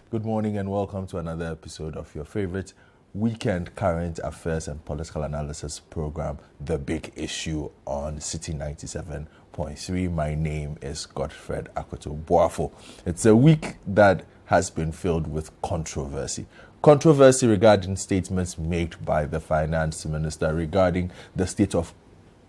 Good morning and welcome to another episode of your favorite weekend current affairs and political analysis program, The Big Issue on City 97.3. My name is Godfred Akoto Boafo. It's a week that has been filled with controversy. Controversy regarding statements made by the finance minister regarding the state of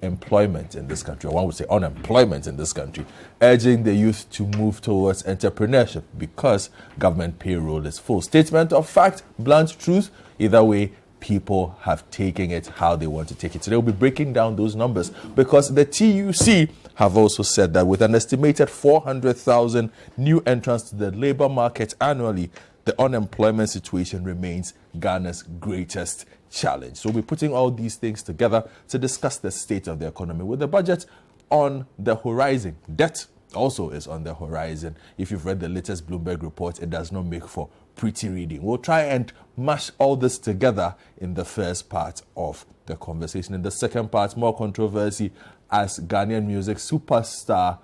employment in this country, or one would say unemployment in this country, urging the youth to move towards entrepreneurship because government payroll is full. Statement of fact, blunt truth. Either way, people have taken it how they want to take it. So they'll be breaking down those numbers because the TUC have also said that with an estimated 400,000 new entrants to the labor market annually, the unemployment situation remains Ghana's greatest challenge. So we're putting all these things together to discuss the state of the economy with the budget on the horizon. Debt also is on the horizon. If you've read the latest Bloomberg report, it does not make for pretty reading. We'll try and mash all this together in the first part of the conversation. In the second part, more controversy as Ghanaian music superstar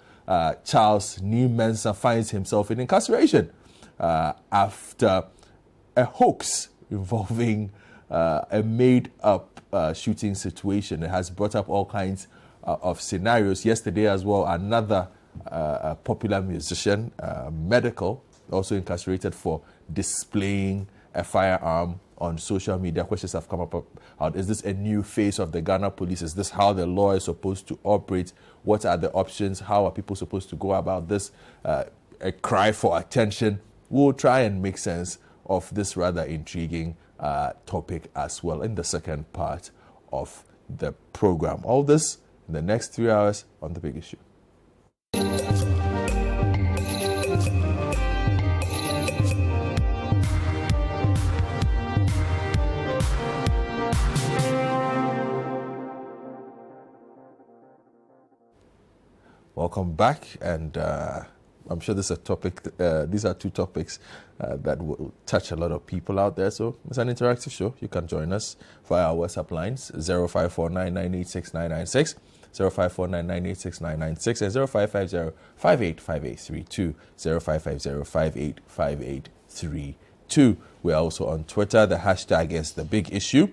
Charles Nimensa finds himself in incarceration after a hoax involving a made-up shooting situation. It has brought up all kinds of scenarios. Yesterday as well, another popular musician, medical, also incarcerated for displaying a firearm on social media. Questions have come up about, is this a new face of the Ghana police? Is this how the law is supposed to operate? What are the options? How are people supposed to go about this? A cry for attention. We'll try and make sense of this rather intriguing topic as well in the second part of the program. All this in the next 3 hours on The Big Issue. Welcome back, and I'm sure this is a topic. These are two topics that will touch a lot of people out there. So it's an interactive show. You can join us via our WhatsApp lines 0549986996, 0549986996, and 0550585832, 0550585832. We're also on Twitter. The hashtag is The Big Issue.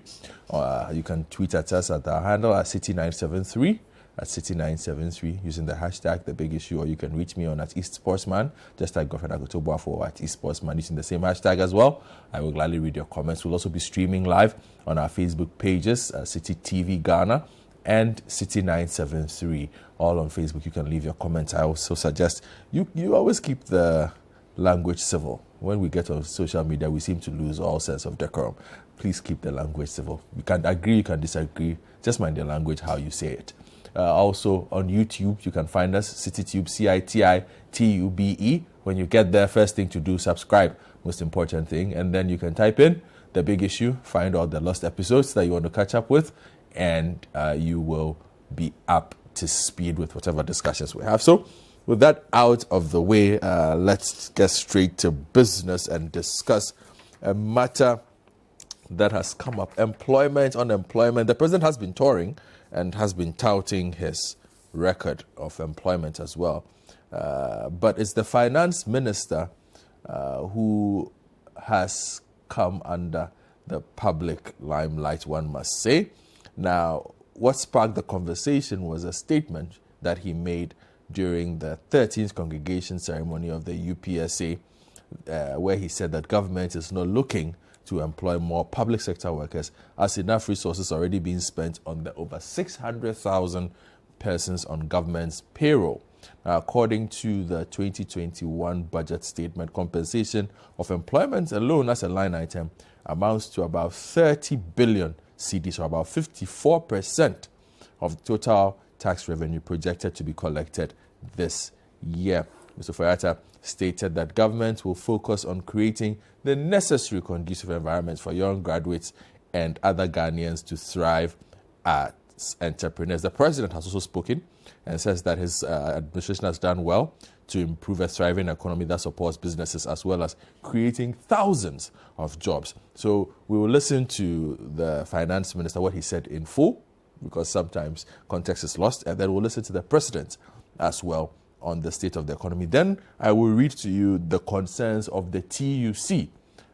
You can tweet at us at our handle at City973. At City973 using the hashtag The Big Issue, or you can reach me on at East Sportsman. Just type Godfred Akoto Boafo at East Sportsman using the same hashtag as well. I will gladly read your comments. We'll also be streaming live on our Facebook pages, City TV Ghana and City973, all on Facebook. You can leave your comments. I also suggest you always keep the language civil. When we get on social media, we seem to lose all sense of decorum. Please keep the language civil. You can agree, you can disagree. Just mind the language, how you say it. Also on YouTube, you can find us, CityTube, CityTube. When you get there, first thing to do, subscribe, most important thing. And then you can type in The Big Issue, find all the lost episodes that you want to catch up with, and you will be up to speed with whatever discussions we have. So with that out of the way, let's get straight to business and discuss a matter that has come up. Employment, unemployment. The president has been touring and has been touting his record of employment as well. But it's the finance minister who has come under the public limelight, one must say. Now, what sparked the conversation was a statement that he made during the 13th congregation ceremony of the UPSA, where he said that government is not looking to employ more public sector workers as enough resources already being spent on the over 600,000 persons on government's payroll. Now, according to the 2021 budget statement, compensation of employment alone as a line item amounts to about 30 billion cedis, or about 54% of total tax revenue projected to be collected this year. Mr. Fayata stated that government will focus on creating the necessary conducive environment for young graduates and other Ghanaians to thrive as entrepreneurs. The president has also spoken and says that his administration has done well to improve a thriving economy that supports businesses as well as creating thousands of jobs. So we will listen to the finance minister, what he said in full, because sometimes context is lost, and then we'll listen to the president as well on the state of the economy. Then I will read to you the concerns of the TUC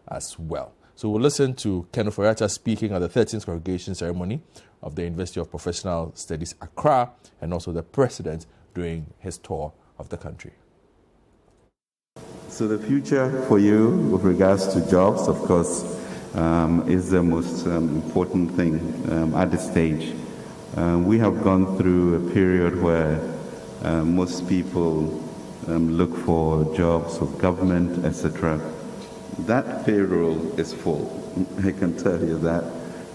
as well. So we'll listen to Ken Ofori-Atta speaking at the 13th congregation ceremony of the University of Professional Studies, Accra, and also the president during his tour of the country. So the future for you with regards to jobs, of course, is the most important thing at this stage. We have gone through a period where most people look for jobs with government, etc. That payroll is full. I can tell you that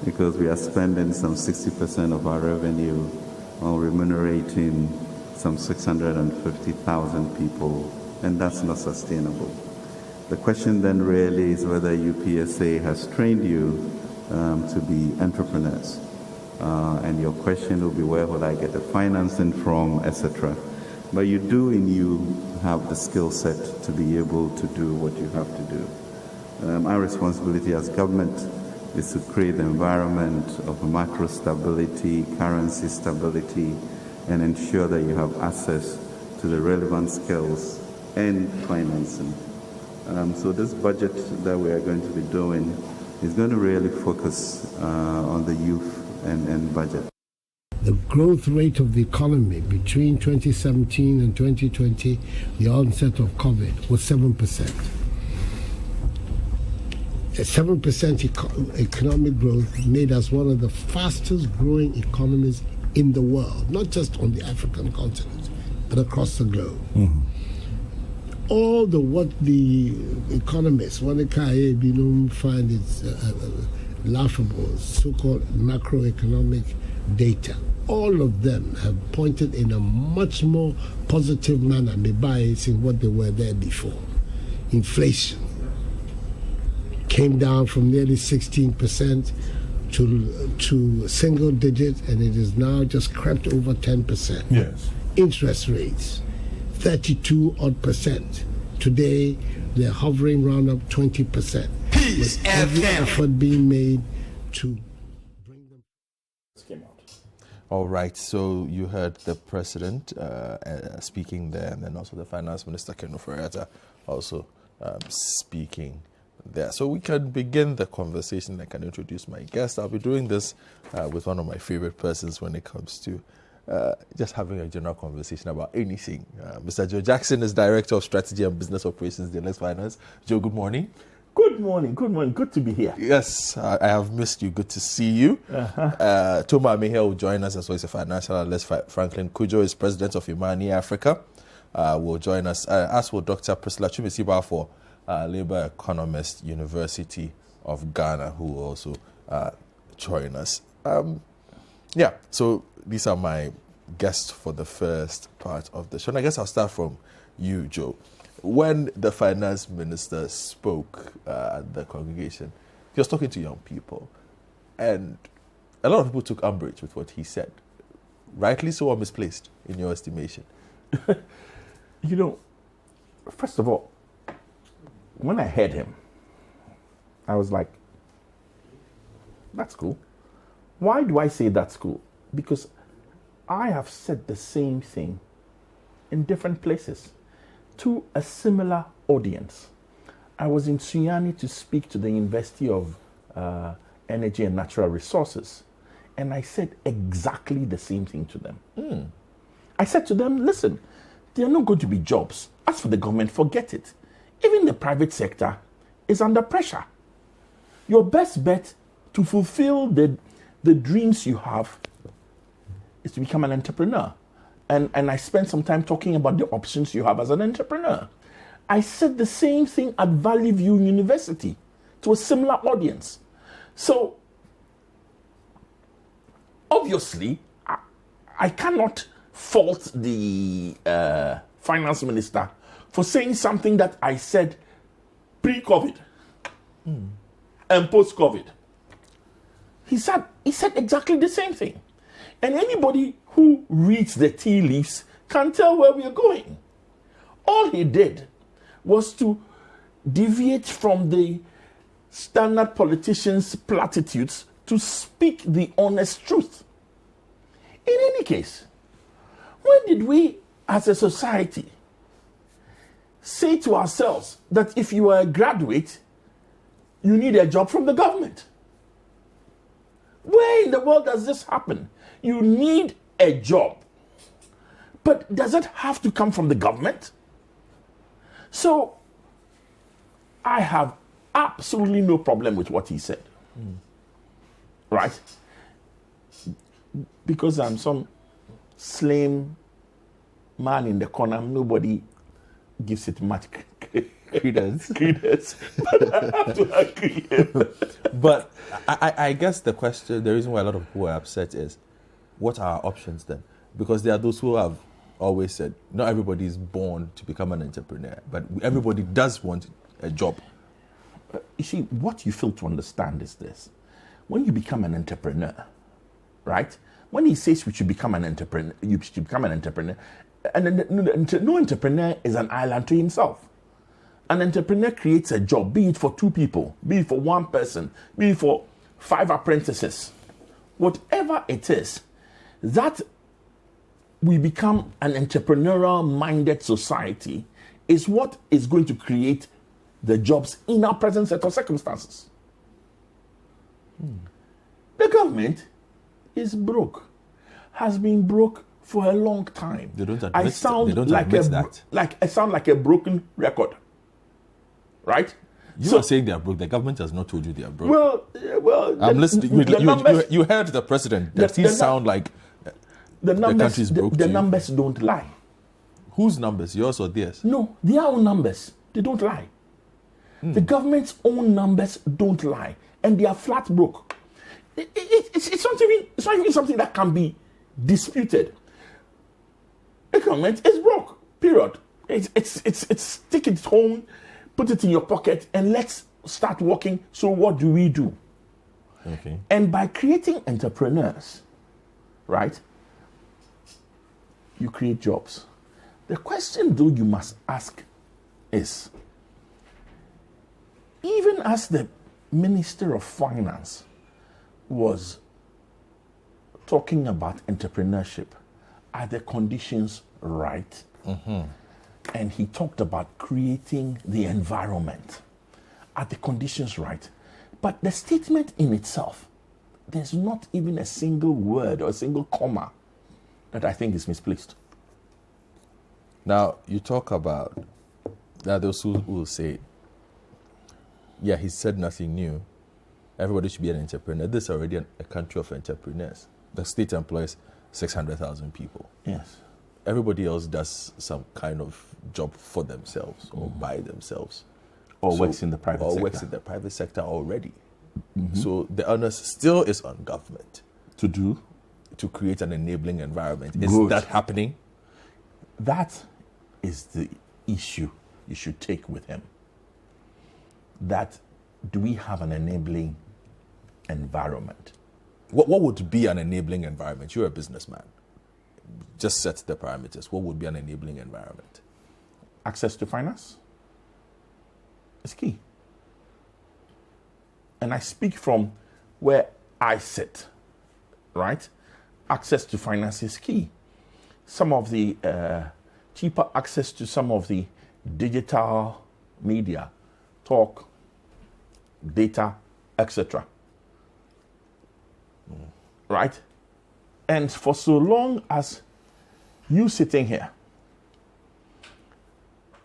because we are spending some 60% of our revenue on remunerating some 650,000 people, and that's not sustainable. The question then really is whether UPSA has trained you to be entrepreneurs. And your question will be, where will I get the financing from, etc. But you do in you have the skill set to be able to do what you have to do. Our responsibility as government is to create the environment of macro stability, currency stability, and ensure that you have access to the relevant skills and financing. So this budget that we are going to be doing is going to really focus on the youth and budget. The growth rate of the economy between 2017 and 2020, the onset of COVID, was 7%. A 7% economic growth made us one of the fastest growing economies in the world, not just on the African continent, but across the globe. Mm-hmm. All what the economists, find is laughable, so-called macroeconomic data, all of them have pointed in a much more positive manner, in what they were there before. Inflation came down from nearly 16% to single digit, and it is now just crept over 10%. Yes. Interest rates, 32% Today, they're hovering around up 20%. With every effort being made to bring them. All right, so you heard the president speaking there, and then also the finance minister, Ken Ofori-Atta, also speaking there. So we can begin the conversation. I can introduce my guest. I'll be doing this with one of my favorite persons when it comes to just having a general conversation about anything. Mr. Joe Jackson is Director of Strategy and Business Operations, DLS Finance. Joe, good morning. Good morning. Good to be here. Yes, I have missed you. Good to see you. Toma Amehe will join us as well as a financial analyst. Franklin Kujo is President of Imani Africa. Will join us, as will Dr. Priscilla Chumisiba for Labour Economist, University of Ghana, who will also join us. So these are my guests for the first part of the show. And I guess I'll start from you, Joe. When the finance minister spoke at the congregation, he was talking to young people, and a lot of people took umbrage with what he said. Rightly so or misplaced, in your estimation? First of all, when I heard him, I was like, that's cool. Why do I say that's cool? Because I have said the same thing in different places to a similar audience. I was in Sunyani to speak to the University of Energy and Natural Resources, and I said exactly the same thing to them. I said to them, listen, there are not going to be jobs. As for the government, forget it. Even the private sector is under pressure. Your best bet to fulfill the dreams you have is to become an entrepreneur. And I spent some time talking about the options you have as an entrepreneur. I said the same thing at Valley View University to a similar audience. So, obviously, I cannot fault the finance minister for saying something that I said pre-COVID and post-COVID. He said exactly the same thing. And anybody who reads the tea leaves can tell where we are going. All he did was to deviate from the standard politicians' platitudes to speak the honest truth. In any case, when did we as a society, say to ourselves that if you are a graduate, you need a job from the government. Where in the world does this happen? You need a job. But does it have to come from the government? So, I have absolutely no problem with what he said. Right? Because I'm some slim man in the corner, nobody gives it much credence. But I have to agree. But I guess the reason why a lot of people are upset is, what are our options then? Because there are those who have always said, not everybody is born to become an entrepreneur, but everybody does want a job. You see, what you fail to understand is this. When you become an entrepreneur, right? When he says we should become an entrepreneur, you should become an entrepreneur, and no entrepreneur is an island to himself. An entrepreneur creates a job, be it for 2 people, be it for 1 person, be it for 5 apprentices. Whatever it is, that we become an entrepreneurial-minded society is what is going to create the jobs in our present set of circumstances. The government is broke, has been broke for a long time. They don't admit, I sound they don't like admit that. I sound like a broken record, right? You are saying they are broke. The government has not told you they are broke. Well, I'm listening. You heard the president. Does he sound like the numbers? country is broke The to you? numbers don't lie. Whose numbers? Yours or theirs? No, their own numbers. They don't lie. The government's own numbers don't lie, and they are flat broke. It's not even something that can be disputed. The government is broke. Period. It's take it home, put it in your pocket, and let's start working. So what do we do? Okay. And by creating entrepreneurs, right, you create jobs. The question, though, you must ask is, even as the Minister of Finance was talking about entrepreneurship, are the conditions right? And he talked about creating the environment. Are the conditions right? But the statement in itself, there's not even a single word or a single comma that I think is misplaced. Now, you talk about, there are those who will say, yeah, he said nothing new. Everybody should be an entrepreneur. This is already a country of entrepreneurs. The state employs 600,000 people. Yes. Everybody else does some kind of job for themselves or by themselves. Or works in the private sector. Or works in the private sector already. So the onus still is on government to create an enabling environment. Is that happening? That is the issue you should take with him. That do we have an enabling environment? What would be an enabling environment? You're a businessman. Just set the parameters. What would be an enabling environment? Access to finance is key. And I speak from where I sit, right? Access to finance is key. Some of the cheaper access to some of the digital media, talk, data, etc. Right? And for so long as you sitting here,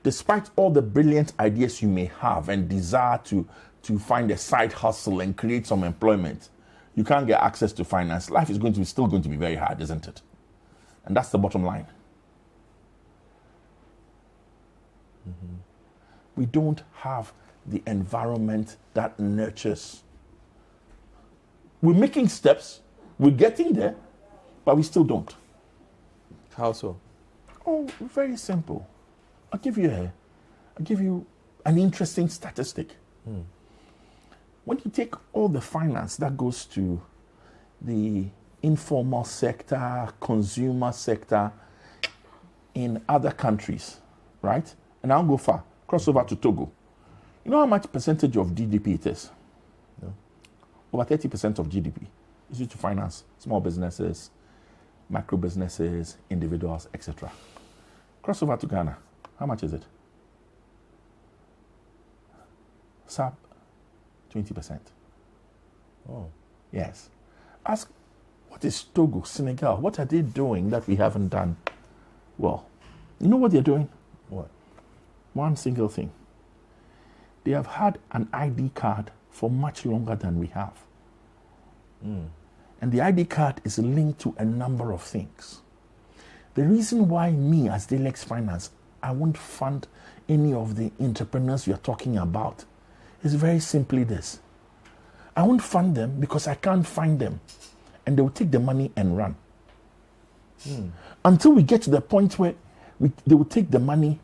despite all the brilliant ideas you may have and desire to find a side hustle and create some employment, you can't get access to finance. Life is still going to be very hard, isn't it? And that's the bottom line. We don't have the environment that nurtures. We're making steps, we're getting there, but we still don't. How so? Oh, very simple. I'll give you an interesting statistic. When you take all the finance that goes to the informal sector, consumer sector in other countries, right? And I'll go far, cross over to Togo. You know how much percentage of GDP it is? No. Over 30% of GDP is used to finance small businesses, micro businesses, individuals, etc. Crossover to Ghana. How much is it? Sub 20%. Oh. Yes. Ask, what is Togo, Senegal? What are they doing that we haven't done? Well, you know what they're doing? What? One single thing. They have had an ID card for much longer than we have. And the ID card is linked to a number of things. The reason why me, as Delex Finance, I won't fund any of the entrepreneurs you're talking about is very simply this. I won't fund them because I can't find them. And they will take the money and run. Until we get to the point where they will take the money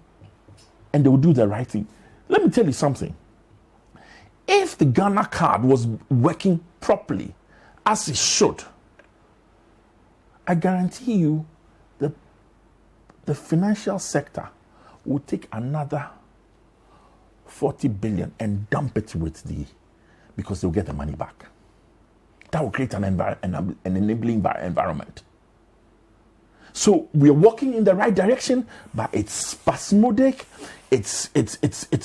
and they will do the right thing. Let me tell you something. If the Ghana card was working properly, as it should, I guarantee you that the financial sector will take another 40 billion and dump it with because they'll get the money back. That will create an enabling environment. So we are walking in the right direction, but it's spasmodic. It's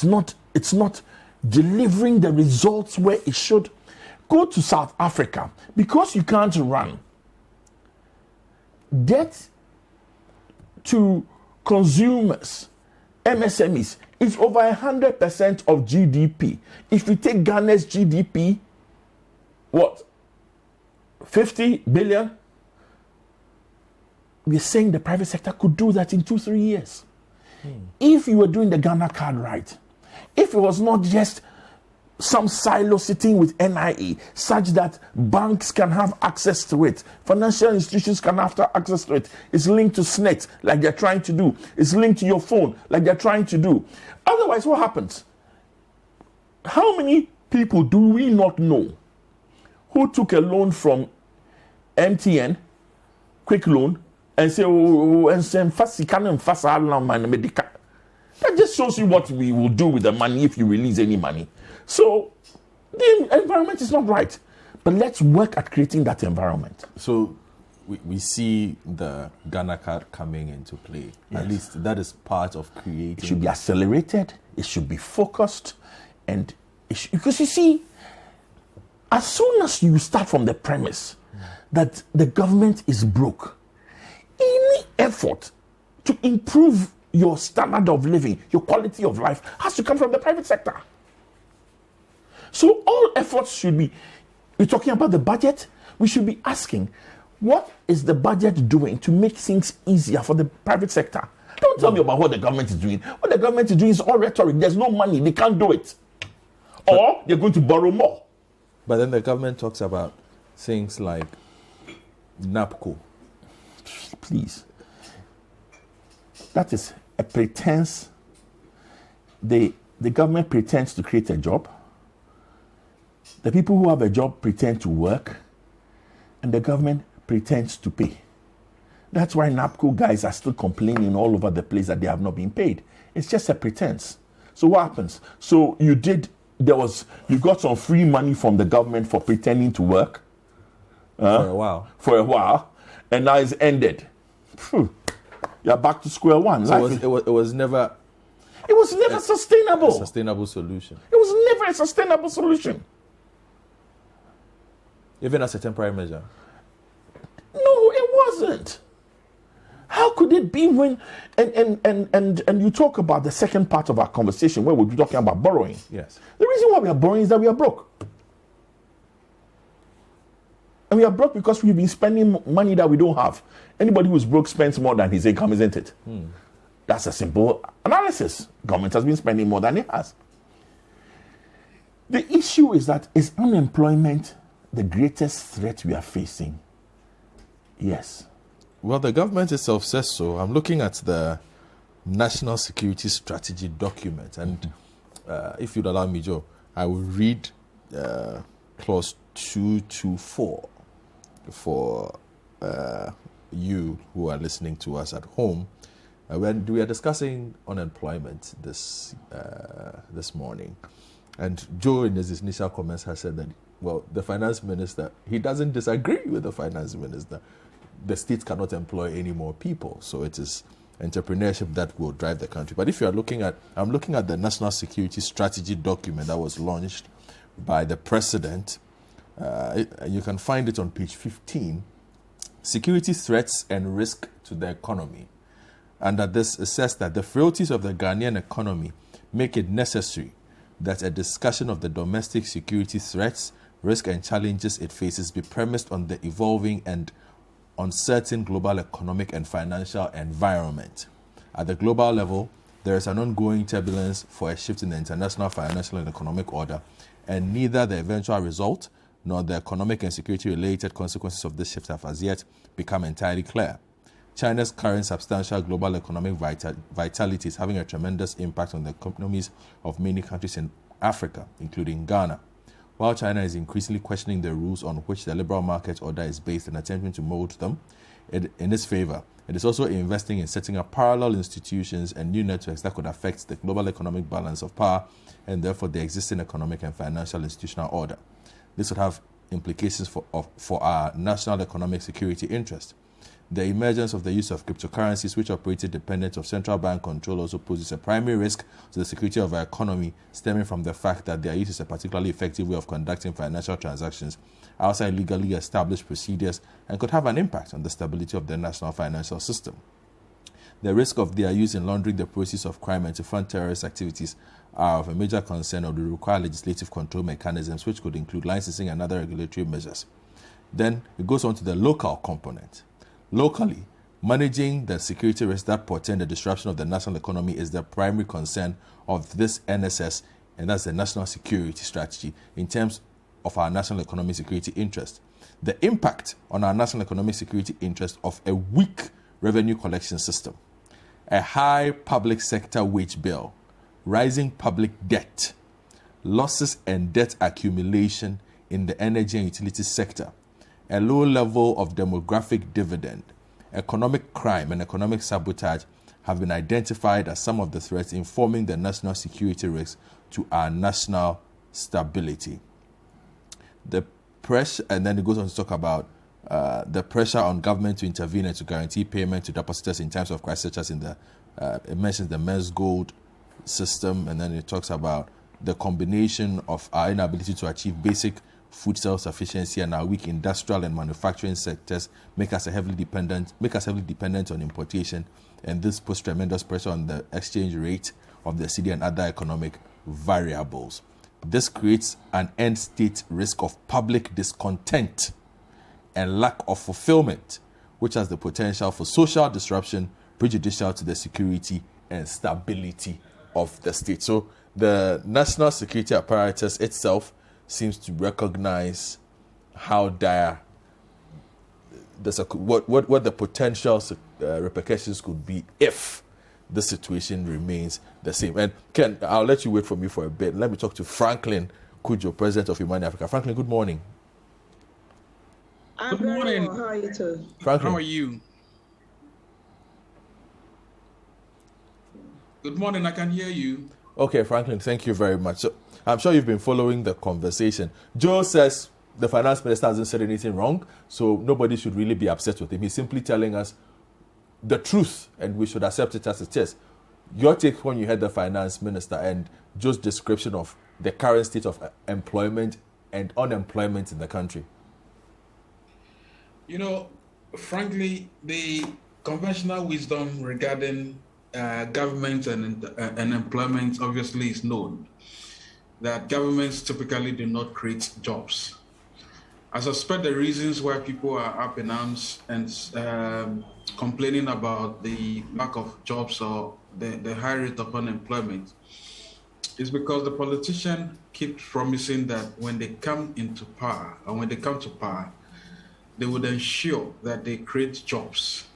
not delivering the results where it should. Go to South Africa. Because you can't run, debt to consumers, MSMEs, is over 100% of GDP. If you take Ghana's GDP, what? 50 billion? We're saying the private sector could do that in 2-3 years. If you were doing the Ghana card right, if it was not just some silo sitting with NIE, such that banks can have access to it, financial institutions can have access to it, it's linked to SNET like they're trying to do, it's linked to your phone like they're trying to do. Otherwise, what happens? How many people do we not know who took a loan from MTN, quick loan, and say, that just shows you what we will do with the money if you release any money. So the environment is not right. But let's work at creating that environment. So we see the Ghana card coming into play. Yes. At least that is part of creating. It should be accelerated. It should be focused. And because you see, as soon as you start from the premise that the government is broke, any effort to improve your standard of living, your quality of life, has to come from the private sector. So all efforts should be, we're talking about the budget, we should be asking, what is the budget doing to make things easier for the private sector? Don't tell me about what the government is doing. What the government is doing is all rhetoric. There's no money, they can't do it. Or they're going to borrow more. But then the government talks about things like NAPCO. Please. That is a pretense. The government pretends to create a job. The people who have a job pretend to work. And the government pretends to pay. That's why NAPCO guys are still complaining all over the place that they have not been paid. It's just a pretense. So what happens? So you got some free money from the government for pretending to work. For a while. And now it's ended. You're back to square one. So it was never... It was never sustainable. A sustainable solution. It was never a sustainable solution. Even as a temporary measure. No, it wasn't. How could it be when and you talk about the second part of our conversation where we're talking about borrowing? Yes. The reason why we are borrowing is that we are broke. And we are broke because we've been spending money that we don't have. Anybody who's broke spends more than his income, isn't it? That's a simple analysis. Government has been spending more than it has. The issue is that, is unemployment the greatest threat we are facing? Yes. Well, the government itself says so. I'm looking at the National Security Strategy document. And if you'd allow me, Joe, I will read clause 224 for you who are listening to us at home. When we are discussing unemployment this morning, and Joe in his initial comments has said that, well, the finance minister, he doesn't disagree with the finance minister. The state cannot employ any more people, so it is entrepreneurship that will drive the country. But if you are looking at, I'm looking at the National Security Strategy document that was launched by the president. You can find it on page 15. Security threats and risk to the economy. Under this, it says that the frailties of the Ghanaian economy make it necessary that a discussion of the domestic security threats, risk and challenges it faces be premised on the evolving and uncertain global economic and financial environment. At the global level, there is an ongoing turbulence for a shift in the international financial and economic order, and neither the eventual result nor the economic and security-related consequences of this shift have as yet become entirely clear. China's current substantial global economic vitality is having a tremendous impact on the economies of many countries in Africa, including Ghana. While China is increasingly questioning the rules on which the liberal market order is based and attempting to mold them in its favor, it is also investing in setting up parallel institutions and new networks that could affect the global economic balance of power and therefore the existing economic and financial institutional order. This would have implications for our national economic security interest. The emergence of the use of cryptocurrencies, which operate independent of central bank control, also poses a primary risk to the security of our economy, stemming from the fact that their use is a particularly effective way of conducting financial transactions outside legally established procedures and could have an impact on the stability of the national financial system. The risk of their use in laundering the proceeds of crime and to fund terrorist activities are of a major concern or will require legislative control mechanisms, which could include licensing and other regulatory measures. Then it goes on to the local component. Locally, managing the security risks that portend the disruption of the national economy is the primary concern of this NSS, and that's the National Security Strategy, in terms of our national economic security interest. The impact on our national economic security interest of a weak revenue collection system, a high public sector wage bill, rising public debt, losses and debt accumulation in the energy and utility sector, a low level of demographic dividend, economic crime, and economic sabotage have been identified as some of the threats informing the national security risks to our national stability. The pressure, and then it goes on to talk about the pressure on government to intervene and to guarantee payment to depositors in times of crisis, such as in the, it mentions the men's gold system, and then it talks about the combination of our inability to achieve basic food self-sufficiency and our weak industrial and manufacturing sectors make us heavily dependent on importation, and this puts tremendous pressure on the exchange rate of the cedi and other economic variables. This creates an end state risk of public discontent and lack of fulfillment, which has the potential for social disruption prejudicial to the security and stability of the state. So the national security apparatus itself seems to recognize how dire what the potential repercussions could be if the situation remains the same. And Ken, I'll let you wait for me for a bit. Let me talk to Franklin Kujo, President of Humani Africa. Franklin, good morning. Good morning. Well. How are you too? Franklin. How are you? Good morning. I can hear you. Okay, Franklin, thank you very much. So I'm sure you've been following the conversation. Joe says the finance minister hasn't said anything wrong, so nobody should really be upset with him. He's simply telling us the truth, and we should accept it as it is. Your take when you heard the finance minister and Joe's description of the current state of employment and unemployment in the country? You know, frankly, the conventional wisdom regarding government and employment obviously is known, that governments typically do not create jobs. I suspect the reasons why people are up in arms and complaining about the lack of jobs or the high rate of unemployment is because the politicians keep promising that when they come into power, or when they come to power, they would ensure that they create jobs.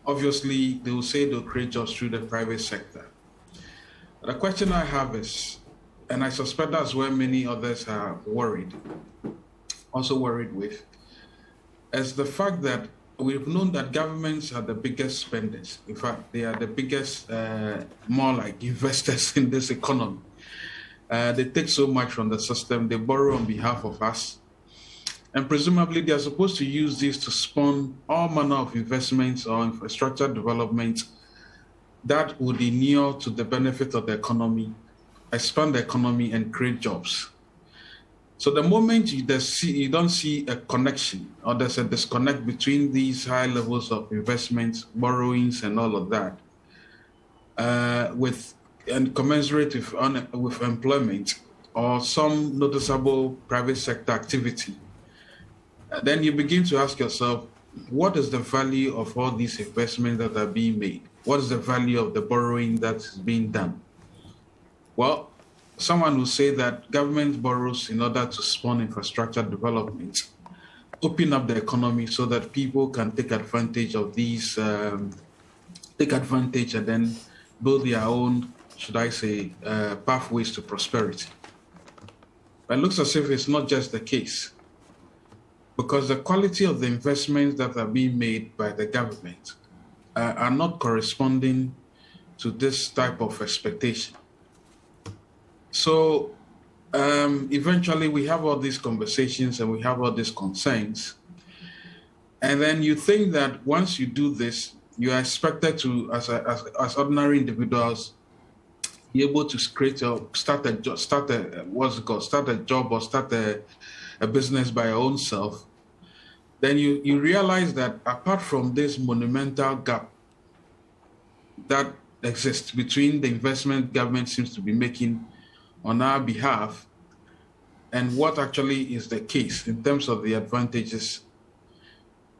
Obviously, they will say they'll create jobs through the private sector. The question I have is, and I suspect that's where many others are also worried with, is the fact that we've known that governments are the biggest spenders. In fact, they are the biggest, more like investors in this economy. They take so much from the system, they borrow on behalf of us. And presumably they are supposed to use this to spawn all manner of investments or infrastructure development that would inure to the benefit of the economy, expand the economy, and create jobs. So the moment you don't see a connection, or there's a disconnect between these high levels of investments, borrowings, and all of that, and commensurate with employment or some noticeable private sector activity, then you begin to ask yourself, what is the value of all these investments that are being made? What is the value of the borrowing that is being done? Well, someone will say that government borrows in order to spawn infrastructure development, open up the economy so that people can take advantage of these, take advantage and then build their own, should I say, pathways to prosperity. But it looks as if it's not just the case, because the quality of the investments that are being made by the government are not corresponding to this type of expectation. So eventually we have all these conversations and we have all these concerns. And then you think that once you do this, you are expected to, as ordinary individuals, be able to start a job or start a business by your own self. Then you realize that apart from this monumental gap that exists between the investment government seems to be making on our behalf and what actually is the case in terms of the advantages,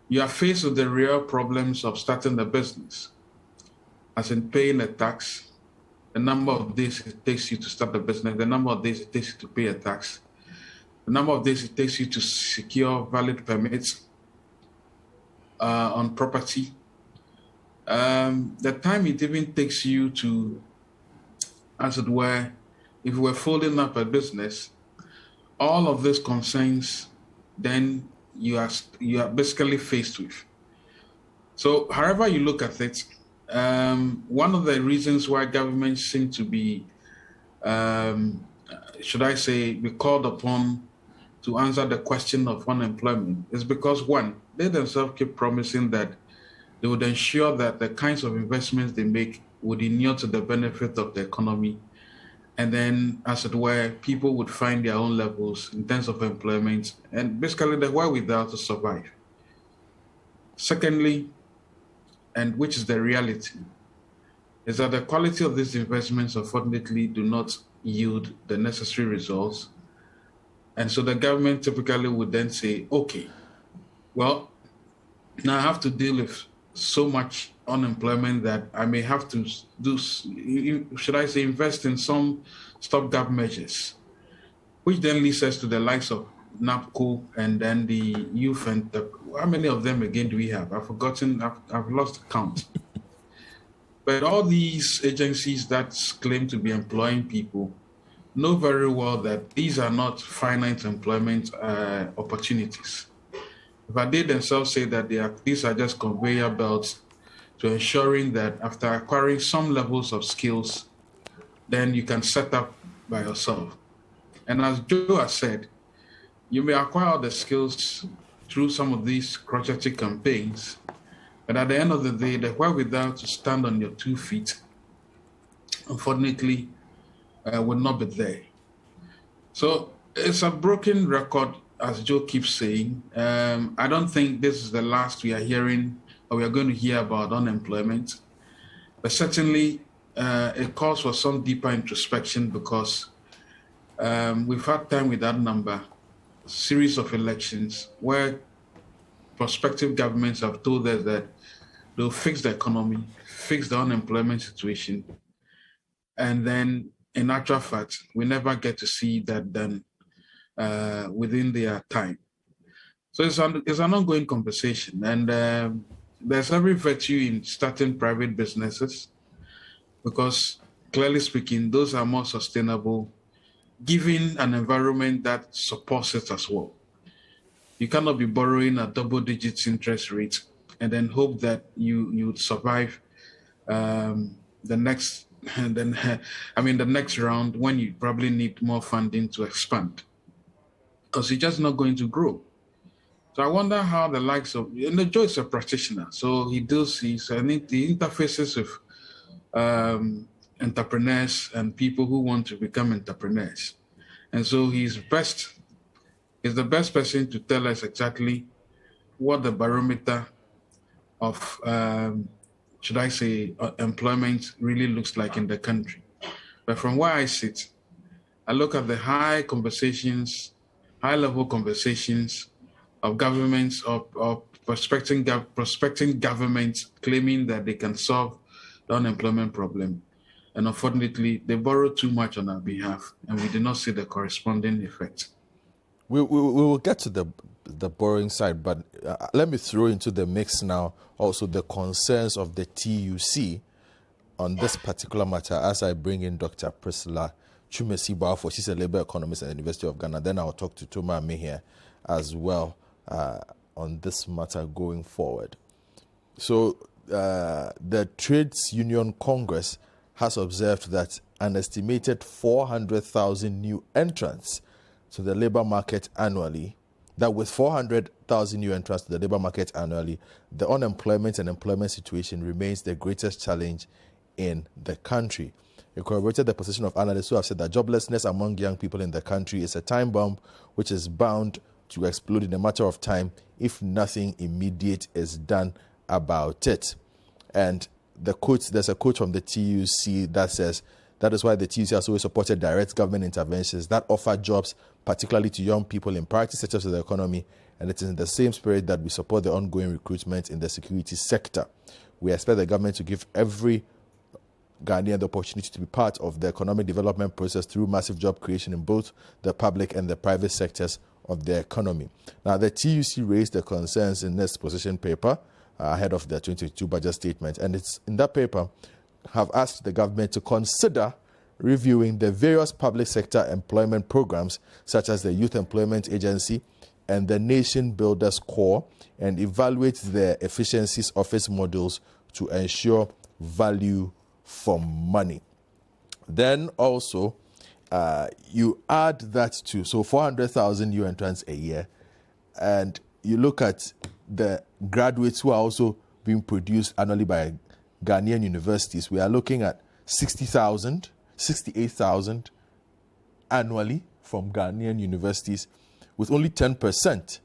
you are faced with the real problems of starting a business, as in paying a tax, the number of days it takes you to start a business, the number of days it takes you to pay a tax, the number of days it takes you to secure valid permits on property, the time it even takes you to, as it were, if you were folding up a business, all of these concerns, then you are basically faced with. So however you look at it, one of the reasons why governments seem to be, should I say, be called upon to answer the question of unemployment is because, one, they themselves keep promising that they would ensure that the kinds of investments they make would inure to the benefit of the economy. And then, as it were, people would find their own levels in terms of employment and basically the wherewithal to survive. Secondly, and which is the reality, is that the quality of these investments unfortunately do not yield the necessary results. And so the government typically would then say, okay, well, now I have to deal with so much unemployment that I may have to do, should I say, invest in some stopgap measures, which then leads us to the likes of NAPCO and then the youth and how many of them again do we have? I've forgotten, I've lost count. But all these agencies that claim to be employing people know very well that these are not finite employment opportunities. But they themselves say that these are just conveyor belts to ensuring that after acquiring some levels of skills, then you can set up by yourself. And as Joe has said, you may acquire the skills through some of these crochet campaigns, but at the end of the day, the wherewithal to stand on your 2 feet, unfortunately, will not be there. So it's a broken record, as Joe keeps saying. I don't think this is the last we are hearing or we are going to hear about unemployment, but certainly it calls for some deeper introspection because we've had time with that number, series of elections where prospective governments have told us that they'll fix the economy, fix the unemployment situation, and then in actual fact, we never get to see that done within their time. So it's an ongoing conversation, and there's every virtue in starting private businesses because, clearly speaking, those are more sustainable, given an environment that supports it as well. You cannot be borrowing at double-digit interest rates and then hope that you survive the next. And then, the next round when you probably need more funding to expand, because you're just not going to grow. So I wonder how the likes of, Joe is a practitioner, so he interfaces with entrepreneurs and people who want to become entrepreneurs. And so he's the best person to tell us exactly what the barometer of, should I say, employment really looks like in the country. But from where I sit, I look at the high-level conversations of governments, of prospecting governments claiming that they can solve the unemployment problem. And unfortunately, they borrow too much on our behalf, and we do not see the corresponding effect. We will get to the borrowing side, but let me throw into the mix now also the concerns of the TUC on this particular matter as I bring in Dr. Priscilla Chumesi-Boafo. She's a labor economist at the University of Ghana. Then I'll talk to Toma Ame here as well on this matter going forward. So the Trades Union Congress has observed that an estimated 400,000 new entrants to the labor market annually, that with 400,000 new entrants to the labor market annually, the unemployment and employment situation remains the greatest challenge in the country. It corroborated the position of analysts who have said that joblessness among young people in the country is a time bomb which is bound to explode in a matter of time if nothing immediate is done about it. And there's a quote from the TUC that says, that is why the TUC has always supported direct government interventions that offer jobs, particularly to young people in priority sectors of the economy, and it is in the same spirit that we support the ongoing recruitment in the security sector. We expect the government to give every Ghanaian the opportunity to be part of the economic development process through massive job creation in both the public and the private sectors of the economy. Now, the TUC raised the concerns in this position paper ahead of the 2022 budget statement, and it's in that paper have asked the government to consider reviewing the various public sector employment programs such as the Youth Employment Agency and the Nation Builders Corps and evaluate the efficiencies of its models to ensure value for money. Then also, you add that to, so 400,000 new entrants a year, and you look at the graduates who are also being produced annually by Ghanaian universities. We are looking at 60,000, 68,000 annually from Ghanaian universities, with only 10%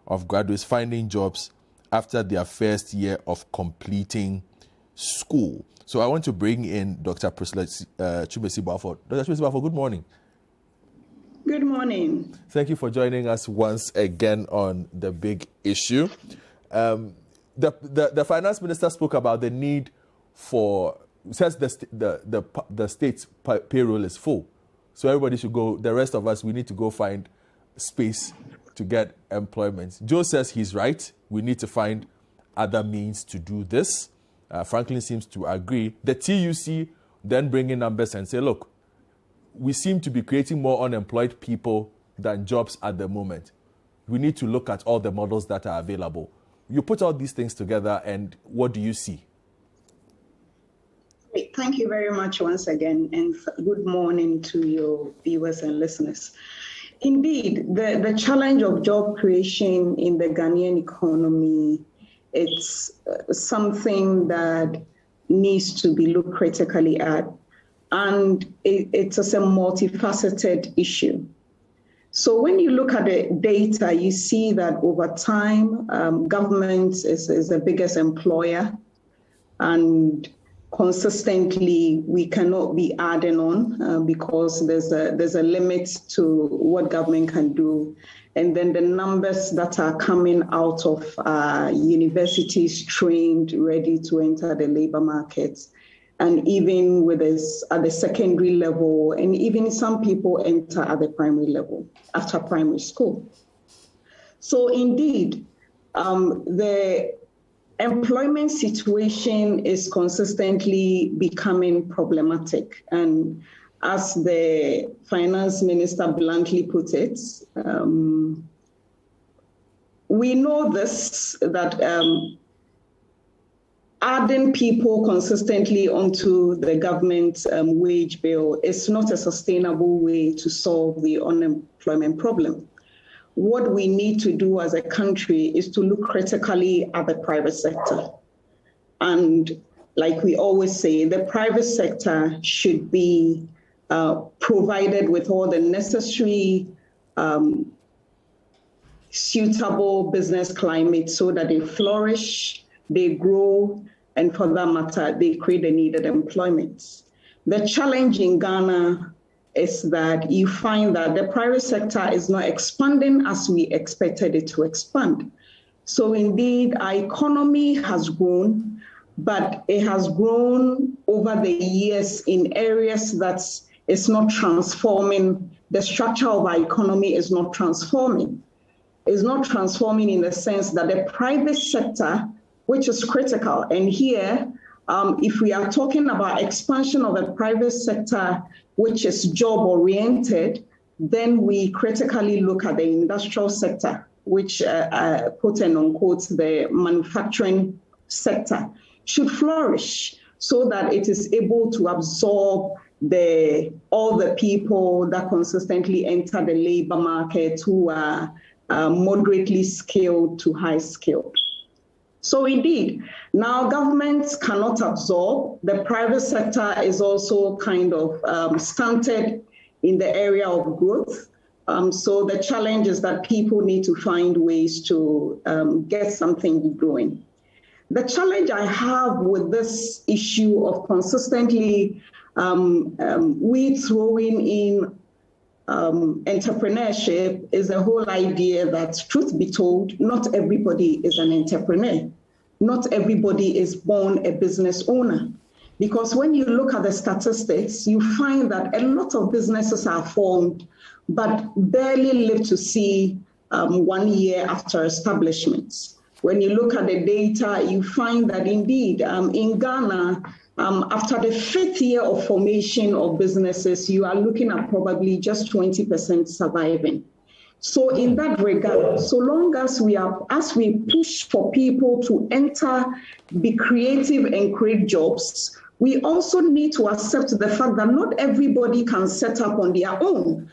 of graduates finding jobs after their first year of completing school. So I want to bring in Dr. Priscilla Chumesi-Boafo. Dr. Chumesi-Boafo, good morning. Good morning. Thank you for joining us once again on the big issue. The finance minister spoke about the need for, says the state's payroll is full. So everybody should go, the rest of us, we need to go find space to get employment. Joe says he's right. We need to find other means to do this. Franklin seems to agree. The TUC then bring in numbers and say, look, we seem to be creating more unemployed people than jobs at the moment. We need to look at all the models that are available. You put all these things together, and what do you see? Thank you very much once again, and good morning to your viewers and listeners. Indeed, the challenge of job creation in the Ghanaian economy, it's something that needs to be looked critically at, and it's a multifaceted issue. So when you look at the data, you see that over time, government is the biggest employer, and consistently we cannot be adding on because there's a limit to what government can do. And then the numbers that are coming out of universities trained, ready to enter the labor market, and even with this at the secondary level, and even some people enter at the primary level after primary school. So indeed, the employment situation is consistently becoming problematic. And as the finance minister bluntly put it, we know this, that adding people consistently onto the government wage bill is not a sustainable way to solve the unemployment problem. What we need to do as a country is to look critically at the private sector. And like we always say, the private sector should be provided with all the necessary suitable business climate so that they flourish, they grow, and for that matter, they create the needed employment. The challenge in Ghana is that you find that the private sector is not expanding as we expected it to expand. So indeed, our economy has grown, but it has grown over the years in areas that is not transforming. The structure of our economy is not transforming. It's not transforming in the sense that the private sector, which is critical, and here, if we are talking about expansion of the private sector, which is job-oriented, then we critically look at the industrial sector, which, quote and unquote, the manufacturing sector, should flourish so that it is able to absorb all the people that consistently enter the labor market who are moderately skilled to high skilled. So indeed, now governments cannot absorb. The private sector is also kind of stunted in the area of growth. So the challenge is that people need to find ways to get something growing. The challenge I have with this issue of consistently we throwing in entrepreneurship is the whole idea that, truth be told, not everybody is an entrepreneur. Not everybody is born a business owner. Because when you look at the statistics, you find that a lot of businesses are formed, but barely live to see 1 year after establishment. When you look at the data, you find that indeed in Ghana, after the 5th year of formation of businesses, you are looking at probably just 20% surviving. So in that regard, so long as we push for people to enter, be creative and create jobs, we also need to accept the fact that not everybody can set up on their own.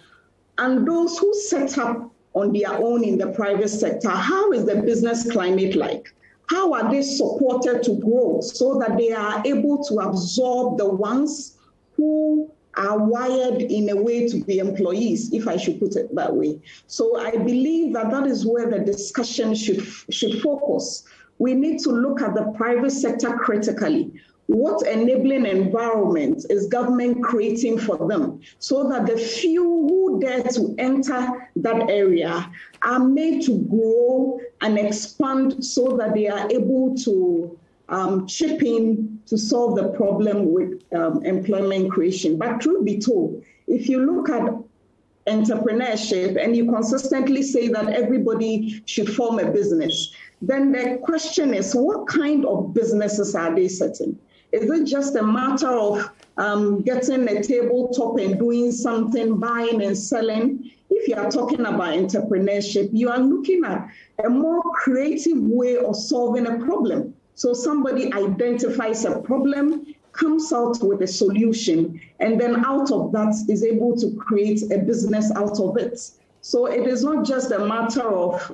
And those who set up on their own in the private sector, how is the business climate like? How are they supported to grow so that they are able to absorb the ones who are wired in a way to be employees, if I should put it that way? So I believe that that is where the discussion should focus. We need to look at the private sector critically. What enabling environment is government creating for them so that the few who dare to enter that area are made to grow and expand so that they are able to chip in to solve the problem with employment creation. But truth be told, if you look at entrepreneurship and you consistently say that everybody should form a business, then the question is, what kind of businesses are they setting? Is it just a matter of getting a tabletop and doing something, buying and selling? If you are talking about entrepreneurship, you are looking at a more creative way of solving a problem. So somebody identifies a problem, comes out with a solution, and then out of that is able to create a business out of it. So it is not just a matter of,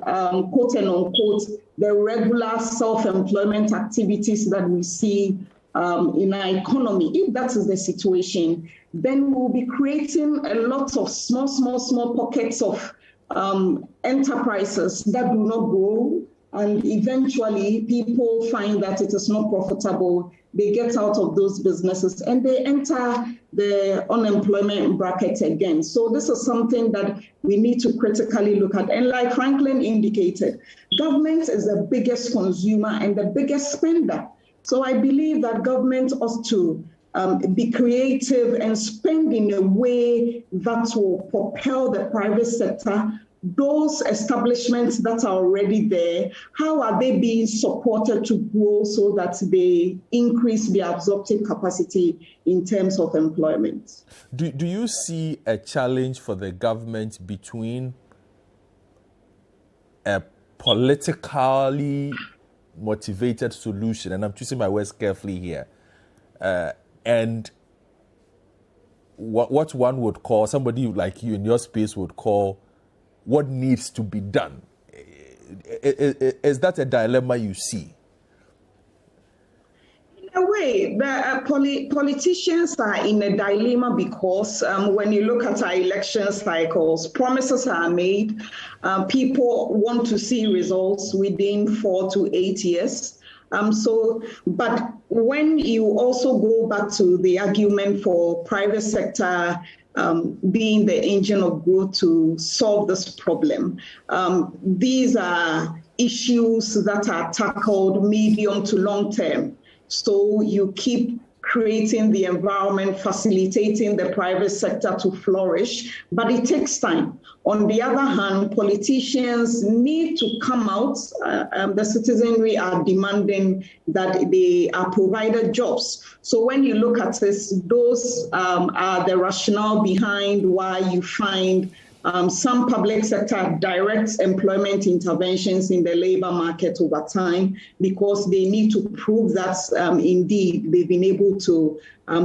quote and unquote, the regular self-employment activities that we see in our economy. If that is the situation, then we'll be creating a lot of small pockets of enterprises that do not grow. And eventually people find that it is not profitable. They get out of those businesses and they enter the unemployment bracket again. So this is something that we need to critically look at. And like Franklin indicated, government is the biggest consumer and the biggest spender. So I believe that government ought to be creative and spend in a way that will propel the private sector. Those establishments that are already there, how are they being supported to grow so that they increase their absorptive capacity in terms of employment? Do you see a challenge for the government between a politically motivated solution, and I'm choosing my words carefully here, and what one would call, somebody like you in your space would call, what needs to be done? Is that a dilemma you see? In a way, way, the politicians are in a dilemma because when you look at our election cycles, promises are made. People want to see results within 4 to 8 years. But when you also go back to the argument for private sector being the engine of growth to solve this problem, these are issues that are tackled medium to long term. So you keep creating the environment, facilitating the private sector to flourish, but it takes time. On the other hand, politicians need to come out. The citizenry are demanding that they are provided jobs. So when you look at this, those are the rationale behind why you find some public sector direct employment interventions in the labor market over time, because they need to prove that indeed they've been able to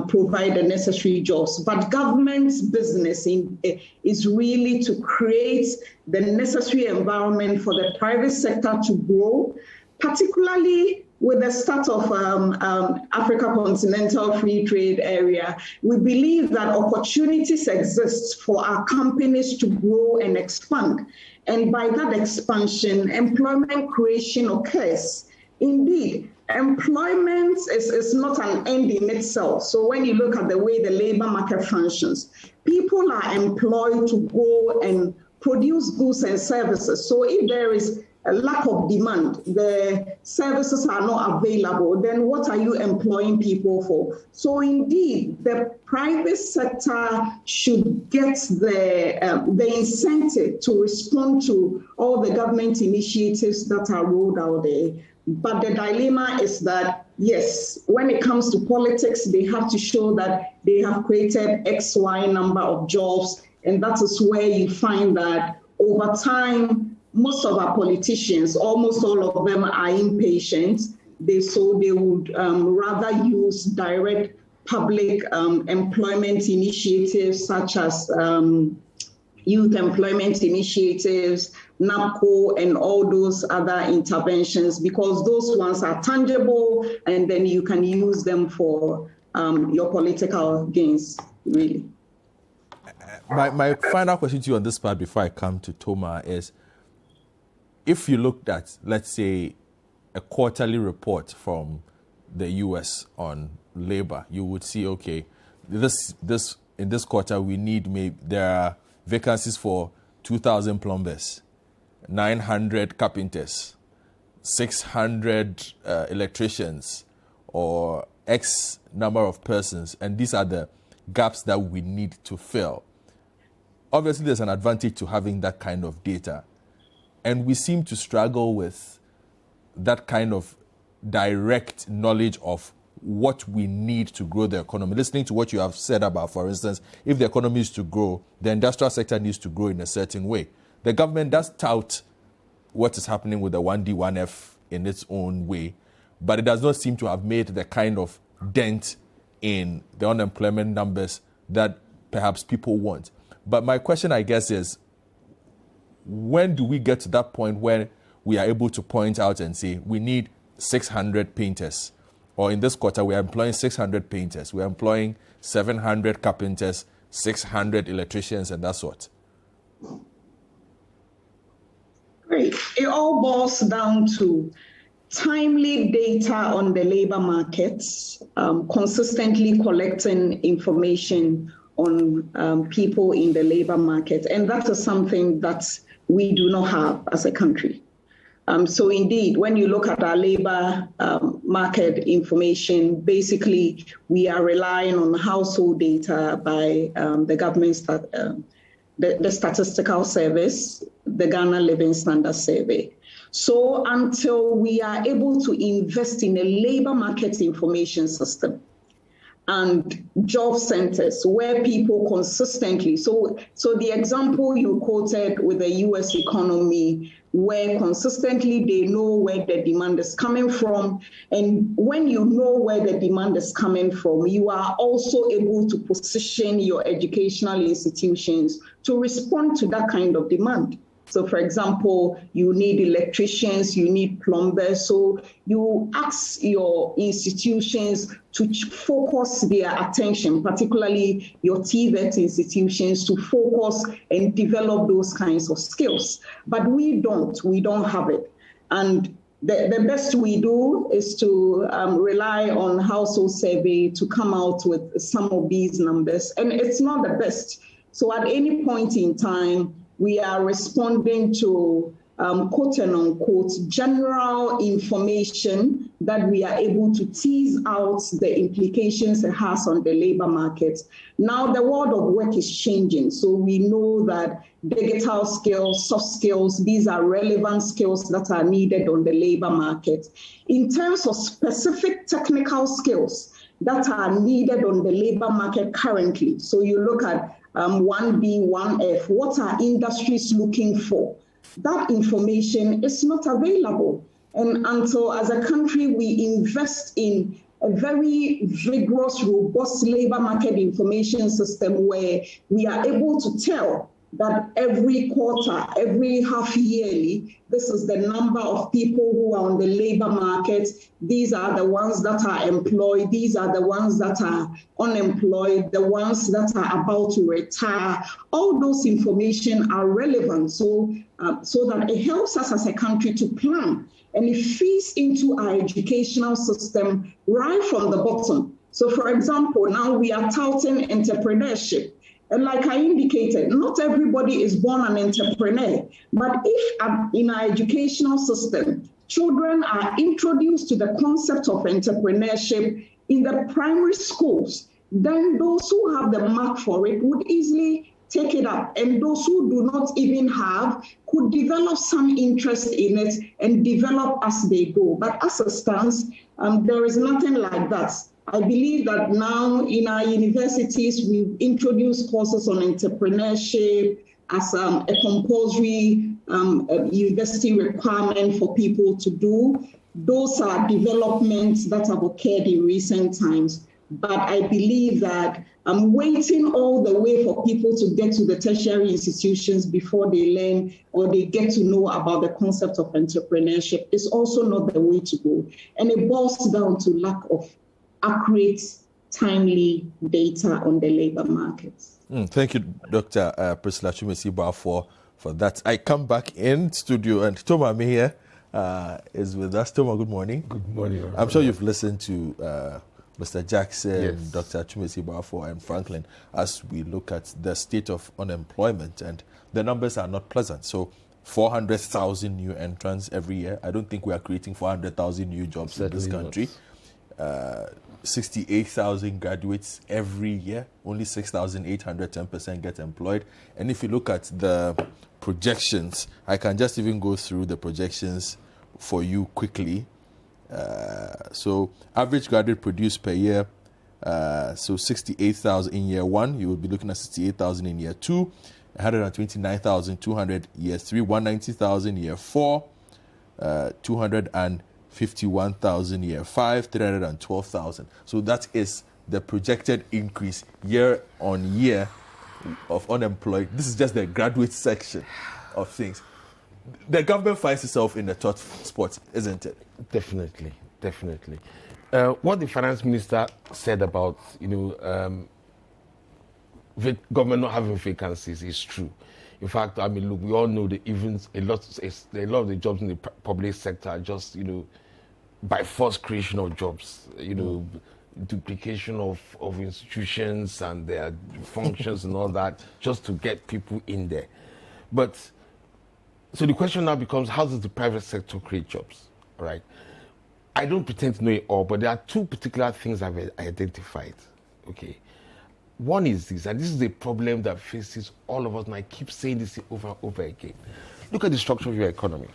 provide the necessary jobs. But government's business is really to create the necessary environment for the private sector to grow, particularly with the start of Africa Continental Free Trade Area. We believe that opportunities exist for our companies to grow and expand. And by that expansion, employment creation occurs. Indeed, employment is not an end in itself. So when you look at the way the labor market functions, people are employed to go and produce goods and services. So if there is a lack of demand, the services are not available, then what are you employing people for? So indeed, the private sector should get the incentive to respond to all the government initiatives that are rolled out there. But the dilemma is that, yes, when it comes to politics, they have to show that they have created X, Y number of jobs. And that is where you find that over time, most of our politicians, almost all of them, are impatient. So they would rather use direct public employment initiatives such as youth employment initiatives, NAPCO, and all those other interventions, because those ones are tangible and then you can use them for your political gains, really. My final question to you on this part before I come to Toma is, if you looked at, let's say, a quarterly report from the US on labor, you would see, okay, in this quarter there are vacancies for 2,000 plumbers, 900 carpenters, 600 electricians, or X number of persons, and these are the gaps that we need to fill. Obviously, there's an advantage to having that kind of data. And we seem to struggle with that kind of direct knowledge of what we need to grow the economy. Listening to what you have said about, for instance, if the economy is to grow, the industrial sector needs to grow in a certain way. The government does tout what is happening with the 1D, 1F in its own way, but it does not seem to have made the kind of dent in the unemployment numbers that perhaps people want. But my question, I guess, is, when do we get to that point where we are able to point out and say, we need 600 painters? Or in this quarter, we are employing 600 painters. We are employing 700 carpenters, 600 electricians, and that sort. Great. It all boils down to timely data on the labor markets, consistently collecting information on people in the labor market. And that is something that we do not have as a country. So indeed, when you look at our labor market information, basically we are relying on household data by the government, the Statistical Service, the Ghana Living Standard Survey. So until we are able to invest in a labor market information system and job centers where people consistently, so the example you quoted with the US economy, where consistently they know where the demand is coming from. And when you know where the demand is coming from, you are also able to position your educational institutions to respond to that kind of demand. So, for example, you need electricians, you need plumbers. So you ask your institutions to focus their attention, particularly your TVET institutions, to focus and develop those kinds of skills. But we don't have it. And the best we do is to rely on household survey to come out with some of these numbers. And it's not the best. So at any point in time, we are responding to quote and unquote general information that we are able to tease out the implications it has on the labor market. Now the world of work is changing, so we know that digital skills, soft skills, these are relevant skills that are needed on the labor market. In terms of specific technical skills that are needed on the labor market currently, so you look at 1B, 1F, what are industries looking for? That information is not available. And until as a country we invest in a very vigorous, robust labor market information system where we are able to tell that every quarter, every half yearly, this is the number of people who are on the labor market. These are the ones that are employed. These are the ones that are unemployed, the ones that are about to retire. All those information are relevant so that it helps us as a country to plan. And it feeds into our educational system right from the bottom. So for example, now we are touting entrepreneurship. And like I indicated, not everybody is born an entrepreneur. But if in our educational system, children are introduced to the concept of entrepreneurship in the primary schools, then those who have the mark for it would easily take it up. And those who do not even have could develop some interest in it and develop as they go. But as it stands, there is nothing like that. I believe that now in our universities, we've introduced courses on entrepreneurship as a compulsory university requirement for people to do. Those are developments that have occurred in recent times. But I believe that waiting all the way for people to get to the tertiary institutions before they learn or they get to know about the concept of entrepreneurship is also not the way to go. And it boils down to lack of accurate, timely data on the labor markets. Thank you, Dr. Priscilla Twumasi-Barr, for that. I come back in studio and Toma here is with us. Toma, good morning. Good morning. I'm sure you've listened to Mr. Jackson, yes, Dr. Twumasi-Barr and Franklin as we look at the state of unemployment, and the numbers are not pleasant. So 400,000 new entrants every year. I don't think we are creating 400,000 new jobs Certainly in this country. 68,000 graduates every year, only 6,800, 10% get employed. And if you look at the projections, I can just even go through the projections for you quickly. So average graduate produced per year, so 68,000 in year one, you will be looking at 68,000 in year two, 129,200 year three, 190,000 year four, 251,000 year five, 312,000. So that is the projected increase year on year of unemployed. This is just the graduate section of things. The government finds itself in a tough spot, isn't it? Definitely. What the finance minister said about government not having vacancies is true. In fact, I mean, look, we all know that even a lot of the jobs in the public sector are just by force creation of jobs. Duplication of institutions and their functions and all that, just to get people in there. But so the question now becomes, how does the private sector create jobs? All right. I don't pretend to know it all, but there are two particular things I've identified. Okay. One is this, and this is a problem that faces all of us, and I keep saying this over and over again. Look at the structure of your economy.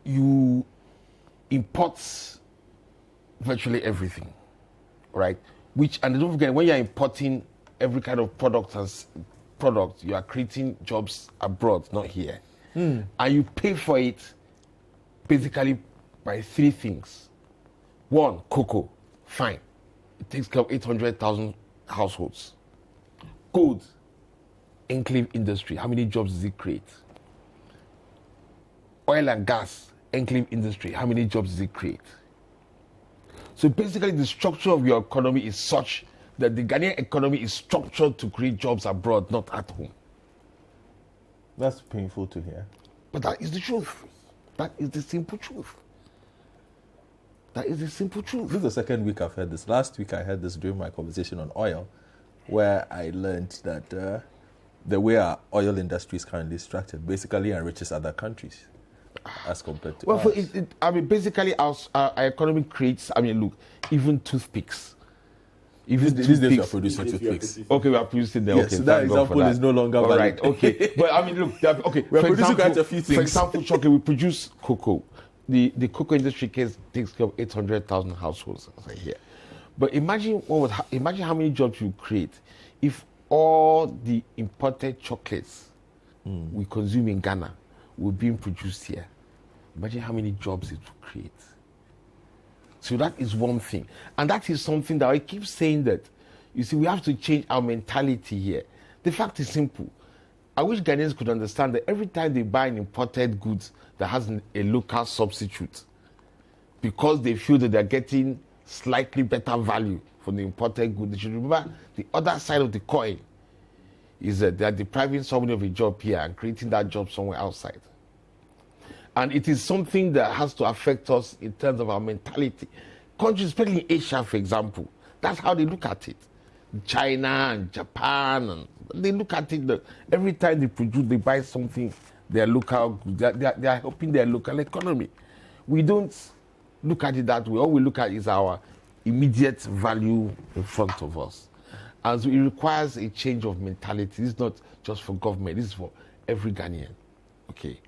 You import virtually everything, right? And don't forget, when you're importing every kind of product, you are creating jobs abroad, not here. And you pay for it basically by three things. One, cocoa, fine. It takes care of 800,000 households. Gold, enclave industry, how many jobs does it create? Oil and gas, enclave industry, how many jobs does it create? So basically the structure of your economy is such that the Ghanaian economy is structured to create jobs abroad, not at home. That's painful to hear. But that is the truth. That is the simple truth. That is the simple truth. This is the second week I've heard this. Last week I heard this during my conversation on oil, where I learned that the way our oil industry is currently structured basically enriches other countries as compared to us. Basically our economy creates, look, even toothpicks. Even these days we are producing toothpicks. Okay, we are producing them. Yes, okay, so that example is no longer valid. Right, okay. But look, okay. We are producing quite a few things. For example, chocolate, we produce cocoa. The cocoa industry takes care of 800,000 households, as I hear. But imagine how many jobs you create if all the imported chocolates we consume in Ghana were being produced here. Imagine how many jobs it would create. So that is one thing. And that is something that I keep saying that, you see, we have to change our mentality here. The fact is simple. I wish Ghanaians could understand that every time they buy an imported goods that has a local substitute, because they feel that they're getting slightly better value from the imported good, they should remember the other side of the coin is that they're depriving somebody of a job here and creating that job somewhere outside. And it is something that has to affect us in terms of our mentality. Countries, especially in Asia, for example, that's how they look at it. China and Japan, and they look at it that every time they produce, they buy something, their local, they are helping their local economy. We don't look at it that way. All we look at is our immediate value in front of us. And so it requires a change of mentality. This is not just for government, this is for every Ghanaian. Okay.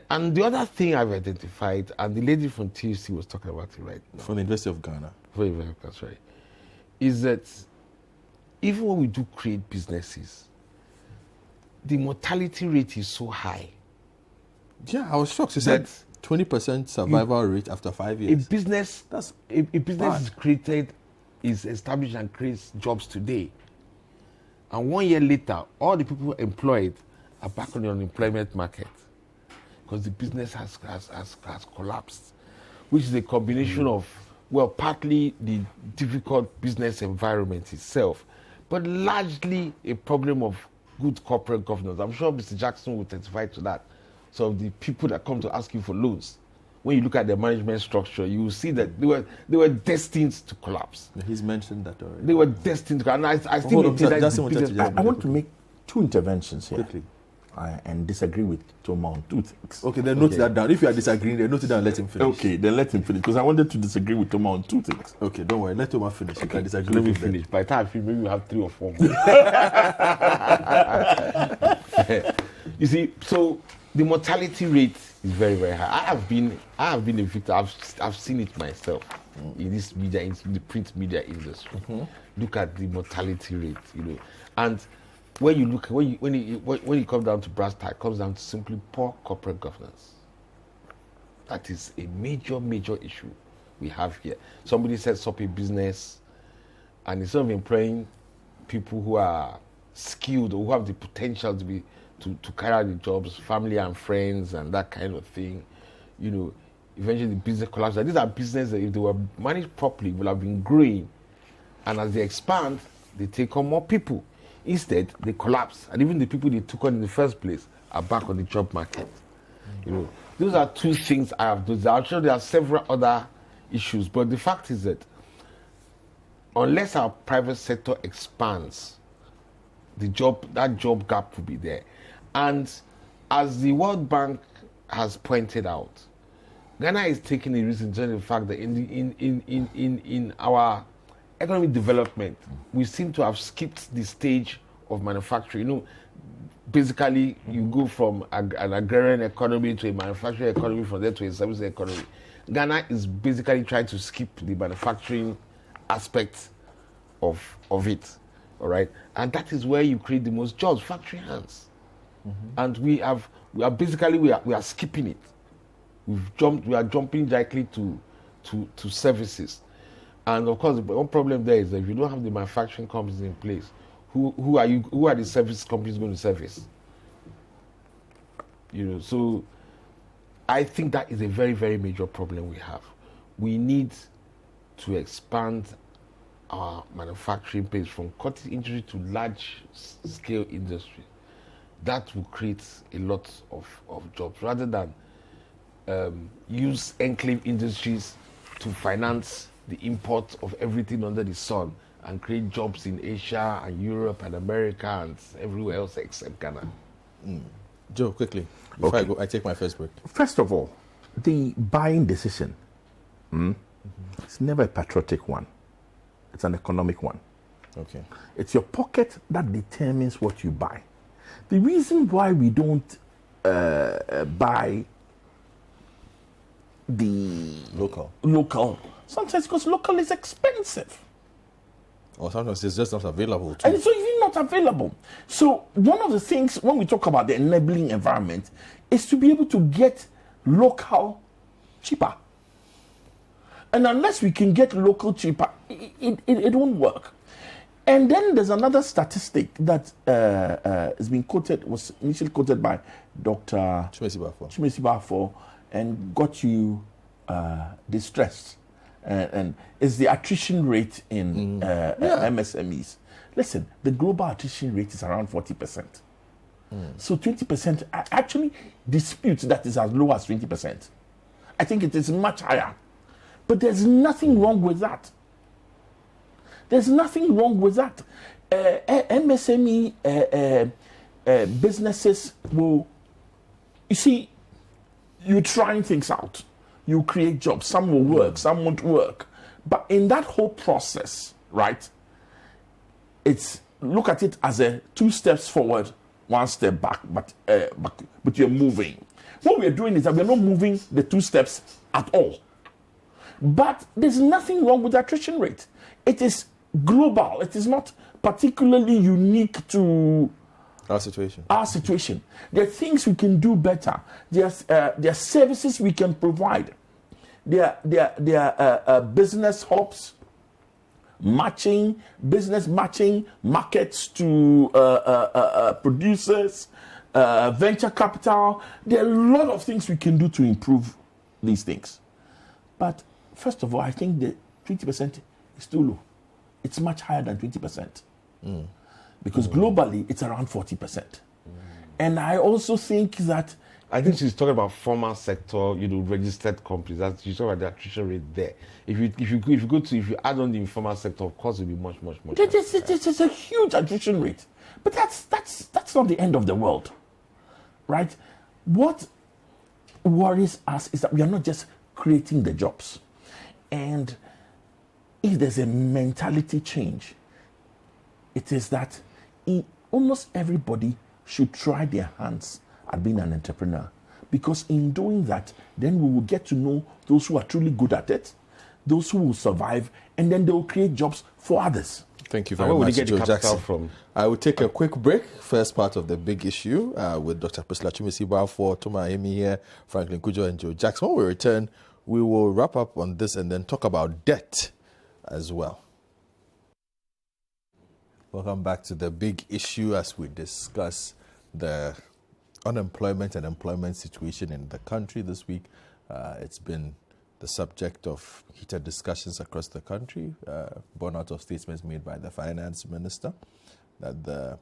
And the other thing I've identified, and the lady from TUC was talking about it right now. From the University of Ghana. That's right. Is that even when we do create businesses, the mortality rate is so high. Yeah, I was shocked. She said 20% survival rate after 5 years. A business is created, is established and creates jobs today. And 1 year later, all the people employed are back on the unemployment market because the business has collapsed, which is a combination of, well, partly the difficult business environment itself, but largely a problem of good corporate governance. I'm sure Mr. Jackson will testify to that. So the people that come to ask you for loans, when you look at the management structure, you will see that they were destined to collapse. He's mentioned that already. They were destined to collapse. And I think I want to make two interventions here. Quickly. And disagree with Tom on two things. Okay, then note that down. If you are disagreeing, then note it down and let him finish. Okay, then let him finish, because I wanted to disagree with Tom on two things. Okay, don't worry. Let Tom finish. You can disagree Let me with him. finish. By the time I finish, maybe we have 3 or 4 more. You see, so the mortality rate is very, very high. I have been a victim. I've seen it myself in this media, in the print media industry. Look at the mortality rate, and when you look, when you come down to brass tacks, it comes down to simply poor corporate governance. That is a major, major issue we have here. Somebody sets up a business, and instead of employing people who are skilled or who have the potential to carry out the jobs, family and friends and that kind of thing, eventually the business collapses. These are businesses that if they were managed properly will have been growing, and as they expand, they take on more people. Instead, they collapse, and even the people they took on in the first place are back on the job market. Those are two things I have done. I'm sure there are several other issues, but the fact is that unless our private sector expands, that job gap will be there. And as the World Bank has pointed out, Ghana is taking a risk in terms of the fact that in our economic development, we seem to have skipped the stage of manufacturing. Basically, you go from an agrarian economy to a manufacturing economy, from there to a service economy. Ghana is basically trying to skip the manufacturing aspect of it, all right? And that is where you create the most jobs, factory hands. And we are skipping it. We are jumping directly to services. And of course, one problem there is that if you don't have the manufacturing companies in place, who are the service companies going to service? So I think that is a very, very major problem we have. We need to expand our manufacturing base from cottage industry to large scale industry. That will create a lot of jobs rather than use enclave industries to finance the import of everything under the sun and create jobs in Asia and Europe and America and everywhere else except Ghana. Joe, quickly, before I take my first break. First of all, the buying decision, it's never a patriotic one. It's an economic one. Okay. It's your pocket that determines what you buy. The reason why we don't buy the local, sometimes because local is expensive. Or sometimes it's just not available too. And so it's not available. So one of the things when we talk about the enabling environment is to be able to get local cheaper. And unless we can get local cheaper, it won't work. And then there's another statistic that has been quoted, was initially quoted by Dr. Chumesi Bafo, and got you distressed. And it's the attrition rate in MSMEs. Listen, the global attrition rate is around 40%. So 20% actually disputes that is as low as 20%. I think it is much higher. But there's nothing wrong with that. There's nothing wrong with that. MSME businesses will, you see, you're trying things out. You create jobs. Some will work, some won't work. But in that whole process, right, it's look at it as a 2 steps forward, 1 step back, but you're moving. What we're doing is that we're not moving the 2 steps at all. But there's nothing wrong with the attrition rate. It is global. It is not particularly unique to our situation. There are things we can do better. There are services we can provide. There are business hubs, business matching, markets to producers, venture capital. There are a lot of things we can do to improve these things. But first of all, I think the 20% is too low. It's much higher than 20%. Because globally, it's around 40%. And I also think that... I think she's talking about formal sector, registered companies. That's, she's talking about the attrition rate there. If you add on the informal sector, of course, it'll be much, much, much. It's a huge attrition rate. But that's not the end of the world. Right? What worries us is that we are not just creating the jobs. And if there's a mentality change, it is that almost everybody should try their hands at being an entrepreneur. Because in doing that, then we will get to know those who are truly good at it, those who will survive, and then they will create jobs for others. Thank you very much, Joe Jackson. From? I will take a quick break. First part of the big issue with Dr. Priscilla Chumesi Bafo, Toma Emi here, Franklin Kujo, and Joe Jackson. When we return, we will wrap up on this and then talk about debt as well. Welcome back to the big issue as we discuss the unemployment and employment situation in the country this week. It's been the subject of heated discussions across the country, born out of statements made by the finance minister that the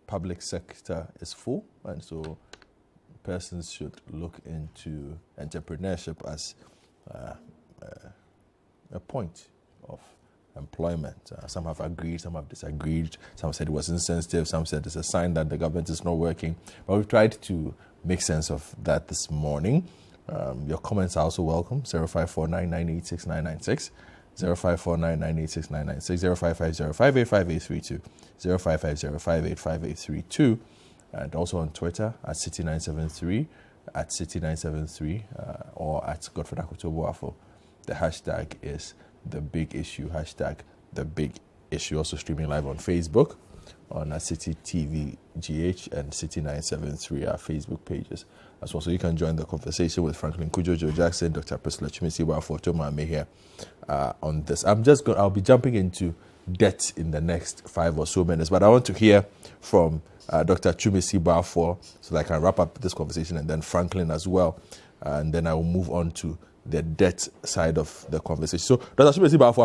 public sector is full, and so persons should look into entrepreneurship as a point of employment. Some have agreed, some have disagreed, some said it was insensitive, some said it's a sign that the government is not working. But we've tried to make sense of that this morning. Your comments are also welcome. 0549986996, 0549986996, 0550585832, 0550585832, and also on Twitter at City973, at City973, or at Godfrey Akutobuafo. The hashtag is the big issue, hashtag the big issue. Also streaming live on Facebook on City TV GH and City973, our Facebook pages as well. So you can join the conversation with Franklin Kujo, Joe Jackson, Dr. Priscilla Chumesi Bafo, Toma Ame here on this. I'll be jumping into debt in the next 5 or so minutes. But I want to hear from Dr. Twumasi Barfour so that I can wrap up this conversation, and then Franklin as well. And then I will move on to the debt side of the conversation. So, Dr. Twumasi Barfour,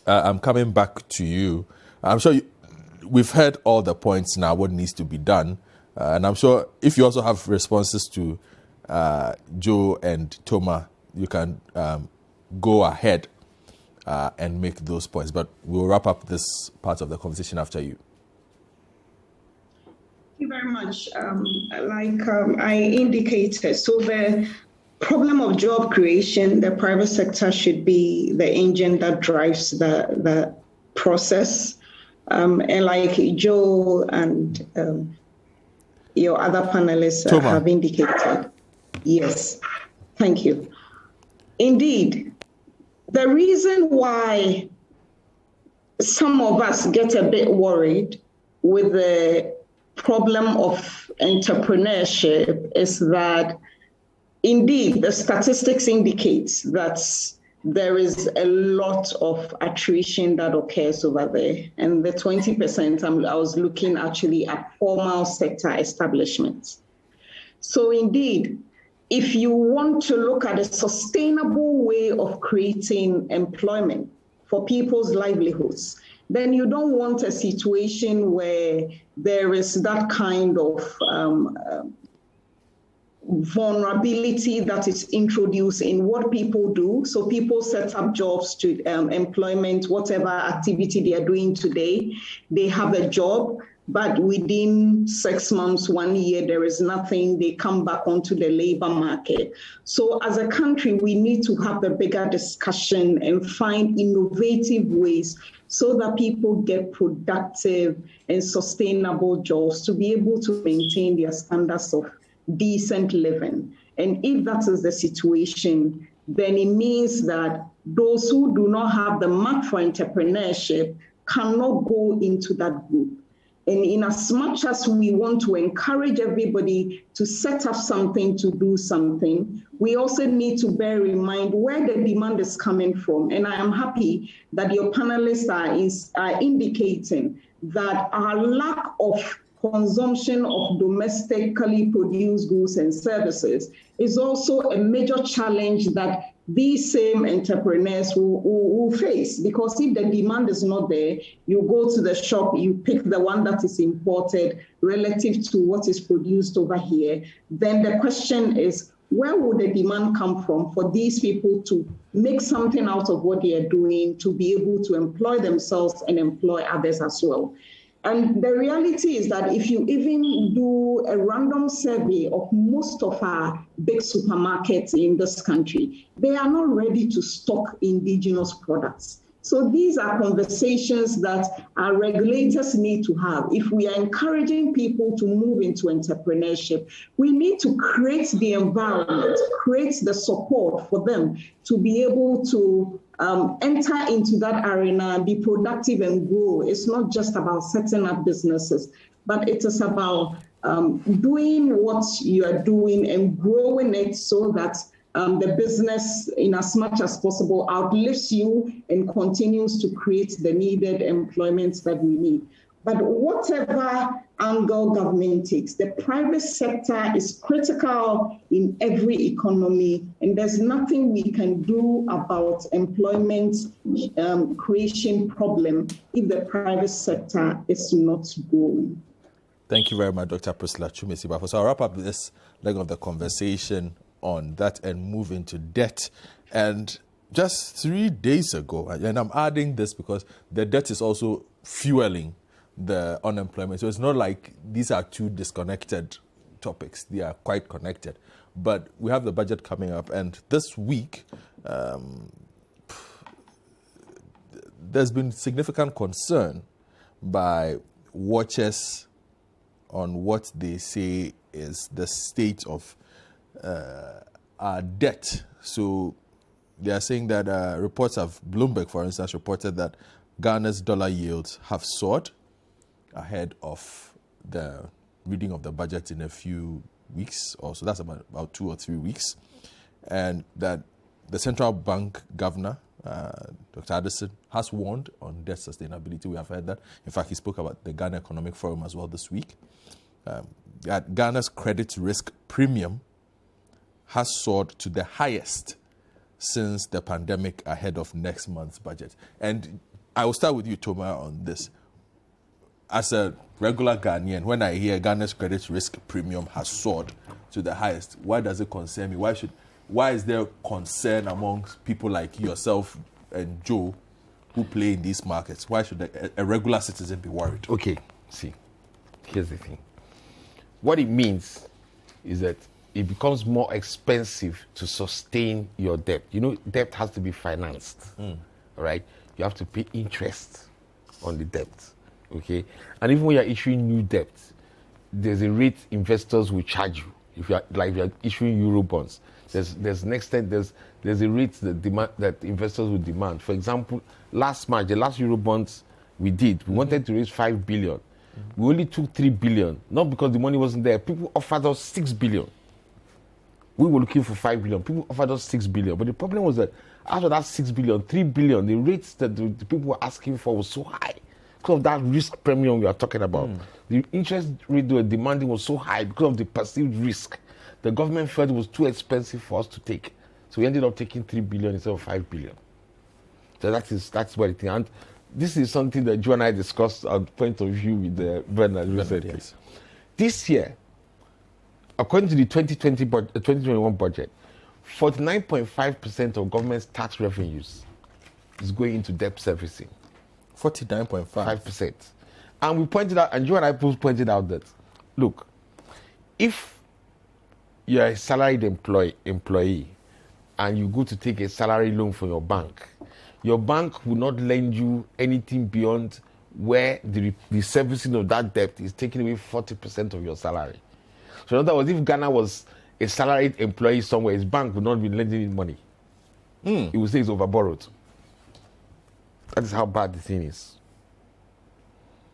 I'm coming back to you. I'm sure we've heard all the points now, what needs to be done. And I'm sure if you also have responses to Joe and Toma, you can go ahead and make those points. But we'll wrap up this part of the conversation after you. Thank you very much. I indicated, so the problem of job creation, the private sector should be the engine that drives the process. And like Joe and your other panelists have indicated. Yes, thank you. Indeed, the reason why some of us get a bit worried with the problem of entrepreneurship is that indeed the statistics indicates that there is a lot of attrition that occurs over there. And the 20%, I was looking actually at formal sector establishments. So indeed, if you want to look at a sustainable way of creating employment for people's livelihoods, then you don't want a situation where there is that kind of vulnerability that is introduced in what people do. So people set up jobs to employment, whatever activity they are doing today, they have a job, but within 6 months, 1 year, there is nothing, they come back onto the labor market. So as a country, we need to have a bigger discussion and find innovative ways so that people get productive and sustainable jobs to be able to maintain their standards of decent living. And if that is the situation, then it means that those who do not have the mark for entrepreneurship cannot go into that group. And in as much as we want to encourage everybody to set up something, to do something, we also need to bear in mind where the demand is coming from. And I am happy that your panelists are indicating that our lack of consumption of domestically produced goods and services is also a major challenge that these same entrepreneurs will face, because if the demand is not there, you go to the shop, you pick the one that is imported relative to what is produced over here. Then the question is, where will the demand come from for these people to make something out of what they are doing, to be able to employ themselves and employ others as well? And the reality is that if you even do a random survey of most of our big supermarkets in this country, they are not ready to stock indigenous products. So these are conversations that our regulators need to have. If we are encouraging people to move into entrepreneurship, we need to create the environment, create the support for them to be able to enter into that arena, be productive and grow. It's not just about setting up businesses, but it is about doing what you are doing and growing it so that the business, in as much as possible, outlives you and continues to create the needed employment that we need. But whatever angle government takes, the private sector is critical in every economy, and there's nothing we can do about employment creation problem if the private sector is not growing. Thank you very much, Dr. Priscilla Twumasi Barfour. So I'll wrap up this leg of the conversation on that and move into debt. And just 3 days ago, and I'm adding this because the debt is also fueling the unemployment. So it's not like these are two disconnected topics. They are quite connected. But we have the budget coming up, and this week there's been significant concern by watchers on what they say is the state of our debt. So they are saying that reports of Bloomberg, for instance, reported that Ghana's dollar yields have soared ahead of the reading of the budget in a few weeks, or so that's about 2 or 3 weeks, and that the central bank governor, Dr. Addison has warned on debt sustainability. We have heard that. In fact, he spoke about the Ghana Economic Forum as well this week. Ghana's credit risk premium has soared to the highest since the pandemic ahead of next month's budget. And I will start with you, Toma, on this. As a regular Ghanaian, when I hear Ghana's credit risk premium has soared to the highest, why does it concern me? Why is there concern amongst people like yourself and Joe who play in these markets? Why should a regular citizen be worried? Okay, see, here's the thing. What it means is that it becomes more expensive to sustain your debt. You know, debt has to be financed, right? You have to pay interest on the debt, okay? And even when you're issuing new debt, there's a rate investors will charge you. If you're issuing euro bonds, there's next time there's a rate that investors will demand. For example, last March, the last euro bonds we wanted to raise 5 billion. We only took 3 billion, not because the money wasn't there. People offered us 6 billion. We were looking for 5 billion. People offered us 6 billion. But the problem was that out of that 6 billion, 3 billion, the rates that the people were asking for was so high because of that risk premium we are talking about. The interest rate they were demanding was so high because of the perceived risk. The government felt it was too expensive for us to take. So we ended up taking 3 billion instead of 5 billion. So that's what it is. And this is something that Joe and I discussed our point of view with Bernard recently. Yes. This year, according to the 2021 budget, 49.5% of government's tax revenues is going into debt servicing. 49.5%. 5%. And we pointed out, and Joe and I both pointed out that, look, if you're a salaried employee and you go to take a salary loan from your bank will not lend you anything beyond where the servicing of that debt is taking away 40% of your salary. So in other words, if Ghana was a salaried employee somewhere, his bank would not be lending him money. He would say it's overborrowed. That is how bad the thing is.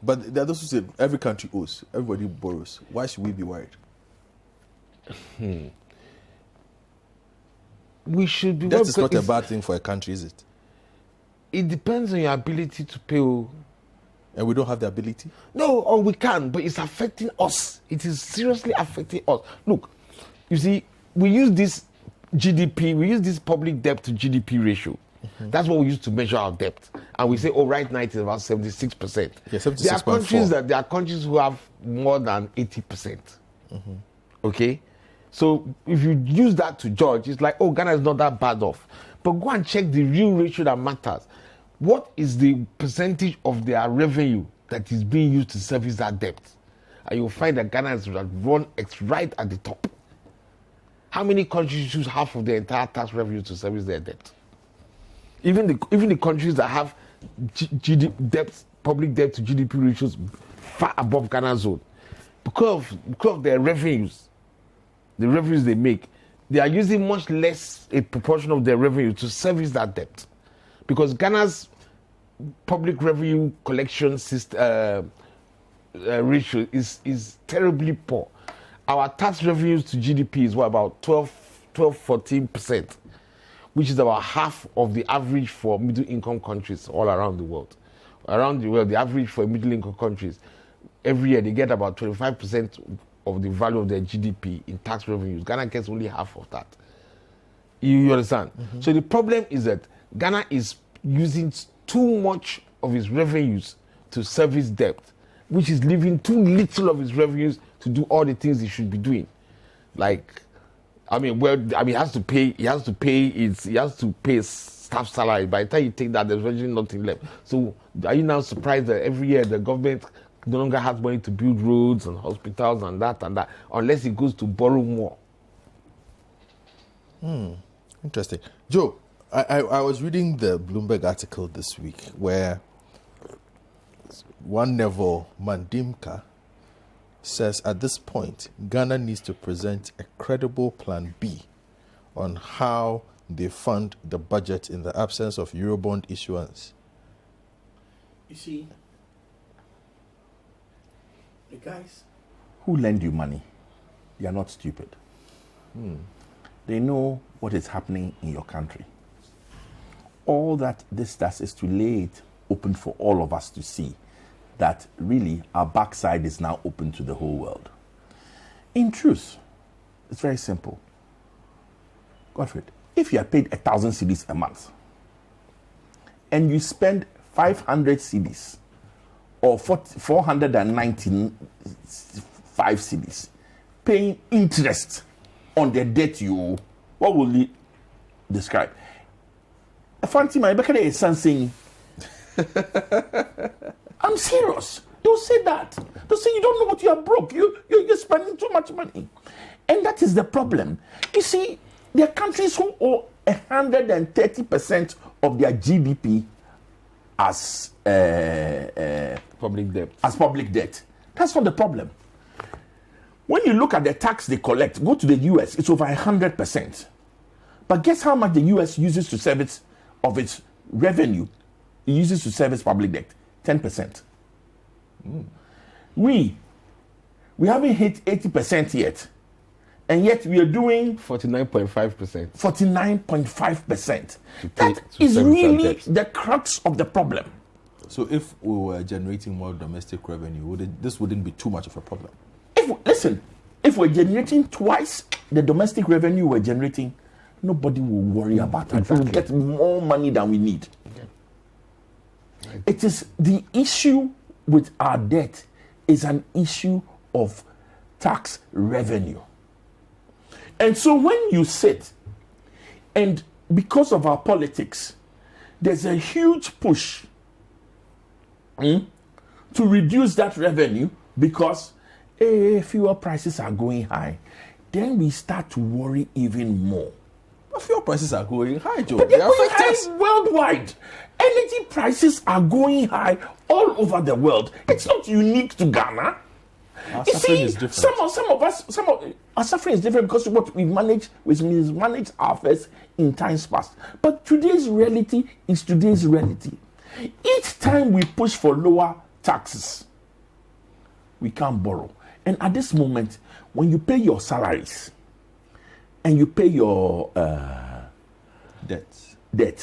But there are those who say every country owes, everybody borrows. Why should we be worried? We should be That is not a bad thing for a country, is it? It depends on your ability to pay. And we don't have the ability? No, or we can, but it's affecting us. It is seriously affecting us. Look, you see, we use this GDP, we use this public debt to GDP ratio. That's what we use to measure our debt. And we say, oh, right now it is about 76%. Yeah, 76.4. There are countries who have more than 80%. Okay? So if you use that to judge, it's like, oh, Ghana is not that bad off. But go and check the real ratio that matters. What is the percentage of their revenue that is being used to service that debt? And you'll find that Ghana is right at the top. How many countries use half of their entire tax revenue to service their debt? Even the countries that have public debt to GDP ratios far above Ghana's zone, because of their revenues, the revenues they make, they are using much less a proportion of their revenue to service that debt. Because Ghana's public revenue collection system, ratio is terribly poor. Our tax revenues to GDP is about 14%, which is about half of the average for middle-income countries all around the world. Around the world, the average for middle-income countries, every year they get about 25% of the value of their GDP in tax revenues. Ghana gets only half of that. You understand? So the problem is that Ghana is using too much of its revenues to service debt, which is leaving too little of its revenues to do all the things it should be doing. Like, he has to pay staff salary. By the time you take that, there's virtually nothing left. So are you now surprised that every year the government no longer has money to build roads and hospitals and that, unless it goes to borrow more? Interesting. Joe, I was reading the Bloomberg article this week where one Neville Mandimka says at this point, Ghana needs to present a credible plan B on how they fund the budget in the absence of Eurobond issuance. You see, the guys who lend you money, they are not stupid. They know what is happening in your country. all that this does is to lay it open for all of us to see that really our backside is now open to the whole world. In truth, it's very simple. Godfred, if you are paid 1,000 cedis a month and you spend 500 cedis or 495 cedis paying interest on the debt you owe, what will you describe? Fancy my back is saying, I'm serious. Don't say that. Don't say you don't know what you are broke. You're spending too much money. And that is the problem. You see, there are countries who owe 130% of their GDP as Public debt. as public debt. That's not the problem. When you look at the tax they collect, go to the US, it's over 100%. But guess how much the US uses to service of its revenue? It uses to service public debt, 10%. We haven't hit 80% yet. And yet we are doing 49.5%. 49.5%. To That is service our really debts. the crux of the problem. So if we were generating more domestic revenue, this wouldn't be too much of a problem? If we're generating twice the domestic revenue we're generating, nobody will worry about it. We'll get more money than we need. It is the issue with our debt is an issue of tax revenue. And so when you sit, and because of our politics, there's a huge push to reduce that revenue because fuel prices are going high, then we start to worry even more. But fuel prices are going high, Joe. But they're They going affect high us. worldwide. Energy prices are going high all over the world. It's not unique to Ghana. Our You suffering see, is different. some of our suffering is different because what we mismanaged our affairs in times past. But today's reality is today's reality. Each time we push for lower taxes, we can't borrow. And at this moment, when you pay your salaries and you pay your debt,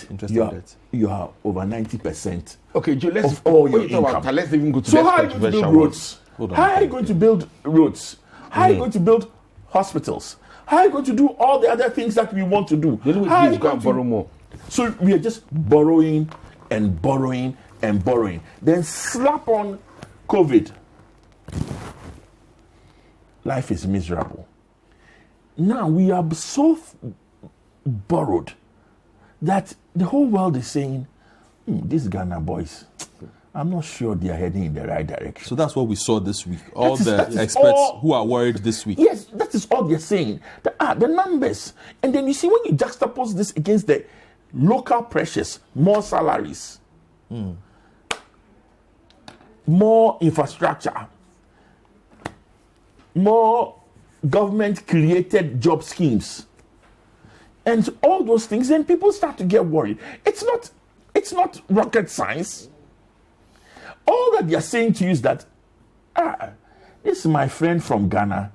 Interest you on are, debt. you are over 90%. Okay, Joe, let's Of all your wait, talk about income. that. Let's even go to So the how are you going to build controversial roads? Hold on. How are you going to build roads? How are you going to build hospitals? How are you going to do all the other things that we want to do? The only How way are is you go going and to- borrow more. So we are just borrowing and borrowing and borrowing. Then slap on COVID. Life is miserable. Now we are so borrowed that the whole world is saying, these Ghana boys, I'm not sure they are heading in the right direction. So that's what we saw this week. All that the is experts all- who are worried this week. Yes, that is all they're saying. The numbers. And then you see when you juxtapose this against the local pressures, more salaries, more infrastructure, more government-created job schemes, and all those things, then people start to get worried. It's not rocket science. All that they're saying to you is that, this is my friend from Ghana.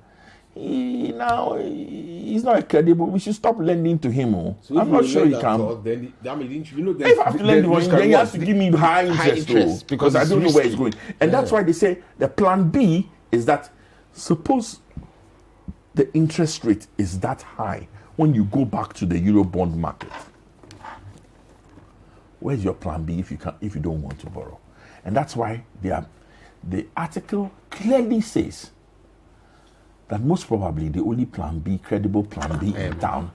He's not credible. We should stop lending to him. I'm not sure he can. Then, I mean, you know, If I have to lend him, then he has to give me high interest, because I don't know where it's going. And that's why they say the plan B is that suppose the interest rate is that high when you go back to the Eurobond market. Where's your plan B if you don't want to borrow? And that's why the article clearly says that most probably the only plan B, credible plan B in town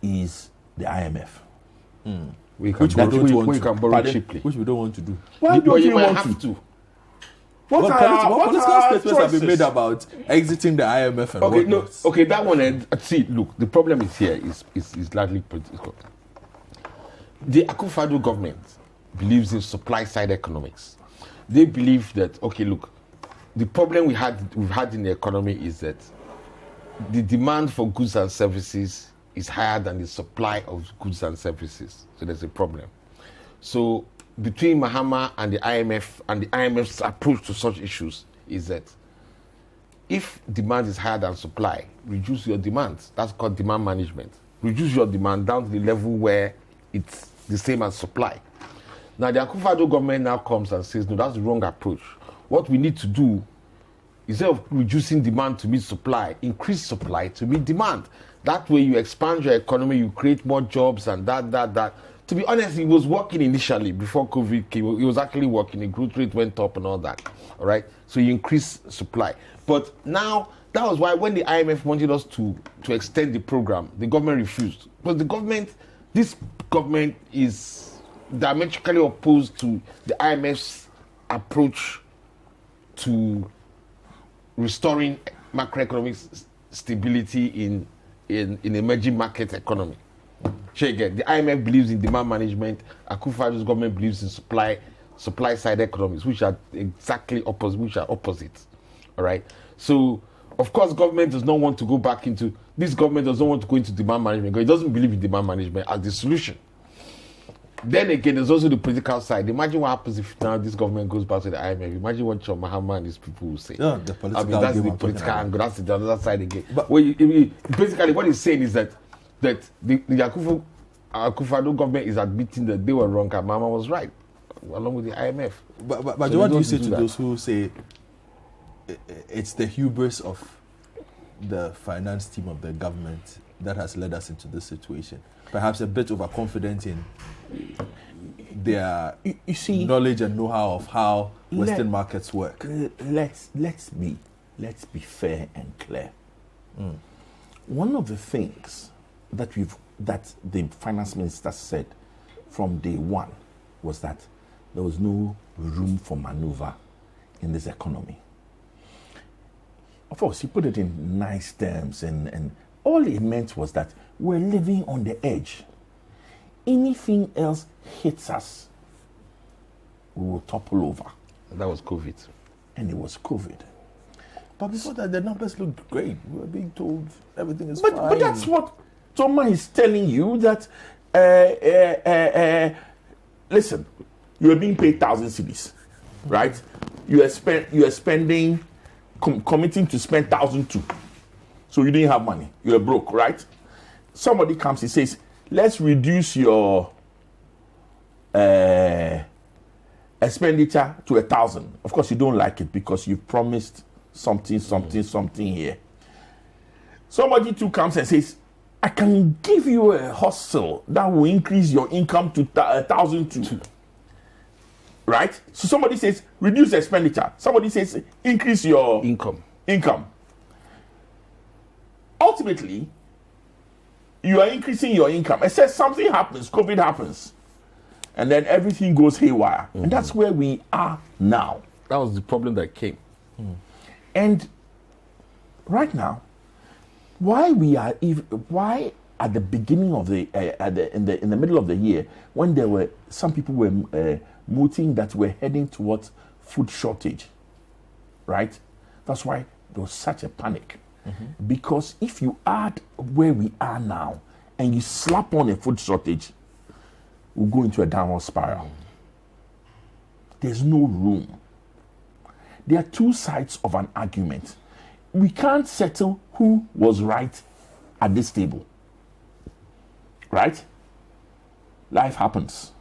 is the IMF. we can Which we borrow, don't want we to. can borrow Pardon? cheaply. Which we don't want to do. Why But don't you you might want have to? to. What What are political our statements have been choices? made about exiting the IMF and Okay, no, whatnot? okay, that one. See, look, the problem is here is largely political. The Akufo-Addo government believes in supply side economics. They believe that, okay, look, the problem we've had in the economy is that the demand for goods and services is higher than the supply of goods and services. So there's a problem. So between Mahama and the IMF, and the IMF's approach to such issues is that if demand is higher than supply, reduce your demand. That's called demand management. Reduce your demand down to the level where it's the same as supply. Now the Akufo-Addo government now comes and says, no, that's the wrong approach. What we need to do, instead of reducing demand to meet supply, increase supply to meet demand. That way you expand your economy, you create more jobs and that. To be honest, it was working initially before COVID came. It was actually working. The growth rate went up and all that. All right. So you increase supply. But now, that was why when the IMF wanted us to extend the program, the government refused. But this government is diametrically opposed to the IMF's approach to restoring macroeconomic stability in emerging market economy. The IMF believes in demand management. Akufo-Addo's government believes in supply side economics, which are exactly opposite. All right. So, of course, government does not want to go back into this. Government does not want to go into demand management because it doesn't believe in demand management as the solution. Then again, there's also the political side. Imagine what happens if now this government goes back to the IMF. Imagine what John Mahama and his people will say. Yeah, the political that's the political angle. That's the other side again. But basically, what he's saying is that the Akufo-Addo government is admitting that they were wrong and Mahama was right, along with the IMF. But so what do you say to those who say it's the hubris of the finance team of the government that has led us into this situation? Perhaps a bit overconfident in their knowledge and know-how of how Western markets work. Let's be fair and clear. One of the things that the finance minister said from day one was that there was no room for maneuver in this economy. Of course, he put it in nice terms, and all he meant was that we're living on the edge. Anything else hits us, we will topple over. And that was COVID. And it was COVID. But before that, the numbers looked great. We were being told everything is fine. But that's what Thomas is telling you, that listen, you are being paid 1,000 cedis, right? You are spending, committing to spend 1,002. So you didn't have money. You're broke, right? Somebody comes and says, let's reduce your expenditure to 1,000. Of course, you don't like it because you promised something here. Somebody too comes and says, I can give you a hustle that will increase your income to 1,002. Right? So somebody says, reduce expenditure. Somebody says, increase your income. Ultimately, you are increasing your income. It says something happens, COVID happens, and then everything goes haywire. And that's where we are now. That was the problem that came. And right now, why at the beginning of the in the middle of the year, when there were some people were mooting that we're heading towards food shortage, right? That's why there was such a panic. Because if you add where we are now and you slap on a food shortage, we'll go into a downward spiral. There's no room. There are two sides of an argument. We can't settle who was right at this table. Right? Life happens.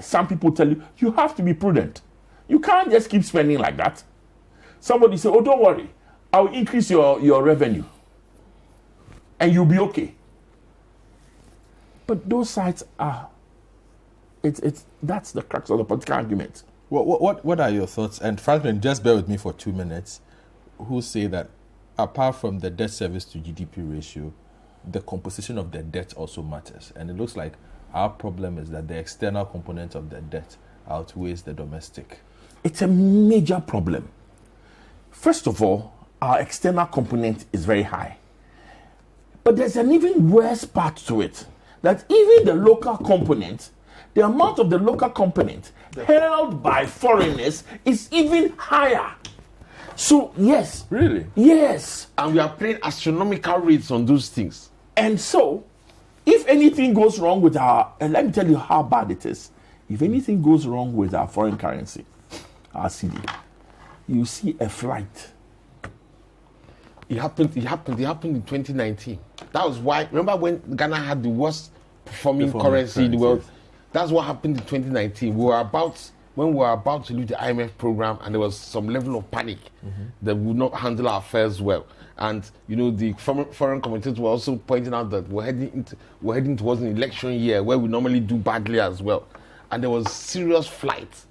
Some people tell you have to be prudent. You can't just keep spending like that. Somebody say, oh, don't worry, I'll increase your revenue and you'll be okay. But those sides are, that's the crux of the political argument. What are your thoughts? And Franklin, just bear with me for 2 minutes, who say that apart from the debt service to GDP ratio, the composition of the debt also matters. And it looks like our problem is that the external component of the debt outweighs the domestic. It's a major problem. First of all, our external component is very high. But there's an even worse part to it, that even the local component, the amount of the local component held by foreigners is even higher. So, yes. Really? Yes. And we are paying astronomical rates on those things. And so, if anything goes wrong with and let me tell you how bad it is. If anything goes wrong with our foreign currency, our CD, you see a flight It happened in 2019. That was why, remember when Ghana had the worst performing currency in the world? That's what happened in 2019. When we were about to leave the IMF program, and there was some level of panic that we would not handle our affairs well. And the foreign commentators were also pointing out that we're heading towards an election year where we normally do badly as well. And there was serious flight.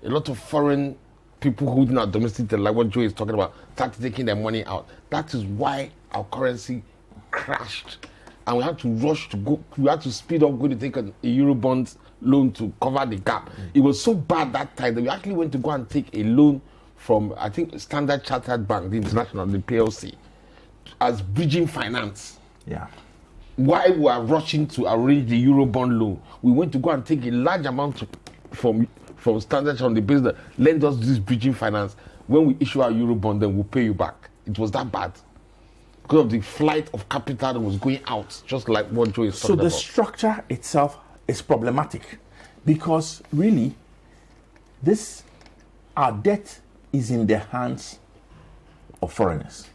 A lot of foreign people who do not domestic, like what Joe is talking about, started taking their money out. That is why our currency crashed. And we had to rush to go, we had to speed up going to take a Eurobond loan to cover the gap. It was so bad that time that we actually went to go and take a loan from, I think, Standard Chartered Bank, the International, the PLC, as bridging finance. Yeah. While we were rushing to arrange the Eurobond loan, we went to go and take a large amount from Standard Chartered on the basis that lend us this bridging finance. When we issue our Eurobond, then we'll pay you back. It was that bad. Because of the flight of capital that was going out, just like what Joe is talking about. So the structure itself is problematic because really, our debt is in the hands of foreigners.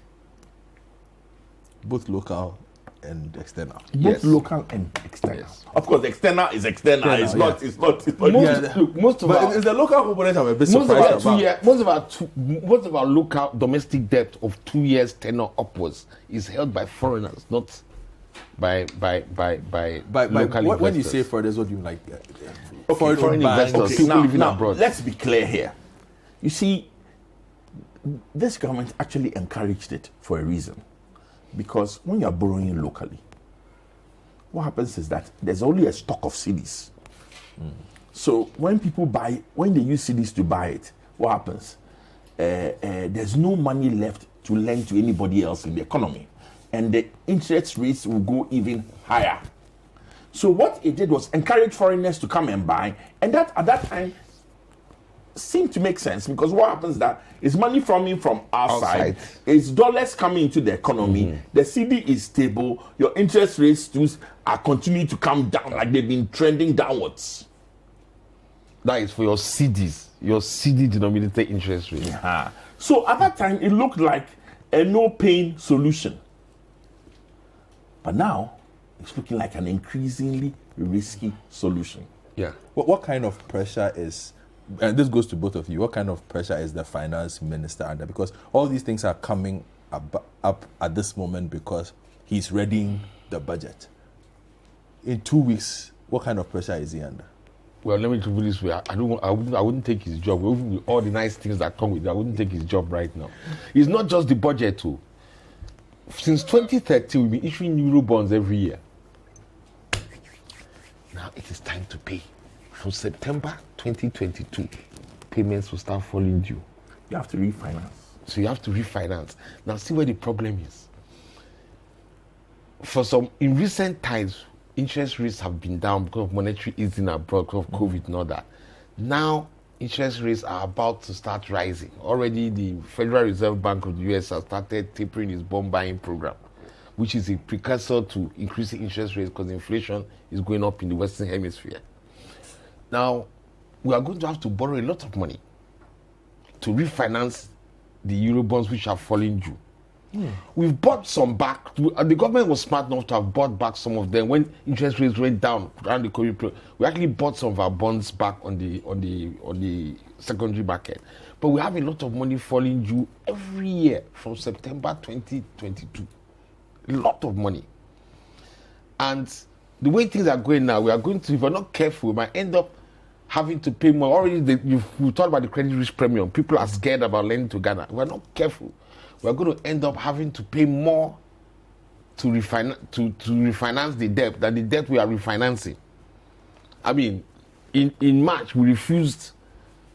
Both local and external. Both local and external. Yes. Of course, external is external. It's not. Most of our, it's the local component I'm a bit surprised about. Most of our local domestic debt of 2 years tenor upwards is held by foreigners, not by local investors. When you say foreigners, what do you mean, like foreign investors? Okay, Living now abroad. Let's be clear here. You see, this government actually encouraged it for a reason. Because when you are borrowing locally, what happens is that there's only a stock of cedis. So when they use cedis to buy it, what happens? There's no money left to lend to anybody else in the economy. And the interest rates will go even higher. So what it did was encourage foreigners to come and buy. And that at that time seemed to make sense because what happens that is money from outside, it's dollars coming into the economy, the CD is stable, your interest rates are continuing to come down like they've been trending downwards. That is for your CDs, your CD denominated interest rate. Yeah. So at that time it looked like a no-pain solution. But now it's looking like an increasingly risky solution. Yeah. What kind of pressure is, and this goes to both of you, what kind of pressure is the finance minister under? Because all these things are coming up at this moment because he's readying the budget. In 2 weeks, what kind of pressure is he under? Well, let me put it this way. I wouldn't take his job. With all the nice things that come with it, I wouldn't take his job right now. It's not just the budget too. Since 2013, we've been issuing Eurobonds every year. Now it is time to pay. From September 2022, payments will start falling due. You have to refinance. So you have to refinance. Now see where the problem is. In recent times, interest rates have been down because of monetary easing abroad, because of COVID and all that. Now interest rates are about to start rising. Already the Federal Reserve Bank of the US has started tapering its bond buying program, which is a precursor to increasing interest rates because inflation is going up in the Western Hemisphere. Now, we are going to have to borrow a lot of money to refinance the Eurobonds which are falling due. We've bought some back. The government was smart enough to have bought back some of them when interest rates went down around the COVID period. We actually bought some of our bonds back on the secondary market. But we have a lot of money falling due every year from September 2022. A lot of money. And the way things are going now, if we're not careful, we might end up having to pay more. Already, we talked about the credit risk premium. People are scared about lending to Ghana. We're not careful. We're going to end up having to pay more to refinance the debt than the debt we are refinancing. I mean, in March, we refused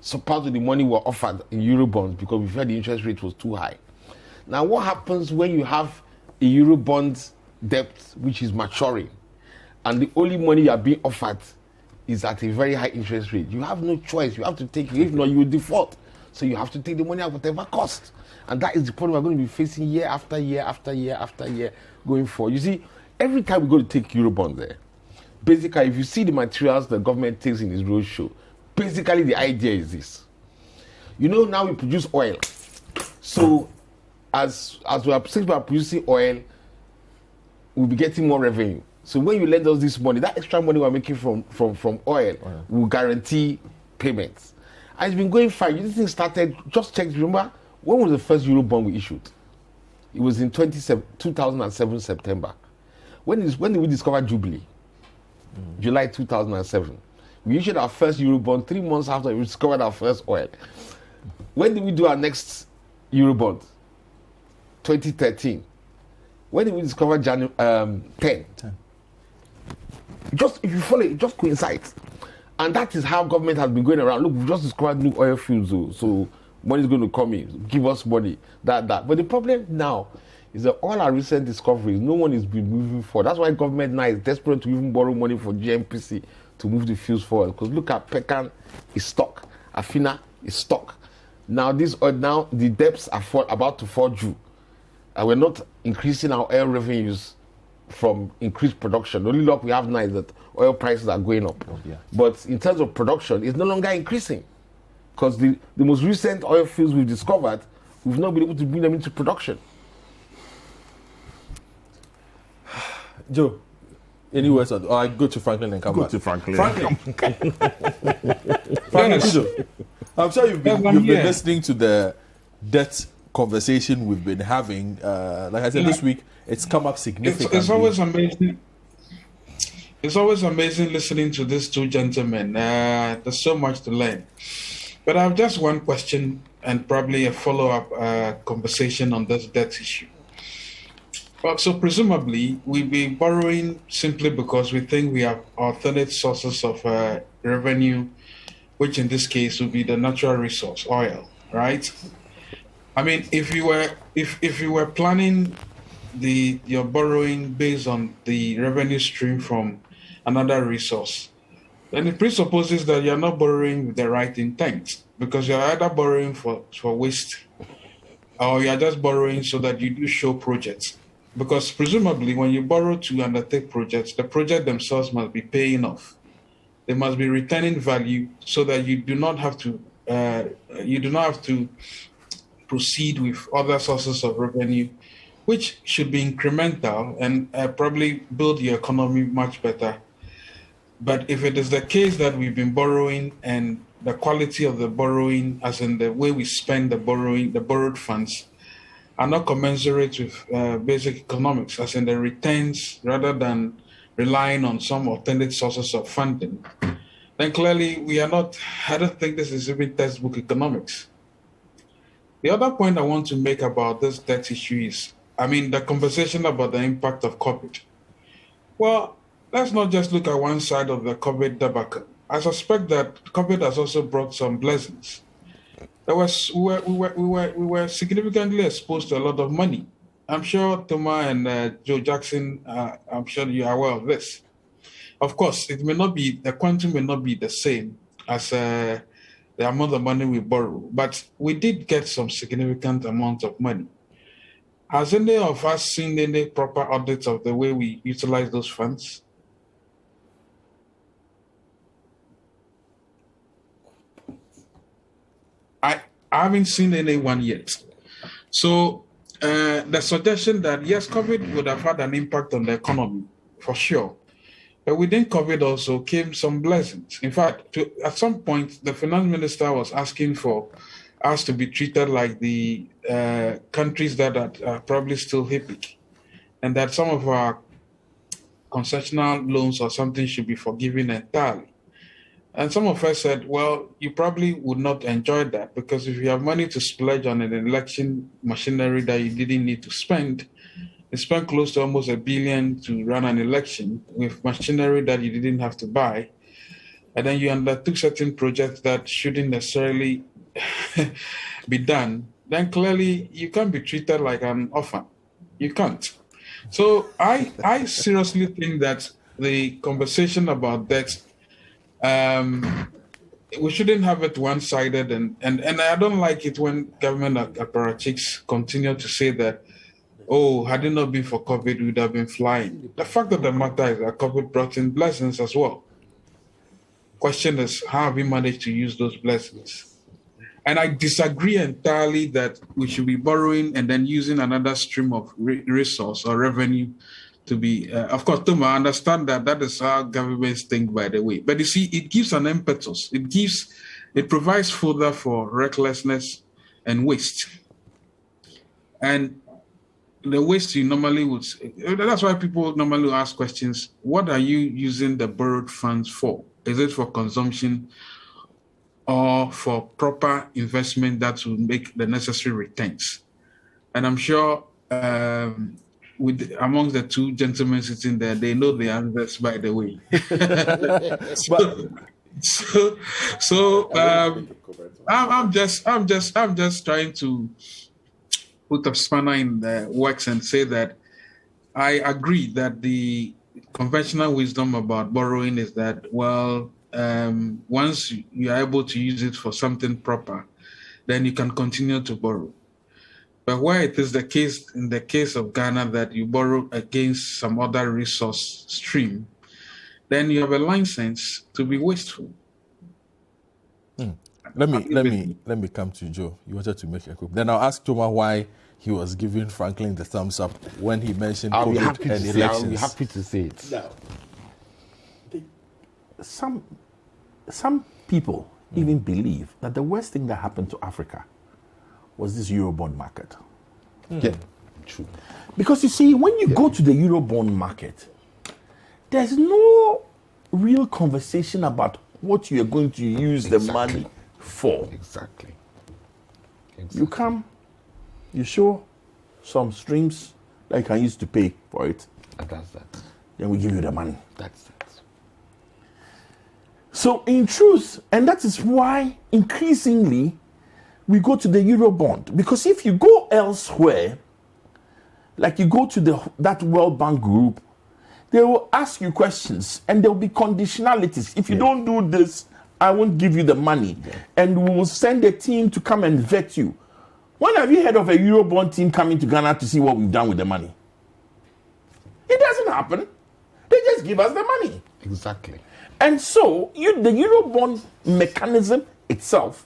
some part of the money we were offered in Eurobonds because we felt the interest rate was too high. Now, what happens when you have a Eurobond debt which is maturing and the only money you are being offered is at a very high interest rate? You have no choice. You have to take it. If not, you will default. So you have to take the money at whatever cost. And that is the problem we're going to be facing year after year after year after year going forward. You see, every time we go to take Eurobond there, basically, if you see the materials the government takes in its roadshow, basically the idea is this. Now we produce oil. So as we are, since we are producing oil, we'll be getting more revenue. So when you lend us this money, that extra money we're making from oil will guarantee payments. And it's been going fine. This thing started, just check, remember, when was the first Eurobond we issued? It was in 2007 September. When did we discover Jubilee? July 2007. We issued our first Eurobond 3 months after we discovered our first oil. When did we do our next Eurobond? 2013. When did we discover 10? Just, if you follow it just coincides. And that is how government has been going around. Look, we've just discovered new oil fields, so money is going to come in, give us money, that. But the problem now is that all our recent discoveries, no one has been moving forward. That's why government now is desperate to even borrow money for GMPC to move the fields forward. Because look at Pecan is stuck, Afina is stuck. Now the depths are about to fall due. And we're not increasing our oil revenues from increased production. The only luck we have now is that oil prices are going up. But in terms of production, it's no longer increasing. Because the most recent oil fields we've discovered, we've not been able to bring them into production. Joe, any words? I go to Franklin and come back. Go to Franklin. Franklin, Yes. Joe, I'm sure you've been here. listening to the debt conversation we've been having. Like I said, this week, it's come up significantly. It's always amazing. It's always amazing listening to these two gentlemen. There's so much to learn. But I have just one question and probably a follow-up conversation on this debt issue. Well, so presumably, we'll be borrowing simply because we think we have alternate sources of revenue, which in this case would be the natural resource, oil, right? I mean, if you were planning your borrowing based on the revenue stream from another resource, then it presupposes that you're not borrowing with the right intent, because you're either borrowing for waste or you're just borrowing so that you do show projects. Because presumably when you borrow to undertake projects, the project themselves must be paying off. They must be returning value so that you do not have to proceed with other sources of revenue, which should be incremental and probably build your economy much better. But if it is the case that we've been borrowing and the quality of the borrowing, as in the way we spend the borrowed funds, are not commensurate with basic economics, as in the returns, rather than relying on some alternate sources of funding, then clearly I don't think this is even textbook economics. The other point I want to make about this debt issue is, the conversation about the impact of COVID. Well, let's not just look at one side of the COVID debacle. I suspect that COVID has also brought some blessings. We were significantly exposed to a lot of money. I'm sure Thomas and Joe Jackson, I'm sure you are aware of this. Of course, the quantum may not be the same as the amount of money we borrow, but we did get some significant amount of money. Has any of us seen any proper audits of the way we utilize those funds? I haven't seen anyone yet. So the suggestion that, yes, COVID would have had an impact on the economy, for sure. But within COVID also came some blessings. In fact, at some point, the finance minister was asking for us to be treated like the countries that are probably still HIPIC, and that some of our concessional loans or something should be forgiven entirely. And some of us said, well, you probably would not enjoy that, because if you have money to splurge on an election machinery that you didn't need to spend, you spent close to almost $1 billion to run an election with machinery that you didn't have to buy. And then you undertook certain projects that shouldn't necessarily be done. Then clearly you can't be treated like an orphan. You can't. So I seriously think that the conversation about debt, we shouldn't have it one-sided, and I don't like it when government apparatchiks continue to say that, oh, had it not been for COVID, we would have been flying. The fact of the matter is that COVID brought in blessings as well. Question is, how have we managed to use those blessings? And I disagree entirely that we should be borrowing and then using another stream of resource or revenue to be, of course, Tom, I understand that is how governments think, by the way. But you see, it gives an impetus. It provides fodder for recklessness and waste. And the waste you normally would, that's why people normally ask questions, what are you using the borrowed funds for? Is it for consumption or for proper investment that will make the necessary returns? And I'm sure amongst the two gentlemen sitting there, they know the answers, by the way. I'm just trying to put a spanner in the works and say that I agree that the conventional wisdom about borrowing is that, well, once you are able to use it for something proper, then you can continue to borrow. But where it is the case, in the case of Ghana, that you borrow against some other resource stream, then you have a license to be wasteful. Let me come to Joe. You wanted to make a quick. Then I'll ask Thomas why he was giving Franklin the thumbs up when he mentioned COVID and elections. I'll be happy to say it. Now, some people even believe that the worst thing that happened to Africa was this Eurobond market. Yeah, true. Because you see, when you go to the Eurobond market, there's no real conversation about what you are going to use the money for. Exactly. You come, you show some streams that you can use to pay for it. And that's that. Then we give you the money. That's it. So in truth, and that is why increasingly we go to the Eurobond. Because if you go elsewhere, like you go to that World Bank group, they will ask you questions and there will be conditionalities. If you don't do this, I won't give you the money. Yeah. And we will send a team to come and vet you. When have you heard of a Eurobond team coming to Ghana to see what we've done with the money? It doesn't happen. They just give us the money. Exactly. And so the Eurobond mechanism itself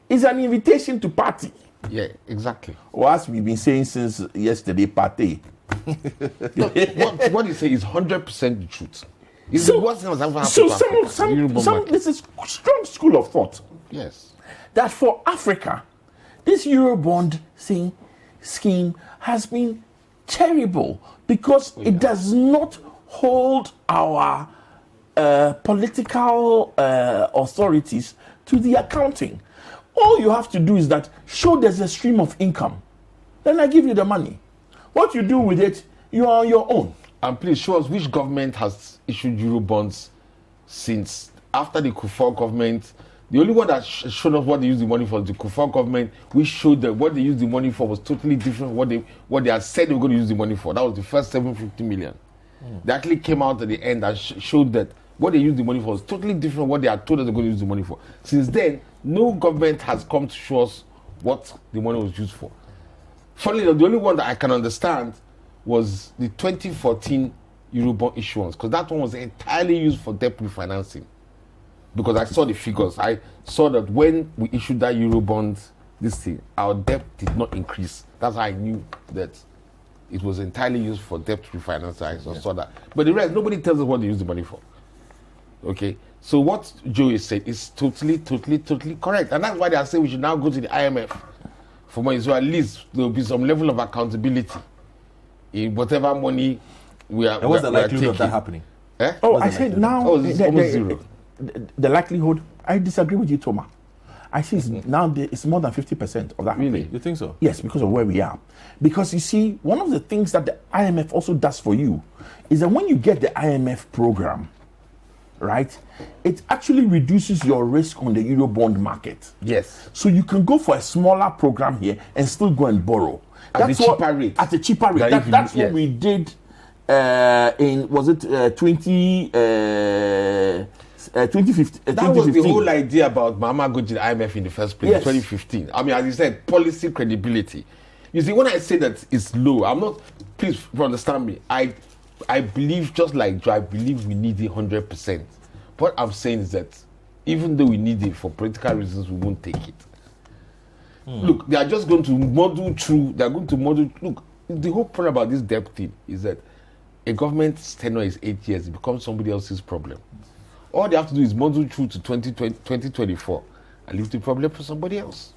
is an invitation to party. Yeah, exactly. Or as we've been saying since yesterday, party. What you say is 100% the truth. It's the worst thing that's ever happened to Africa. This is a strong school of thought. Yes. That for Africa, this Eurobond scheme has been terrible because it does not hold our political authorities to the accounting. All you have to do is that show there's a stream of income. Then I give you the money. What you do with it, you are on your own. And please show us which government has issued Eurobonds since after the Kufuor government. The only one that showed us what they used the money for is the Kufuor government, which showed that what they used the money for was totally different from what they had said they were going to use the money for. That was the first 750 million. They actually came out at the end and showed that what they used the money for was totally different from what they had told us they were going to use the money for. Since then, no government has come to show us what the money was used for. Funnily enough, the only one that I can understand was the 2014 Eurobond issuance, because that one was entirely used for debt refinancing. Because I saw the figures. I saw that when we issued that Eurobond, our debt did not increase. That's how I knew that it was entirely used for debt refinancing. I saw that. But the rest, nobody tells us what they use the money for. Okay? So what Joe is saying is totally correct. And that's why they are saying we should now go to the IMF for money. So at least there will be some level of accountability in whatever money we are and what's the likelihood of that happening? I said now it's almost zero. The likelihood, I disagree with you, Thomas. I see now it's more than 50% of that. Really? You think so? Yes, because of where we are. Because you see, one of the things that the IMF also does for you is that when you get the IMF program, right, it actually reduces your risk on the Eurobond market. Yes. So you can go for a smaller program here and still go and borrow. At a cheaper rate. At a cheaper rate. That's what we did in, was it 2015? That was the whole idea about Mama going to the IMF in the first place, 2015. I mean, as you said, policy credibility. You see, when I say that it's low, I'm not, please understand me. I believe, just like Joe, I believe we need it 100%. What I'm saying is that even though we need it for political reasons, we won't take it. Look, they are just going to muddle through. They are going to muddle. Look, the whole problem about this debt thing is that a government's tenure is 8 years. It becomes somebody else's problem. All they have to do is muddle through to 2024 and leave the problem for somebody else.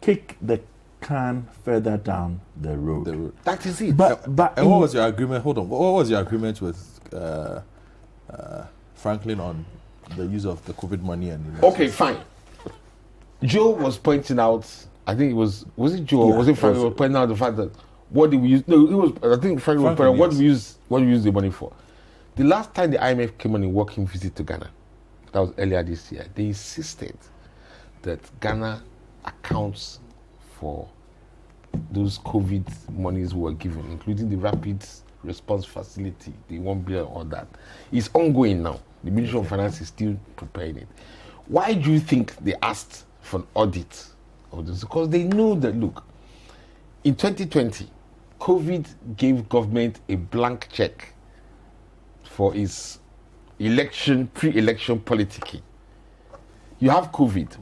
Kick the can further down the road. That is it. But And what was your agreement? Hold on. What was your agreement with Franklin on the use of the COVID money and? Okay, fine. Joe was pointing out. I think it was it Joe or was it Franklin was pointing out the fact that what did we use? No, it was. I think Franklin was pointing out what do we use the money for? The last time the IMF came on a working visit to Ghana, that was earlier this year, they insisted that Ghana accounts for those COVID monies we were given, including the rapid response facility, the 1 billion, all that. It's ongoing now. The Ministry of Finance is still preparing it. Why do you think they asked for an audit of this? Because they know that, look, in 2020, COVID gave government a blank check for its pre-election politicking. You have COVID.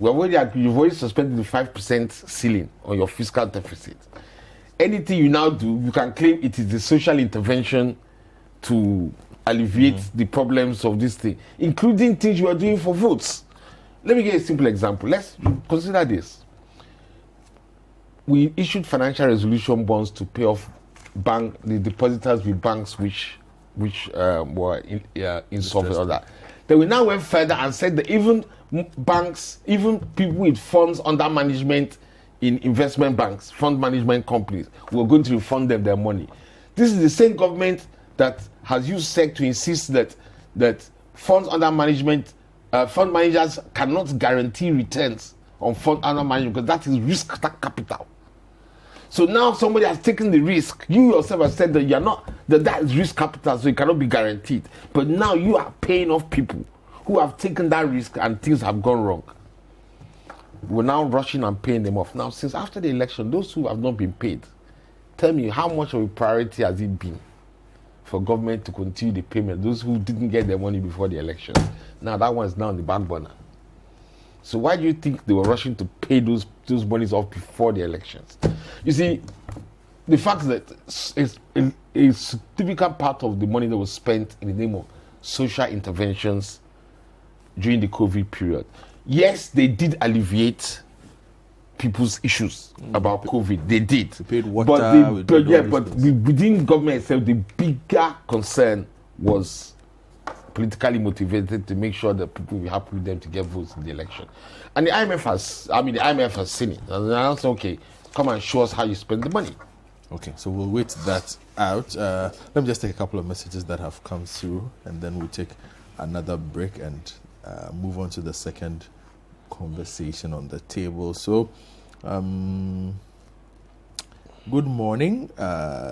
You've already suspended the 5% ceiling on your fiscal deficit. Anything you now do, you can claim it is the social intervention to alleviate the problems of this thing, including things you are doing for votes. Let me give a simple example. Let's consider this. We issued financial resolution bonds to pay off the depositors with banks which were insolvent or that. Then we now went further and said that even banks, even people with funds under management in investment banks, fund management companies, we're going to refund them their money. This is the same government that has used SEC to insist that funds under management, fund managers cannot guarantee returns on fund under management because that is risk capital. So now somebody has taken the risk. You yourself have said that you're not, that is risk capital, so it cannot be guaranteed. But now you are paying off people who have taken that risk and things have gone wrong. We're now rushing and paying them off. Now, since after the election, those who have not been paid, tell me how much of a priority has it been for government to continue the payment? Those who didn't get their money before the election. Now that one is now on the back burner. So why do you think they were rushing to pay those monies off before the elections? You see, the fact that a significant part of the money that was spent in the name of social interventions during the COVID period, yes, they did alleviate people's issues about COVID. They did. They paid water. But within government itself, the bigger concern was politically motivated to make sure that people will be happy with them to get votes in the election. And the IMF has seen it. And I said, okay, come and show us how you spend the money. Okay, so we'll wait that out. Let me just take a couple of messages that have come through, and then we'll take another break and move on to the second conversation on the table. So, good morning,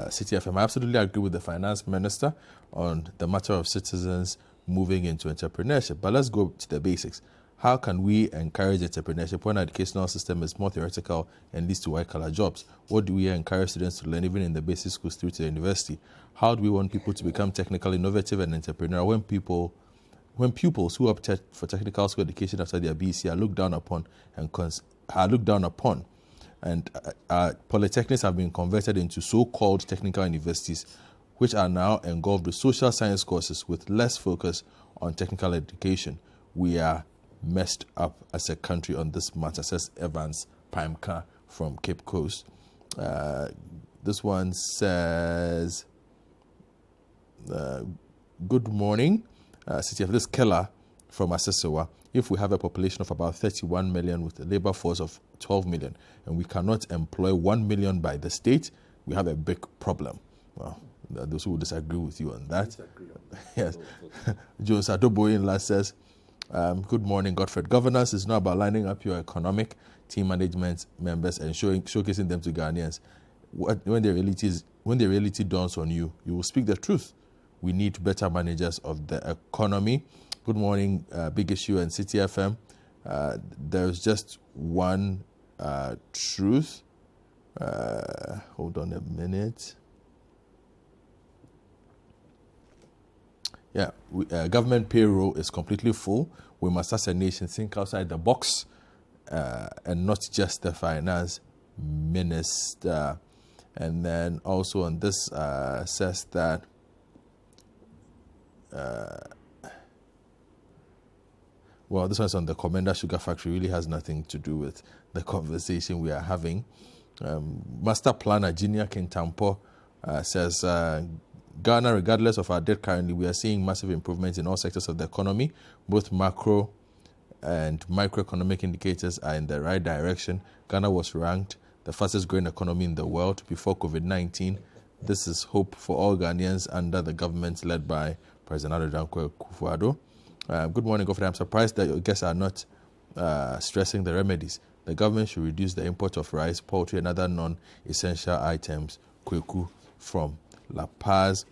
City FM. I absolutely agree with the finance minister on the matter of citizens moving into entrepreneurship. But let's go to the basics. How can we encourage entrepreneurship when our educational system is more theoretical and leads to white-collar jobs? What do we encourage students to learn even in the basic schools through to the university? How do we want people to become technically innovative and entrepreneurial when pupils who opted for technical school education after their BC are looked down upon and polytechnics have been converted into so-called technical universities, which are now engulfed with social science courses with less focus on technical education? We are messed up as a country on this matter, says Evans Pimka from Cape Coast. This one says, good morning, City of this Keller from Asesewa. If we have a population of about 31 million with a labor force of 12 million and we cannot employ 1 million by the state, we have a big problem. Well, those who will disagree with you on that. Yes. Jones Adoboyinla says, good morning, Godfred. Governance is not about lining up your economic team management members and showcasing them to Ghanaians. When the reality dawns on you, you will speak the truth. We need better managers of the economy. Good morning, Big Issue and City FM. There's just one truth. Hold on a minute. Yeah, government payroll is completely full. We must, as a nation, think outside the box and not just the finance minister. And then also on this says that well, this one's on the Commander Sugar Factory. Really has nothing to do with the conversation we are having. Master Planner Junior Kintampo says, Ghana, regardless of our debt currently, we are seeing massive improvements in all sectors of the economy. Both macro and microeconomic indicators are in the right direction. Ghana was ranked the fastest growing economy in the world before COVID-19. This is hope for all Ghanaians under the government led by President Adedankwa Akufo-Addo. Good morning, Godfrey. I'm surprised that your guests are not stressing the remedies. The government should reduce the import of rice, poultry, and other non-essential items. Kweku from La Paz.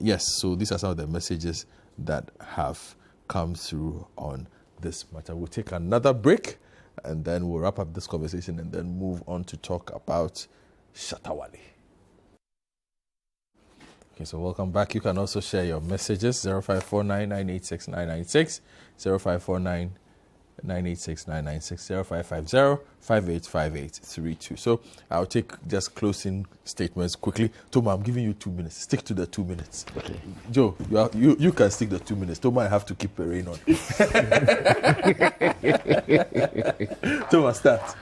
Yes, so these are some of the messages that have come through on this matter. We'll take another break and then we'll wrap up this conversation and then move on to talk about Shatawale. Okay, so welcome back. You can also share your messages, 0549 986 996, 0549 986 996, 0550 585832. So I'll take just closing statements quickly. Toma, I'm giving you 2 minutes. Stick to the 2 minutes. Okay. Joe, you can stick the 2 minutes. Toma, I have to keep a rein on. Toma, start.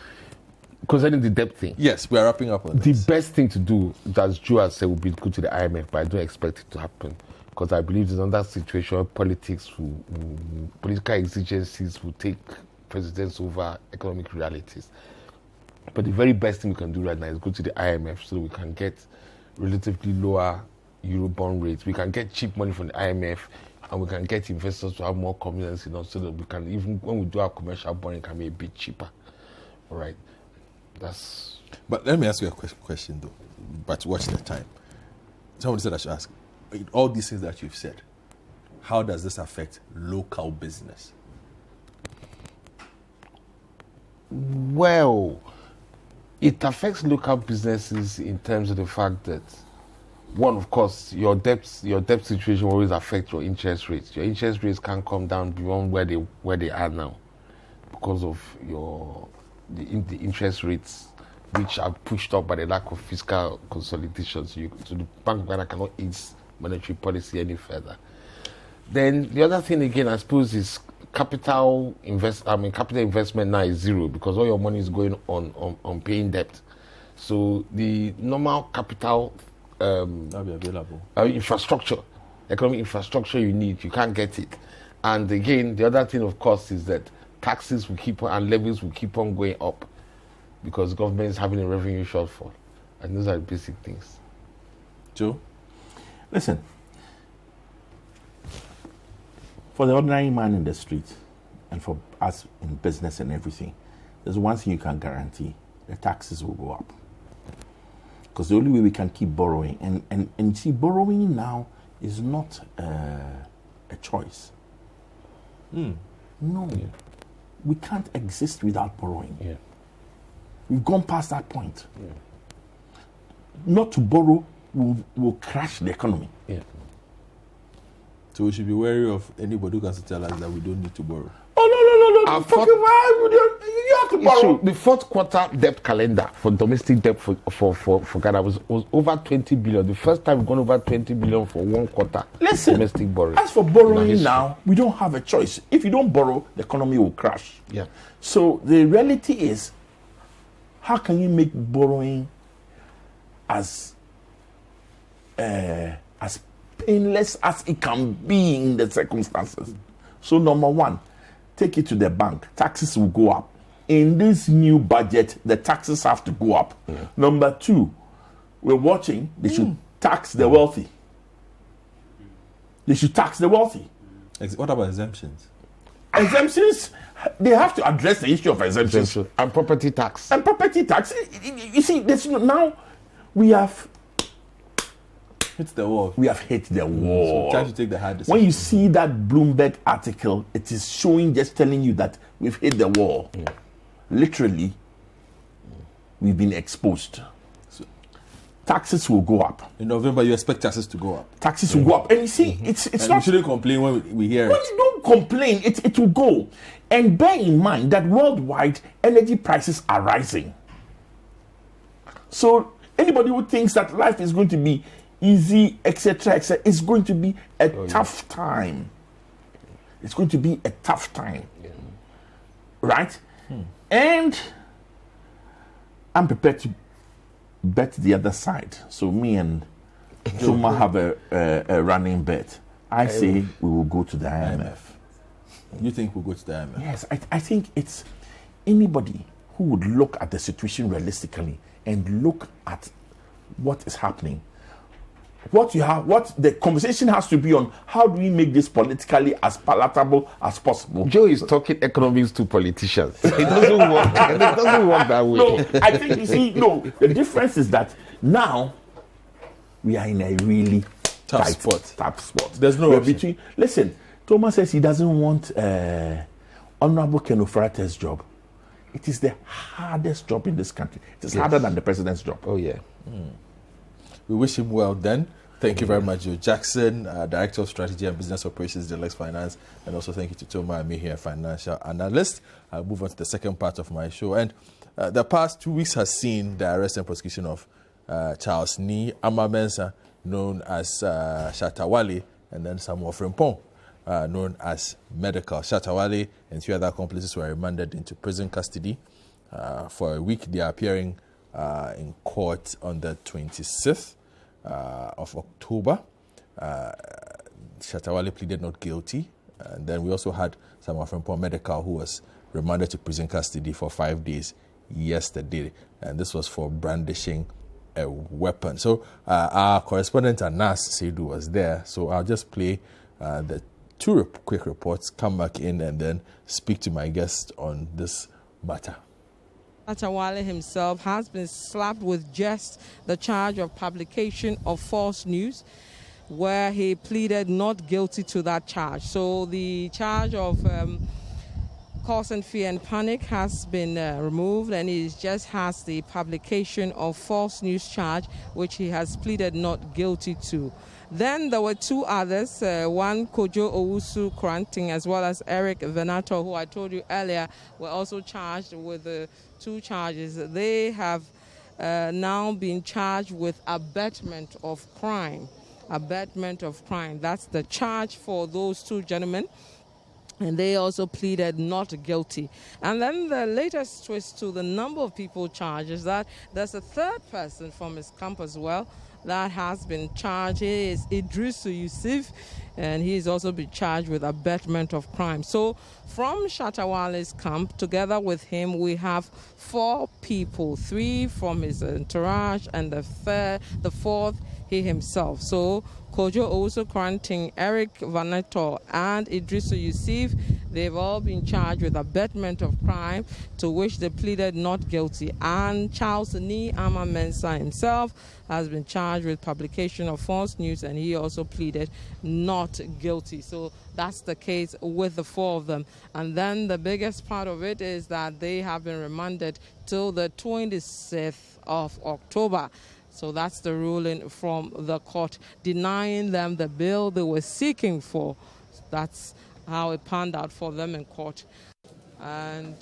Concerning the debt thing. Yes, we are wrapping up on this. The best thing to do, as Joe has said, would be to go to the IMF, but I don't expect it to happen. Because I believe there's another situation where political exigencies will take precedence over economic realities. But the very best thing we can do right now is go to the IMF so we can get relatively lower Eurobond rates. We can get cheap money from the IMF and we can get investors to have more confidence in us so that we can, even when we do our commercial bond, it can be a bit cheaper. All right. But let me ask you a question though. But watch the time. Somebody said I should ask. All these things that you've said, how does this affect local business? Well, it affects local businesses in terms of the fact that, one, of course, your debt situation will always affect your interest rates. Your interest rates can't come down beyond where they are now because of the interest rates, which are pushed up by the lack of fiscal consolidation. So the Bank of Ghana cannot ease monetary policy any further. Then the other thing again, I suppose, is capital investment now is zero because all your money is going on paying debt. So the normal capital That'll be available. Infrastructure, economic infrastructure you need, you can't get it. And again, the other thing, of course, is that taxes will keep on and levies will keep on going up because the government is having a revenue shortfall. And those are the basic things. Joe? Listen, for the ordinary man in the street and for us in business and everything, there's one thing you can guarantee: the taxes will go up. Because the only way we can keep borrowing, and see, borrowing now is not a choice. No. Yeah. We can't exist without borrowing. Yeah. We've gone past that point. Yeah. Not to borrow will crash the economy. Yeah. So we should be wary of anybody who can tell us that we don't need to borrow. Oh, no. You have to borrow. The fourth quarter debt calendar for domestic debt for Ghana was over 20 billion. The first time we've gone over 20 billion for one quarter. Listen, domestic borrowing. As for borrowing now, we don't have a choice. If you don't borrow, the economy will crash. Yeah. So the reality is, how can you make borrowing as painless as it can be in the circumstances? So number one, take it to the bank. Taxes will go up. In this new budget, the taxes have to go up. Yeah. Number two, we're watching. They should tax the wealthy. They should tax the wealthy. What about exemptions? Exemptions, they have to address the issue of exemptions. And property tax. And property tax. You see, now we have hit the wall. We have hit the wall. So time to take the hard decision. When you see that Bloomberg article, it is showing, just telling you that we've hit the wall. Literally, we've been exposed. taxes will go up. In November, you expect taxes to go up. Taxes will go up. And you see, it's And not... we shouldn't complain when we hear When it. you don't complain, it will go. And bear in mind that worldwide, energy prices are rising. So anybody who thinks that life is going to be easy, etc., it's going to be a tough time. It's going to be a tough time. Right? And I'm prepared to bet the other side. So me and Toma have a running bet. I say we will go to the IMF. You think we'll go to the IMF? Yes, I think it's anybody who would look at the situation realistically and look at what is happening. What the conversation has to be on, how do we make this politically as palatable as possible? Joe is talking economics to politicians. It doesn't work. It doesn't work that way. No, I think you see, the difference is that now we are in a really Tough tight spot. There's no option. between. Listen, Thomas says he doesn't want Honorable Ken Ofrate's job. It is the hardest job in this country. It is harder than the president's job. Oh, yeah. We wish him well then. Thank you very much, Joe Jackson, Director of Strategy and Business Operations, Deluxe Finance. And also thank you to Toma and me here, Financial Analyst. I'll move on to the second part of my show. And the past 2 weeks has seen the arrest and prosecution of Charles Ni Amamensa, known as Shatawale, and then Samuel Frimpong, known as Medical. Shatawale and 3 other accomplices were remanded into prison custody for a week. They are appearing in court on the 26th of October. Shatawale pleaded not guilty. And then we also had Samuel Frimpong Medical, who was remanded to prison custody for 5 days yesterday. And this was for brandishing a weapon. So our correspondent Anas Seidu was there. So I'll just play the 2 quick reports, come back in and then speak to my guest on this matter. Shatawale himself has been slapped with just the charge of publication of false news, where he pleaded not guilty to that charge. So the charge of causing fear and panic has been removed, and he just has the publication of false news charge, which he has pleaded not guilty to. Then there were 2 others, one Kojo Owusu Kranting as well as Eric Venato, who I told you earlier were also charged with 2 charges. They have now been charged with abetment of crime. Abetment of crime. That's the charge for those 2 gentlemen. And they also pleaded not guilty. And then the latest twist to the number of people charged is that there's a 3rd person from his camp as well that has been charged. He is Idrisu Yusuf, and he's also been charged with abetment of crime. So from Shatawale's camp, together with him, we have 4 people, 3 from his entourage, and the 4th, he himself. So Kojo Owusu Kranting, Eric Vaneto, and Idrisu Yusuf, they've all been charged with abetment of crime, to which they pleaded not guilty. And Charles Ni Amamensa himself has been charged with publication of false news, and he also pleaded not guilty. So that's the case with the 4 of them. And then the biggest part of it is that they have been remanded till the 26th of October. So that's the ruling from the court, denying them the bail they were seeking for. That's how it panned out for them in court. And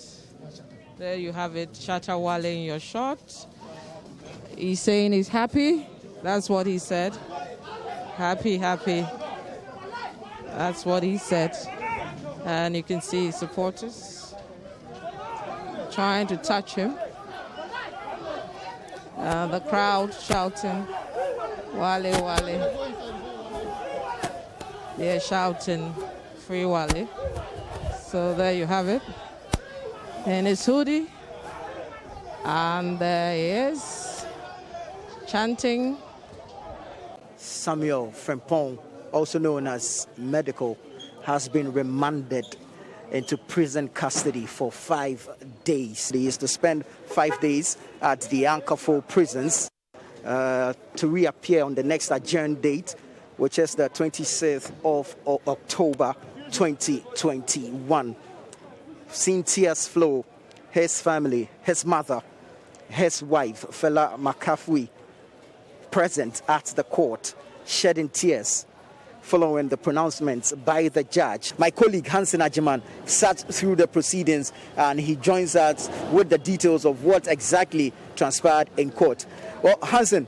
there you have it, Shatawale in your shot. He's saying he's happy. That's what he said. Happy, happy. That's what he said. And you can see his supporters trying to touch him. The crowd shouting, Wale, Wale. They're shouting, Free Wale. So there you have it. In his hoodie. And there he is, chanting. Samuel Frimpong, also known as Medical, has been remanded into prison custody for 5 days. He is to spend 5 days at the Anchorful prisons to reappear on the next adjourned date, which is the 26th of October 2021. Seeing tears flow, his family, his mother, his wife, Fela Makafui, present at the court, shedding tears following the pronouncements by the judge. My colleague Hansen Ajiman sat through the proceedings and he joins us with the details of what exactly transpired in court. Well, Hansen,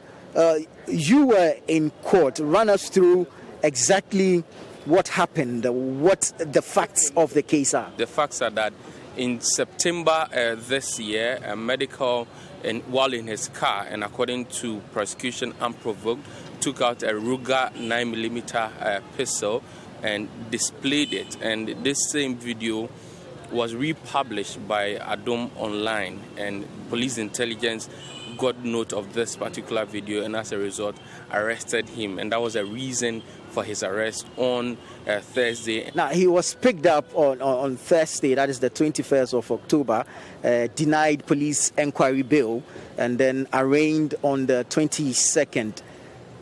you were in court. Run us through exactly what happened, what the facts of the case are. The facts are that in September this year, a medical, while in his car, and according to prosecution, unprovoked, took out a Ruger 9mm pistol and displayed it. And this same video was republished by Adom Online, and police intelligence got note of this particular video and as a result arrested him. And that was a reason for his arrest on Thursday. Now, he was picked up on Thursday, that is the 21st of October, denied police inquiry bail, and then arraigned on the 22nd.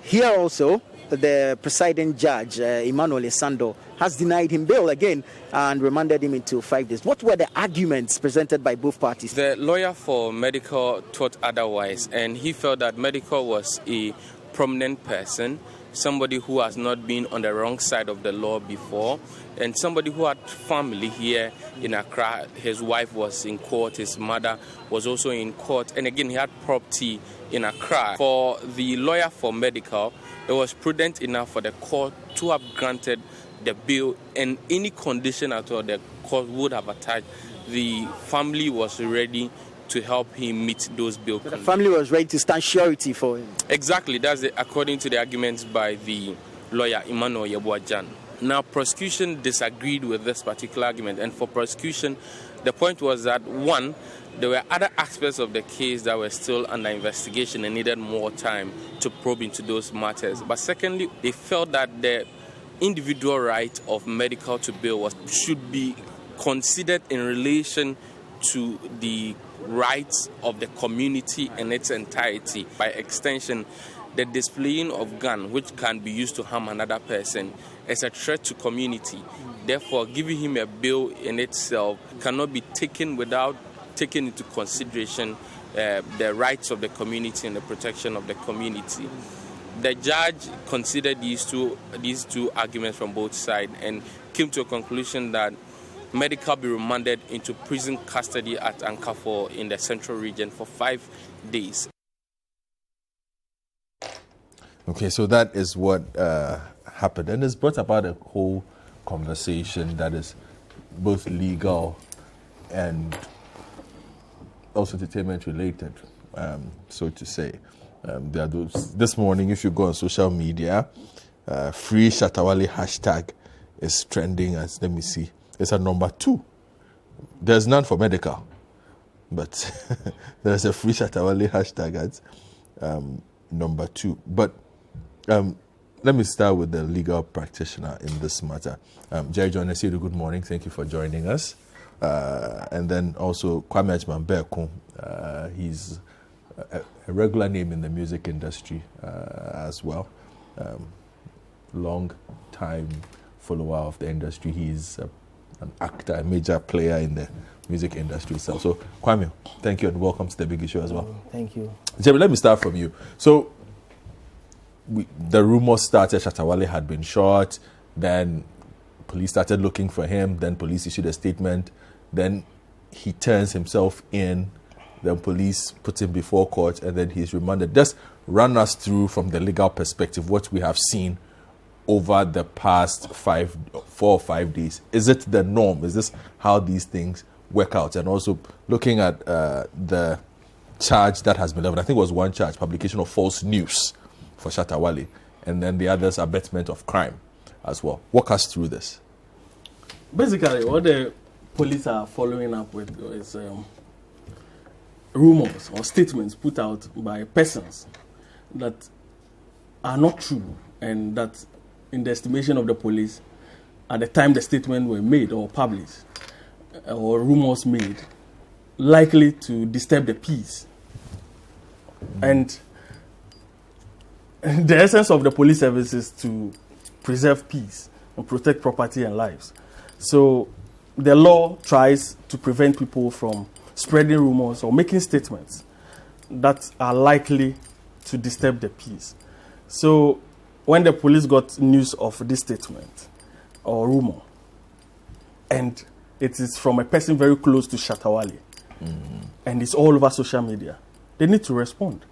Here also, the presiding judge, Emmanuel Esando, has denied him bail again and remanded him into 5 days. What were the arguments presented by both parties? The lawyer for Medical thought otherwise, and he felt that Medical was a prominent person, somebody who has not been on the wrong side of the law before, and somebody who had family here in Accra. His wife was in court, his mother was also in court, and again he had property in Accra. For the lawyer for Medical, it was prudent enough for the court to have granted the bail, and any condition at all the court would have attached. The family was ready to help him meet those bail conditions. The family was ready to stand surety for him. Exactly, that's according to the arguments by the lawyer Emmanuel Yebuajan. Now, prosecution disagreed with this particular argument, and for prosecution, the point was that, one, there were other aspects of the case that were still under investigation and needed more time to probe into those matters. But secondly, they felt that the individual right of Medical to bail should be considered in relation to the rights of the community in its entirety. By extension, the displaying of gun, which can be used to harm another person, is a threat to community. Therefore, giving him a bail in itself cannot be taken without taking into consideration the rights of the community and the protection of the community. The judge considered these two arguments from both sides and came to a conclusion that Medical be remanded into prison custody at Ankafo in the central region for 5 days. Okay, so that is what happened, and it's brought about a whole conversation that is both legal and also entertainment related, so to say. There are those, this morning, if you go on social media, free Shatawale hashtag is trending as, let me see, it's at number 2. There's none for Medical, but there's a free Shatawale hashtag at number 2. But let me start with the legal practitioner in this matter. Jerry John Esiru, good morning. Thank you for joining us. And then also Kwame Ajman-Berko. He's a regular name in the music industry as well. Long time follower of the industry. He's an actor, a major player in the music industry itself. So Kwame, thank you and welcome to the Big Issue as well. Thank you. Jerry, let me start from you. So the rumor started Shatawale had been shot, then police started looking for him, then police issued a statement, then he turns himself in, then police put him before court, and then he's remanded. Just run us through from the legal perspective what we have seen over the past 4 or 5 days. Is it the norm? Is this how these things work out? And also looking at the charge that has been leveled, I think it was one charge, publication of false news for Shatawale, and then the others abetment of crime as well. Walk us through this. Basically, what the police are following up with is rumors or statements put out by persons that are not true, and that in the estimation of the police, at the time the statement were made or published, or rumors made, likely to disturb the peace. And the essence of the police service is to preserve peace and protect property and lives. So the law tries to prevent people from spreading rumors or making statements that are likely to disturb the peace. So when the police got news of this statement or rumor, and it is from a person very close to Shatawale, and it's all over social media, they need to respond.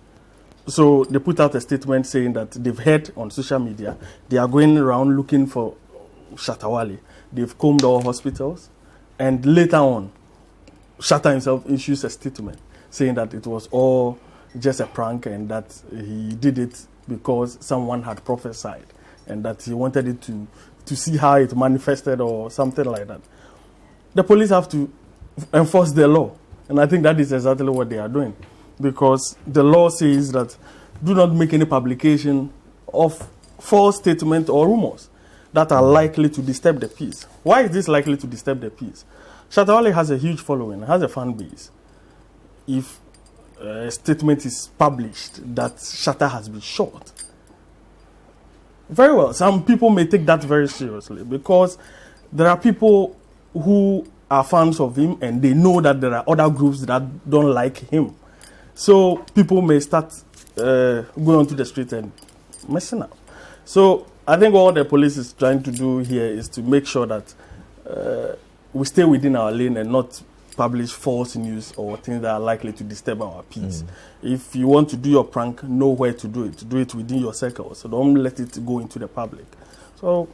So they put out a statement saying that they've heard on social media, they are going around looking for Shatawale. They've combed all hospitals, and later on, Shatta himself issues a statement saying that it was all just a prank and that he did it because someone had prophesied and that he wanted it to see how it manifested or something like that. The police have to enforce the law, and I think that is exactly what they are doing, because the law says that do not make any publication of false statements or rumors that are likely to disturb the peace. Why is this likely to disturb the peace? Shatawale has a huge following, has a fan base. If a statement is published that Shatta has been shot, very well, some people may take that very seriously, because there are people who are fans of him and they know that there are other groups that don't like him. So people may start going onto the street and messing up. So I think what the police is trying to do here is to make sure that we stay within our lane and not publish false news or things that are likely to disturb our peace. If you want to do your prank, know where to do it. Do it within your circle. So don't let it go into the public. So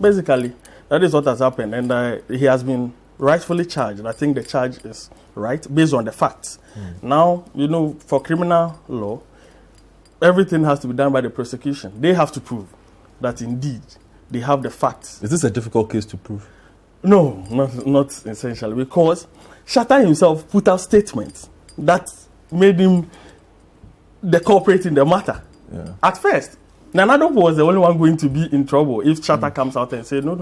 basically, that is what has happened. And he has been rightfully charged. I think the charge is right based on the facts. Now, for criminal law, everything has to be done by the prosecution. They have to prove that indeed they have the facts. Is this a difficult case to prove? No, not essentially, because Shatta himself put out statements that made him the culprit in the matter. Yeah. At first, Nana Dopo was the only one going to be in trouble if Shatta comes out and says, no,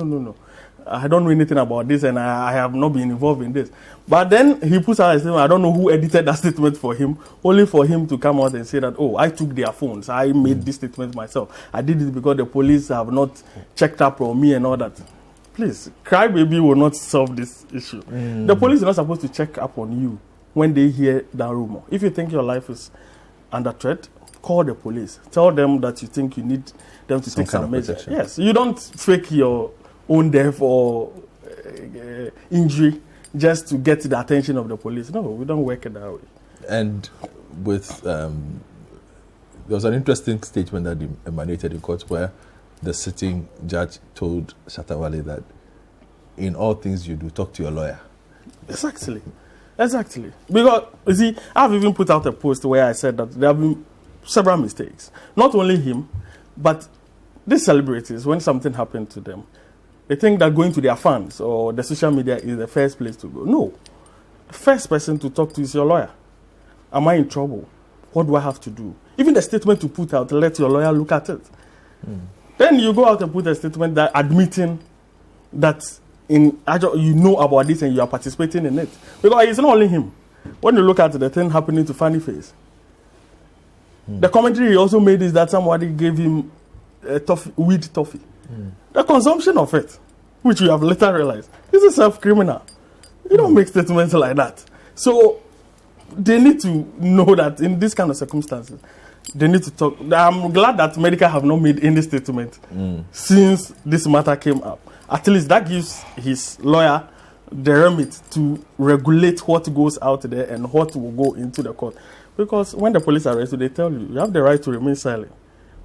I don't know anything about this and I have not been involved in this. But then he puts out a statement, I don't know who edited that statement for him, only for him to come out and say that, I took their phones, I made this statement myself. I did it because the police have not checked up on me and all that. Please, crybaby will not solve this issue. The police is not supposed to check up on you when they hear that rumor. If you think your life is under threat, call the police. Tell them that you think you need them to take some measures. Yes, you don't fake your own death or injury just to get the attention of the police. No, we don't work it that way. And with there was an interesting statement that emanated in court where the sitting judge told Shatawale that in all things you do, talk to your lawyer. Exactly. Because, you see, I've even put out a post where I said that there have been several mistakes. Not only him, but these celebrities, when something happened to them, they think that going to their fans or the social media is the first place to go. No. The first person to talk to is your lawyer. Am I in trouble? What do I have to do? Even the statement to put out, let your lawyer look at it. Then you go out and put a statement that admitting that you know about this and you are participating in it. Because it's not only him. When you look at the thing happening to Funny Face, the commentary he also made is that somebody gave him weed toffee. The consumption of it, which we have later realized, is a self-criminal. You don't make statements like that. So they need to know that in this kind of circumstances, they need to talk. I'm glad that Medical have not made any statement since this matter came up. At least that gives his lawyer the remit to regulate what goes out there and what will go into the court. Because when the police arrest you, they tell you have the right to remain silent.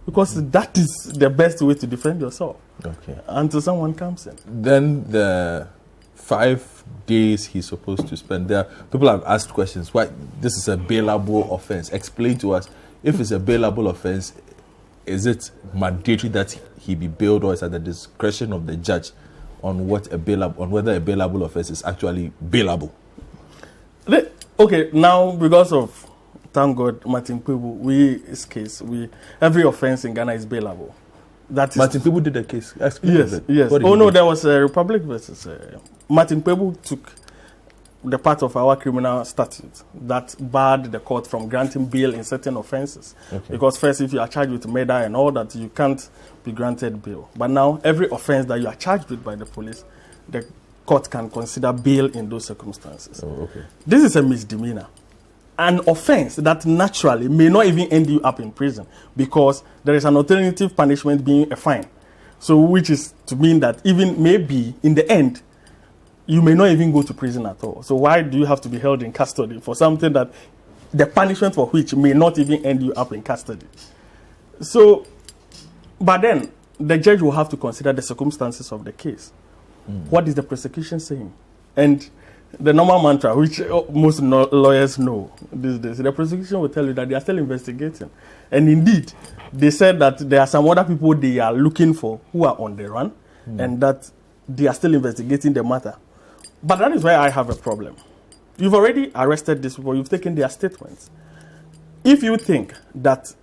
Because that is the best way to defend yourself. Okay. Until someone comes in. Then the 5 days he's supposed to spend there, people have asked questions. Why this is a bailable offense? Explain to us. If it's a bailable offense, is it mandatory that he be bailed, or is at the discretion of the judge on whether a bailable offense is actually bailable? Okay, now because of, thank God, Martin Kpebu, every offense in Ghana is bailable. Martin Kpebu did the case. Yes. There was a Republic versus Martin Kpebu took the part of our criminal statute that barred the court from granting bail in certain offenses. Okay. Because first, if you are charged with murder and all that, you can't be granted bail. But now, every offense that you are charged with by the police, the court can consider bail in those circumstances. Oh, okay. This is a misdemeanor. an offense that naturally may not even end you up in prison, because there is an alternative punishment being a fine. So which is to mean that even maybe in the end, you may not even go to prison at all. So why do you have to be held in custody for something that the punishment for which may not even end you up in custody? So, but then the judge will have to consider the circumstances of the case. What is the prosecution saying? And the normal mantra, which most lawyers know these days, the prosecution will tell you that they are still investigating. And indeed, they said that there are some other people they are looking for who are on the run, and that they are still investigating the matter. But that is where I have a problem. You've already arrested these people, you've taken their statements. If you think that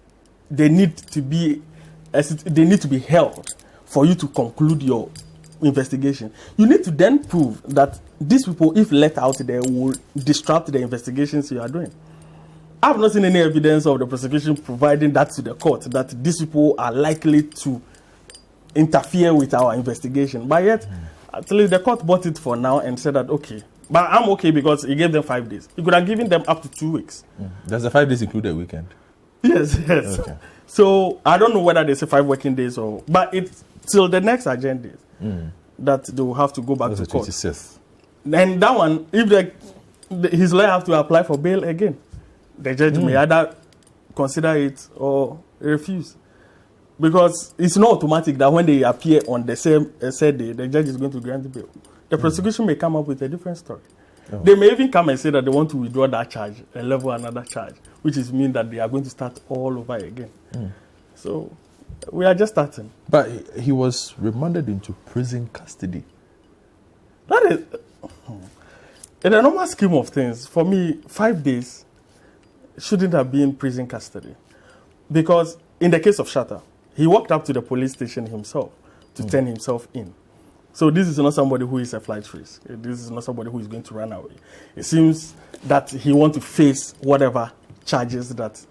they need to be held for you to conclude your investigation, you need to then prove that these people, if let out there, will disrupt the investigations you are doing. I have not seen any evidence of the prosecution providing that to the court, that these people are likely to interfere with our investigation. But yet, at least the court bought it for now and said that, okay. But I'm okay because he gave them 5 days. He could have given them up to 2 weeks. Does the 5 days include a weekend? Yes. Okay. So I don't know whether they say 5 working days or, but it's till the next agenda that they will have to go back to court. 26th. And that one, if his lawyer have to apply for bail again, the judge may either consider it or refuse. Because it's not automatic that when they appear on the same said day, the judge is going to grant bail. The prosecution may come up with a different story. They may even come and say that they want to withdraw that charge and level another charge, which is mean that they are going to start all over again. So we are just starting. But he was remanded into prison custody. That is, in a normal scheme of things, for me, 5 days shouldn't have been prison custody. Because in the case of Shatta, he walked up to the police station himself to turn himself in. So this is not somebody who is a flight risk. This is not somebody who is going to run away. It seems that he wants to face whatever charges that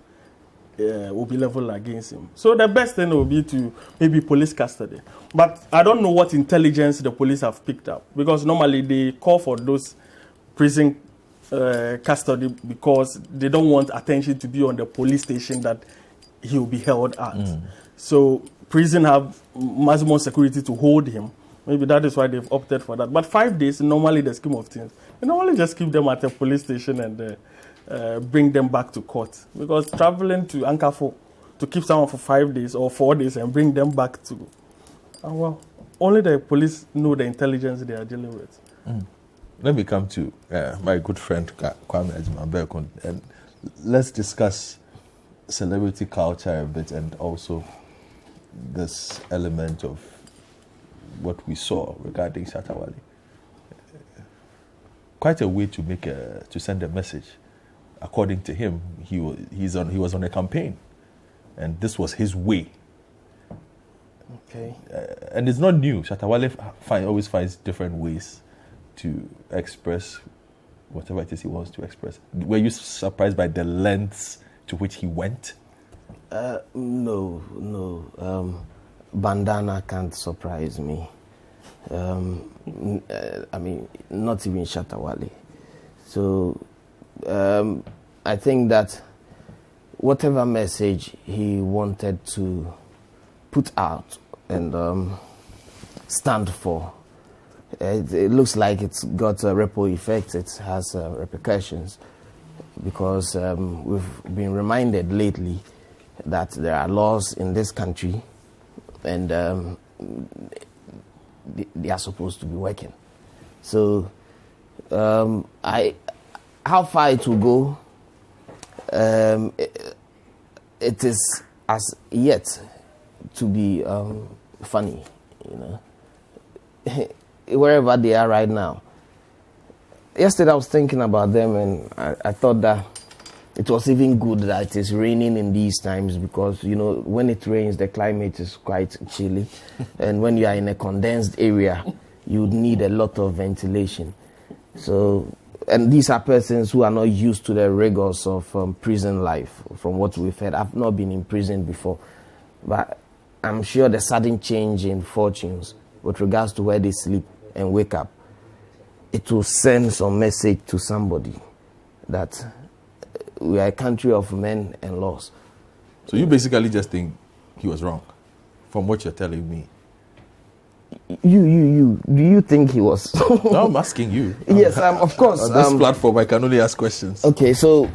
will be leveled against him. So the best thing will be to maybe police custody. But I don't know what intelligence the police have picked up, because normally they call for those prison custody because they don't want attention to be on the police station that he will be held at. So prison have maximum security to hold him. Maybe that is why they've opted for that. But 5 days, normally the scheme of things, they normally just keep them at a police station and bring them back to court. Because traveling to Ankafo to keep someone for 5 days or 4 days and bring them back to, well, only the police know the intelligence they are dealing with. Let me come to my good friend Kwame Ajimabekun, and let's discuss celebrity culture a bit, and also this element of what we saw regarding Shatta Wale. Quite a way to send a message. According to him, he was on a campaign, and this was his way. Okay. And it's not new. Shatta Wale always finds different ways to express whatever it is he wants to express. Were you surprised by the lengths to which he went? No. Bandana can't surprise me. I mean, not even Shatta Wale. So I think that whatever message he wanted to put out and stand for, it looks like it's got a ripple effect. It has repercussions, because we've been reminded lately that there are laws in this country, and they are supposed to be working. So how far it will go, it is as yet to be funny, wherever they are right now. Yesterday I was thinking about them, and I thought that it was even good that it is raining in these times, because when it rains the climate is quite chilly, and when you are in a condensed area you need a lot of ventilation. So, and these are persons who are not used to the rigors of prison life. From what we've heard, I've not been in prison before, but I'm sure the sudden change in fortunes with regards to where they sleep and wake up, it will send some message to somebody that we are a country of men and laws. So you basically just think he was wrong, from what you're telling me. Do you think he was? No, I'm asking you. Yes, of course. On this platform, I can only ask questions. Okay, so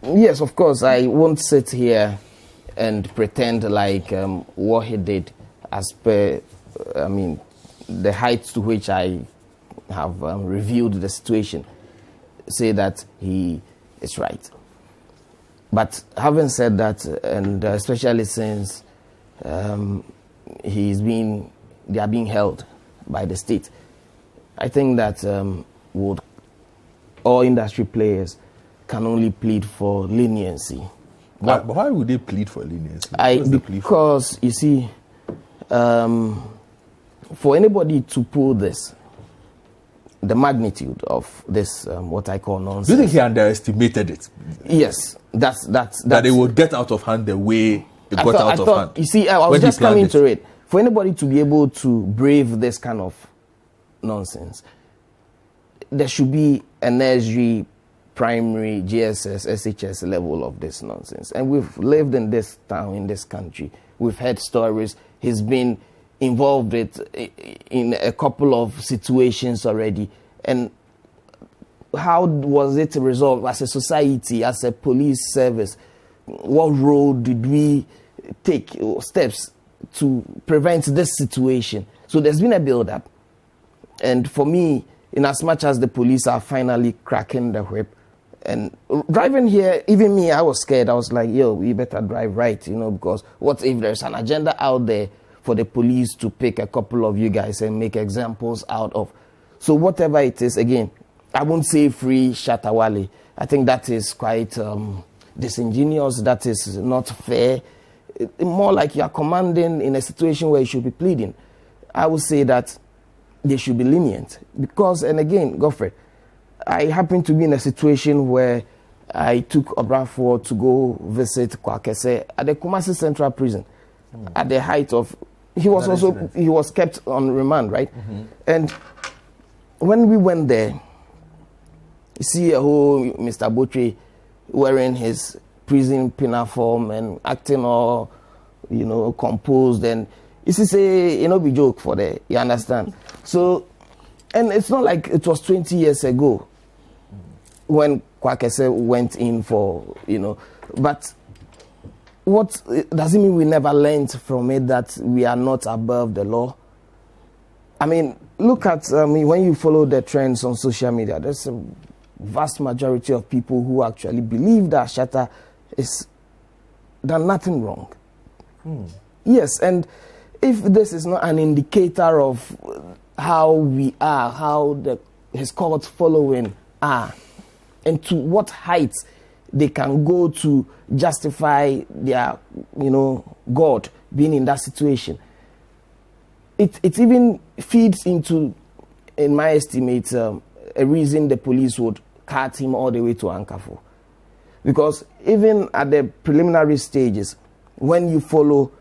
yes, of course, I won't sit here and pretend like what he did, as per, the heights to which I have reviewed the situation, say that he is right. But having said that, and especially since they are being held by the state, I think that all industry players can only plead for leniency. But why would they plead for leniency? Because, you see, for anybody to pull this, the magnitude of this, what I call nonsense. Do you think he underestimated it? Yes, that's that it would get out of hand the way it got out of hand. You see, I was just coming to it. For anybody to be able to brave this kind of nonsense, there should be a nursery, primary, GSS, SHS level of this nonsense. And we've lived in this town, in this country. We've heard stories. He's been involved in a couple of situations already. And how was it resolved as a society, as a police service? What role did we take, steps to prevent this situation? So there's been a build-up. And for me, in as much as the police are finally cracking the whip, and driving here, even me, I was scared. I was like, yo, we better drive right, because what if there's an agenda out there for the police to pick a couple of you guys and make examples out of? So whatever it is, again, I won't say free Shatawale. I think that is quite disingenuous. That is not fair. More like you are commanding in a situation where you should be pleading. I would say that they should be lenient. Because, and again, Godfrey, I happened to be in a situation where I took Obrafo to go visit Kwakese at the Kumasi Central Prison at the height of... He was kept on remand, right? Mm-hmm. And when we went there, you see a whole Mr. Botry wearing his prison pinafore and acting all, composed, and you see, be joke for there. You understand? So, and it's not like it was 20 years ago when Kwakese went in for, but what doesn't mean we never learned from it that we are not above the law. I mean, look at when you follow the trends on social media, there's a vast majority of people who actually believe that Shatta is done nothing wrong. Yes, and if this is not an indicator of how we are, how his cult following are, and to what heights they can go to justify their, God being in that situation, it even feeds into, in my estimate, a reason the police would cut him all the way to Ankafo. Because even at the preliminary stages, when you follow,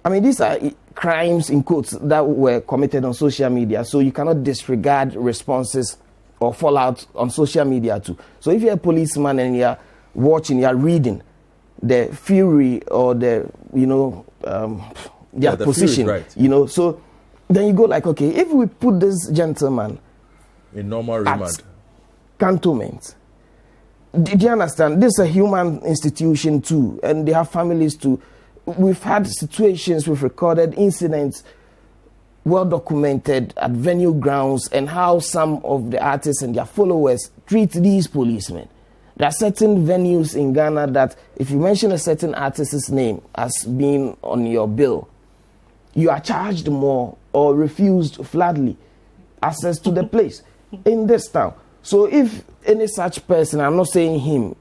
these are crimes in quotes that were committed on social media, so you cannot disregard responses or fallout on social media too. So if you're a policeman and you're watching, you're reading the fury or their position, fury is right. So then you go like, okay, if we put this gentleman in normal remand, cantonment, did you understand? This is a human institution too, and they have families too. We've had situations, we've recorded incidents, well documented at venue grounds, and how some of the artists and their followers treat these policemen. There are certain venues in Ghana that if you mention a certain artist's name as being on your bill, you are charged more or refused flatly access to the place in this town. So if any such person, I'm not saying him,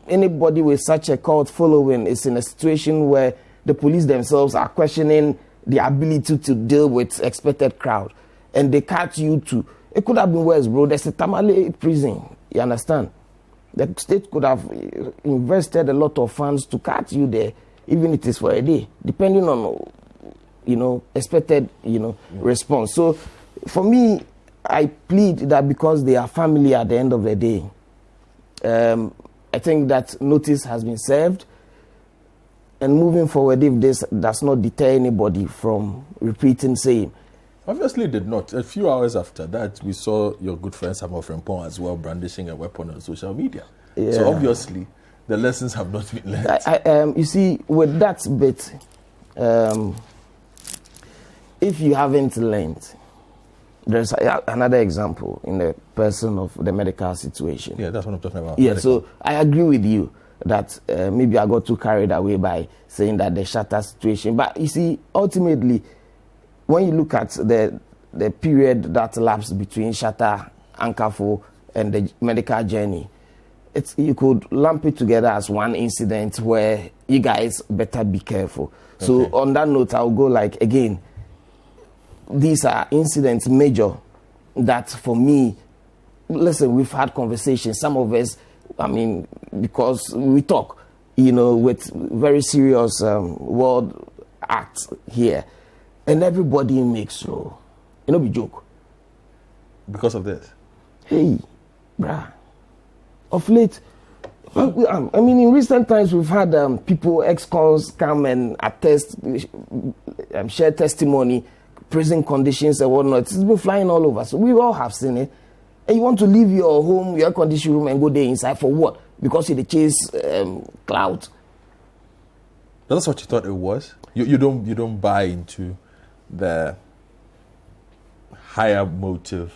anybody with such a cult following is in a situation where the police themselves are questioning the ability to deal with expected crowd, and they catch you to, it could have been worse, bro. There's a Tamale prison, you understand? The state could have invested a lot of funds to catch you there, even if it is for a day, depending on, expected, response. So for me, I plead that because they are family at the end of the day, I think that notice has been served. And moving forward, if this does not deter anybody from repeating same. Obviously it did not. A few hours after that, we saw your good friend Samuel Frimpong as well brandishing a weapon on social media. Yeah. So obviously, the lessons have not been learned. You see, with that bit, if you haven't learned, there's another example in the person of the medical situation. Yeah, that's what I'm talking about. Yeah, medical. so I agree with you that maybe I got too carried away by saying that the Shatta situation. But you see, ultimately, when you look at the period that lapsed between Shatta, Ankafo, and the medical journey, you could lump it together as one incident where you guys better be careful. Okay. So on that note, I'll go like, again, these are incidents major that for me, listen, we've had conversations. Some of us, I mean, because we talk, with very serious world acts here. And everybody makes so. Be joke. Because of this? Hey, bruh. Of late, I mean, in recent times, we've had people, ex-cons, come and attest, share testimony, prison conditions and whatnot. It's been flying all over. So we all have seen it. And you want to leave your home, your condition room, and go there inside for what? Because you chase clout. That's what you thought it was? You don't buy into the higher motive,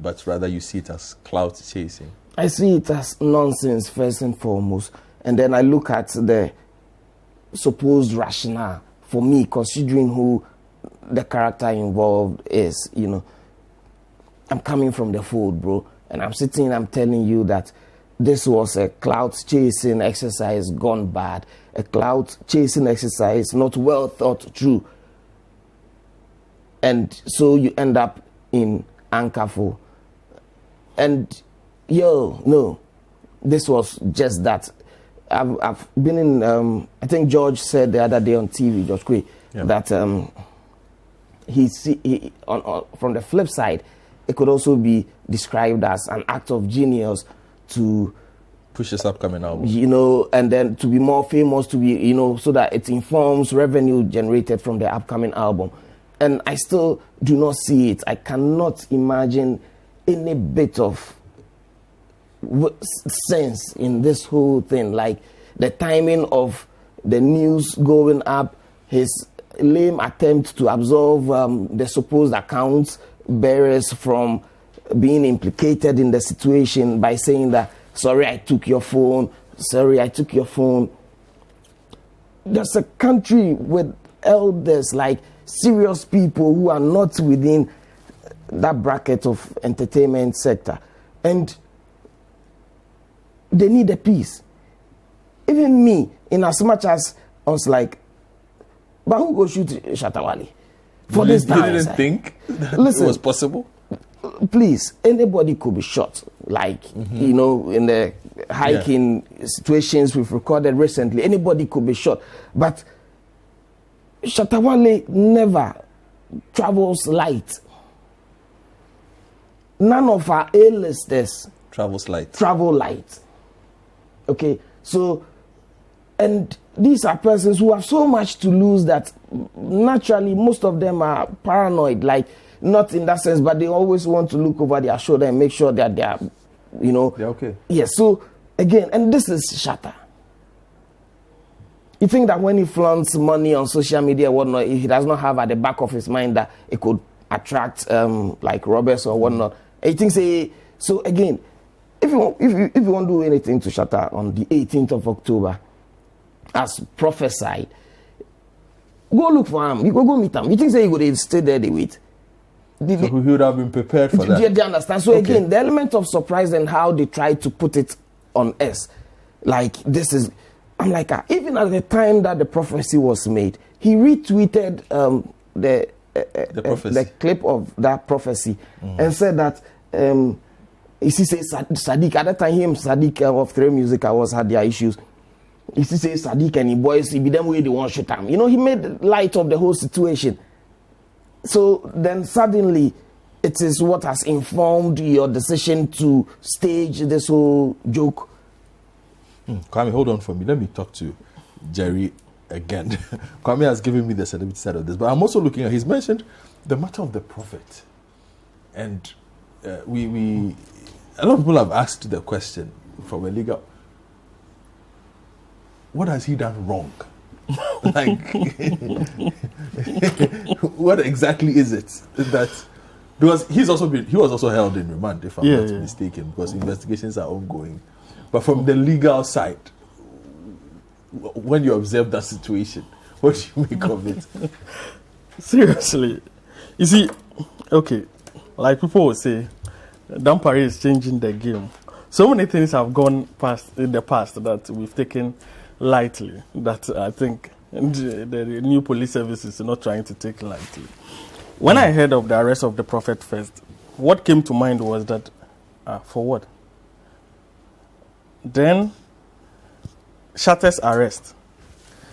but rather you see it as clout chasing. I see it as nonsense first and foremost, and then I look at the supposed rationale for me, considering who the character involved is. I'm coming from the fold, bro, and I'm telling you that this was a clout chasing exercise gone bad, a clout chasing exercise not well thought through. And so you end up in Ankafo. And no, this was just that. I've been in, I think George said the other day on TV, George Quay, that from the flip side, it could also be described as an act of genius to push this upcoming album, and then to be more famous, to be, so that it informs revenue generated from the upcoming album. And I still do not see it. I cannot imagine any bit of sense in this whole thing. Like the timing of the news going up, his lame attempt to absolve the supposed account bearers from being implicated in the situation by saying that, sorry, I took your phone. There's a country with elders, like serious people who are not within that bracket of entertainment sector, and they need a peace. Even me, in as much as I was like, but who go shoot Shatta Wale? For this time, you didn't think that listen, it was possible? Please, anybody could be shot. Like, in the hiking situations we've recorded recently, anybody could be shot. But Shatta Wale never travels light. None of our A-listers travel light. Okay, so, and these are persons who have so much to lose that naturally most of them are paranoid, like not in that sense, but they always want to look over their shoulder and make sure that they are, they're okay. Yeah, so again, and this is Shatta. You think that when he flaunts money on social media or whatnot, he does not have at the back of his mind that it could attract like robbers or whatnot. And he thinks, so again, if you want to do anything to Shatta on the 18th of October, as prophesied, go look for him. You go meet him. You think he would stay there, they wait? So he would have been prepared for that. Do you understand? So again, the element of surprise and how they try to put it on us, like this is, I'm like, even at the time that the prophecy was made, he retweeted the clip of that prophecy and said that he says Sadiq, at that time him Sadiq of Three Music Awards had their issues. He says Sadiq and he boys, he be them way they want to shoot him. He made light of the whole situation. So then suddenly it is what has informed your decision to stage this whole joke Kwame, hold on for me. Let me talk to Jerry again. Kwame has given me the celebrity side of this, but I'm also looking at, he's mentioned the matter of the prophet. And we a lot of people have asked the question from a legal, what has he done wrong? Like, what exactly is it that, because he was also held in remand, if I'm not mistaken, because investigations are ongoing. But from the legal side, when you observe that situation, what do you make of it? Seriously, you see, okay, like people would say, Dampare is changing the game. So many things have gone past in the past that we've taken lightly, that I think the new police service is not trying to take lightly. When I heard of the arrest of the prophet first, what came to mind was that, for what? Then, Shatter's arrest,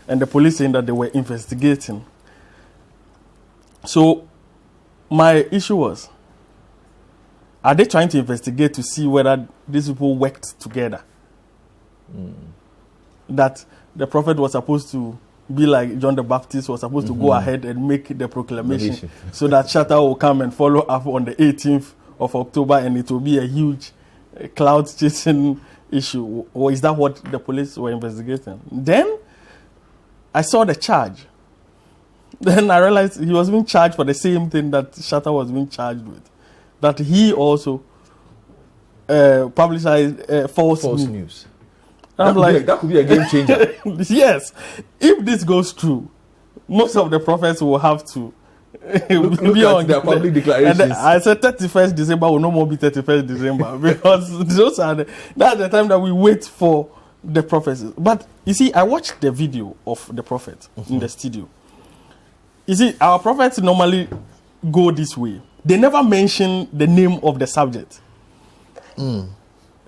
and the police saying that they were investigating. So, my issue was, are they trying to investigate to see whether these people worked together? That the prophet was supposed to be like John the Baptist, was supposed to go ahead and make the proclamation so that Shatter will come and follow up on the 18th of October and it will be a huge cloud chasing issue. Or is that what the police were investigating? Then I saw the charge. Then I realized he was being charged for the same thing that Shatter was being charged with. That he also publicized false news. That could be a game changer. Yes. If this goes through, most of the prophets will have to be on their public declarations. And I said 31st December will no more be 31st December because that's the time that we wait for the prophecies. But you see, I watched the video of the prophet in the studio. You see, our prophets normally go this way. They never mention the name of the subject.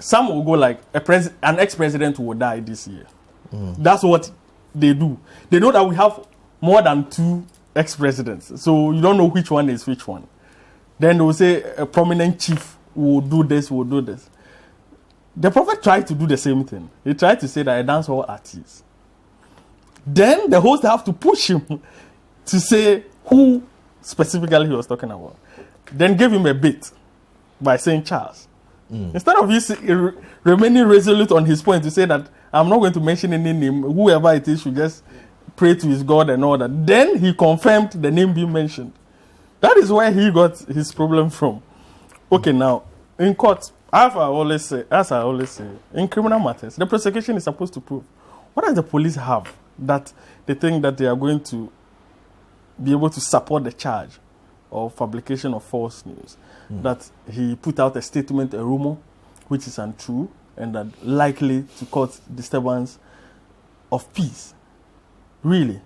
Some will go like, an ex-president will die this year. That's what they do. They know that we have more than 2 ex-presidents. So you don't know which one is which one. Then they will say a prominent chief will do this, will do this. The prophet tried to do the same thing. He tried to say that a dancehall artist. Then the host have to push him to say who specifically he was talking about. Then gave him a bit by saying Charles. Instead of you remaining resolute on his point to say that I'm not going to mention any name, whoever it is should just pray to his God and all that. Then he confirmed the name being mentioned. That is where he got his problem from. Okay, now, in court, as I always say, in criminal matters, the prosecution is supposed to prove. What does the police have that they think that they are going to be able to support the charge of fabrication of false news? That he put out a statement, a rumor, which is untrue, and that likely to cause disturbance of peace. Really?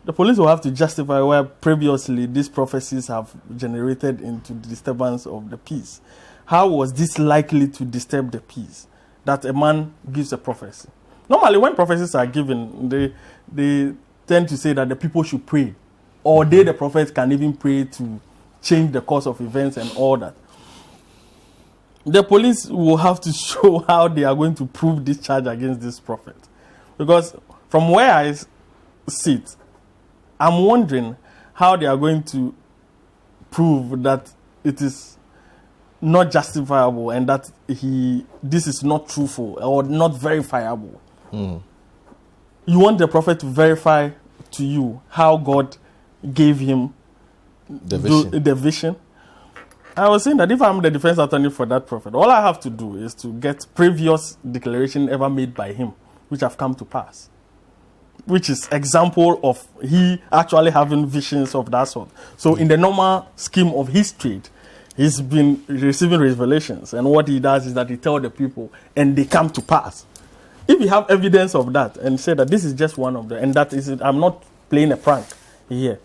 The police will have to justify why previously these prophecies have generated into the disturbance of the peace. How was this likely to disturb the peace? That a man gives a prophecy. Normally, when prophecies are given, they tend to say that the people should pray. Or the prophets can even pray to change the course of events and all that. The police will have to show how they are going to prove this charge against this prophet. Because from where I sit, I'm wondering how they are going to prove that it is not justifiable and that this is not truthful or not verifiable. You want the prophet to verify to you how God gave him the vision. I was saying that if I'm the defense attorney for that prophet, all I have to do is to get previous declaration ever made by him, which have come to pass, which is example of he actually having visions of that sort. So in the normal scheme of his trade, he's been receiving revelations, and what he does is that he tells the people, and they come to pass. If you have evidence of that and say that this is just one of them, and that is it, I'm not playing a prank here.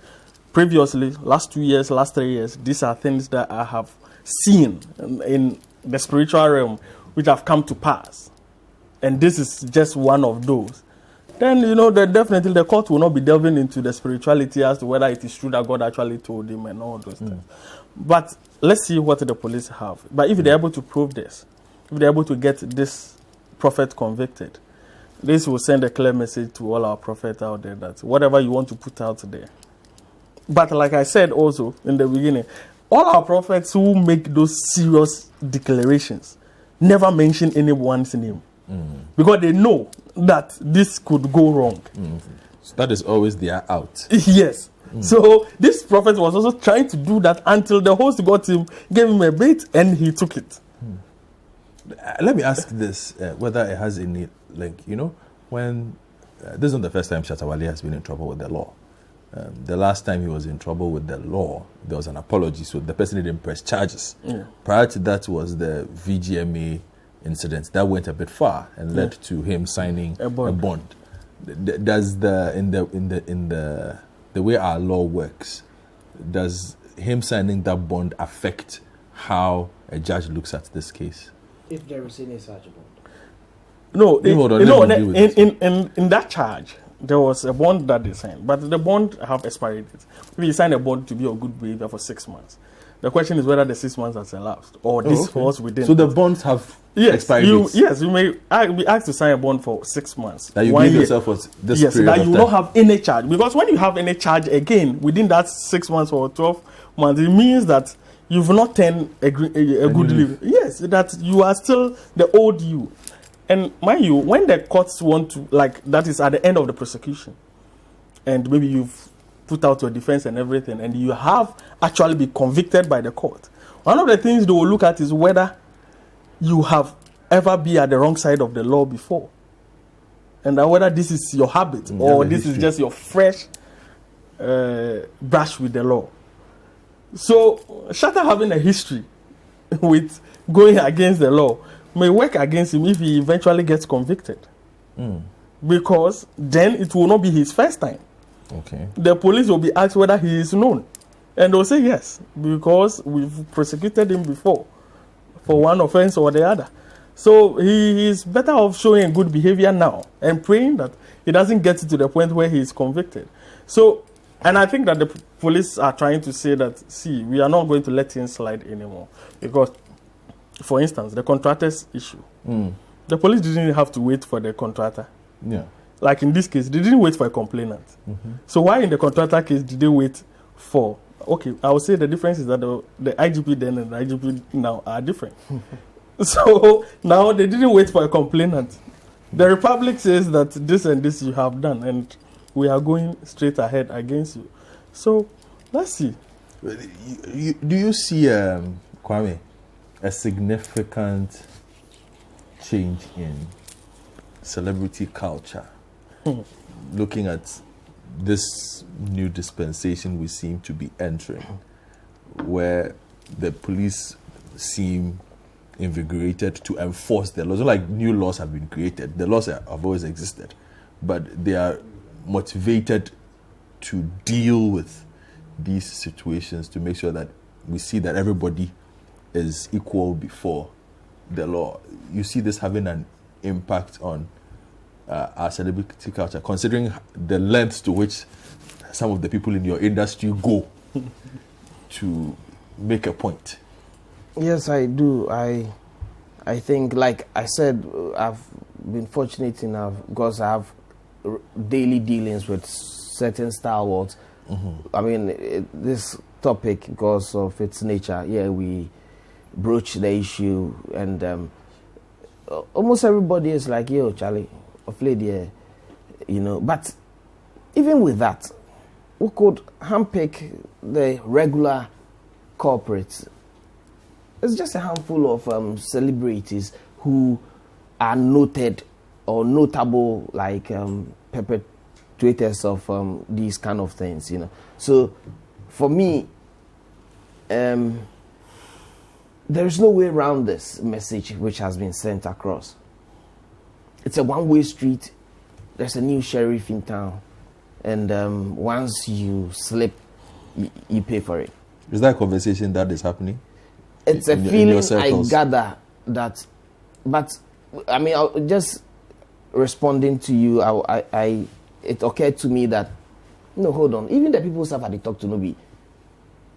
Previously, last 2 years, last 3 years, these are things that I have seen in the spiritual realm which have come to pass. And this is just one of those. Then, that definitely the court will not be delving into the spirituality as to whether it is true that God actually told him and all those things. But let's see what the police have. But if they're able to prove this, if they're able to get this prophet convicted, this will send a clear message to all our prophets out there that whatever you want to put out there. But like I said also in the beginning, all our prophets who make those serious declarations never mention anyone's name. Because they know that this could go wrong. So that is always their out. Yes. So this prophet was also trying to do that until the host got him, gave him a bait, and he took it. Let me ask this, whether it has any link. When this is not the first time Shatta Wale has been in trouble with the law. The last time he was in trouble with the law, there was an apology, so the person didn't press charges. Prior to that was the VGMA incident that went a bit far and led to him signing a bond. Does the way our law works, does him signing that bond affect how a judge looks at this case? If there is any such bond. No, in that charge, there was a bond that they signed, but the bond have expired. If you sign a bond to be on good behavior for 6 months, the question is whether the 6 months has elapsed or this falls within. So the bonds have expired. You may be asked to sign a bond for 6 months. That you give yourself for this period that you of will time. not have any charge, because when you have any charge again within that 6 months or 12 months, it means that you've not turned a good living. Yes, that you are still the old you. And mind you, when the courts want to, that is at the end of the prosecution, and maybe you've put out your defense and everything, and you have actually been convicted by the court, one of the things they will look at is whether you have ever been at the wrong side of the law before, and whether this is your habit or this is just your fresh brush with the law. So, Shatta having a history with going against the law may work against him if he eventually gets convicted. Because then it will not be his first time. Okay. The police will be asked whether he is known. And they'll say yes, because we've prosecuted him before for one offense or the other. So he is better off showing good behavior now and praying that he doesn't get to the point where he is convicted. So, and I think that the police are trying to say that, see, we are not going to let him slide anymore. Because, for instance, the contractor's issue. The police didn't have to wait for the contractor. Yeah. Like in this case, they didn't wait for a complainant. So why in the contractor case did they wait for? Okay, I would say the difference is that the IGP then and the IGP now are different. So now they didn't wait for a complainant. The Republic says that this and this you have done, and we are going straight ahead against you. So let's see. Do you see, Kwame, a significant change in celebrity culture? Looking at this new dispensation we seem to be entering, where the police seem invigorated to enforce the laws. Not like new laws have been created. The laws have always existed, but they are motivated to deal with these situations to make sure that we see that everybody is equal before the law. You see this having an impact on our celebrity culture, considering the lengths to which some of the people in your industry go to make a point. Yes, I do. I think, like I said, I've been fortunate enough because I have daily dealings with certain stalwarts. I mean, this topic, because of its nature, we broach the issue, and almost everybody is like, yo, Charlie, of lady, But even with that, we could handpick the regular corporates. It's just a handful of celebrities who are noted or notable, like perpetuators of these kind of things, So for me, there is no way around this message which has been sent across. It's a one-way street. There's a new sheriff in town, and once you slip, you pay for it. Is that a conversation that is happening? It's a feeling I gather that, but I mean, just responding to you, it occurred to me that, hold on, even the people who have had to talk to no be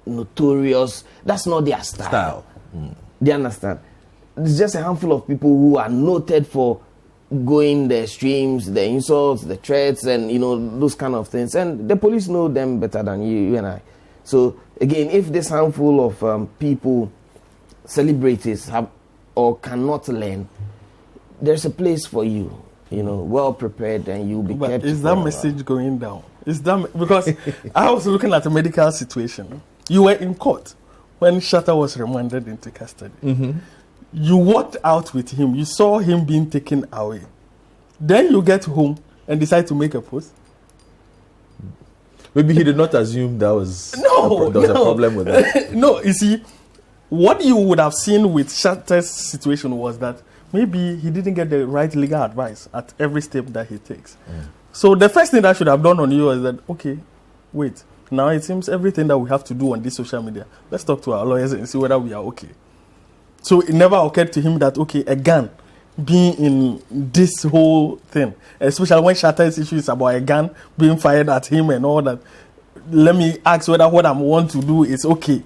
notorious. That's not their style. Do you understand? It's just a handful of people who are noted for going the extremes, the insults, the threats, and those kind of things. And the police know them better than you and I. So again, if this handful of people, celebrities, have or cannot learn, there's a place for you. Well prepared, and you'll be kept. But is that message going down? Is that because I was looking at a medical situation. You were in court when Shatta was remanded into custody. Mm-hmm. You walked out with him. You saw him being taken away. Then you get home and decide to make a post. Maybe he did not assume there was a problem with that. No, you see, what you would have seen with Shatta's situation was that maybe he didn't get the right legal advice at every step that he takes. So the first thing that should have done on you is that, okay, wait, now it seems everything that we have to do on this social media, let's talk to our lawyers and see whether we are okay. So it never occurred to him that, okay, a gun being in this whole thing, especially when Shatta's issue is about a gun being fired at him and all that, let me ask whether what I want to do is okay.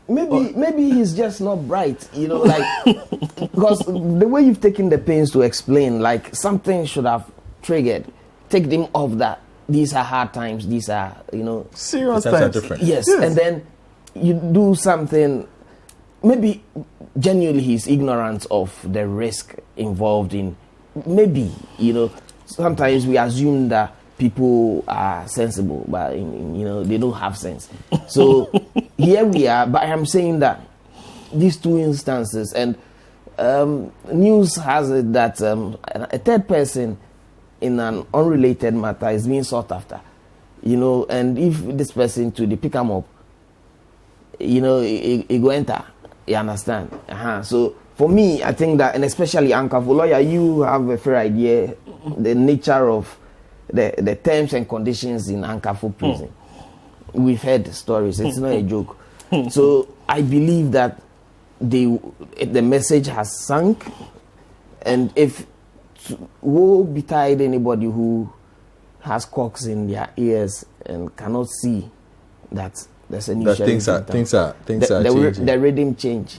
Maybe he's just not bright, because the way you've taken the pains to explain, like something should have triggered, take them off that these are hard times, these are, serious times. Different. Yes, and then you do something, maybe genuinely he's ignorant of the risk involved in, maybe, sometimes we assume that people are sensible, but they don't have sense. So here we are, but I'm saying that these two instances, and news has it that a third person in an unrelated matter is being sought after, and if this person they pick him up, he go enter, you understand? So for me, I think that, and especially Ankafu lawyer, you have a fair idea the nature of the terms and conditions in Ankafu prison. We've heard stories. It's not a joke. So I believe that the message has sunk, and if woe betide anybody who has cocks in their ears and cannot see that there's a new things are changing. The rhythm change.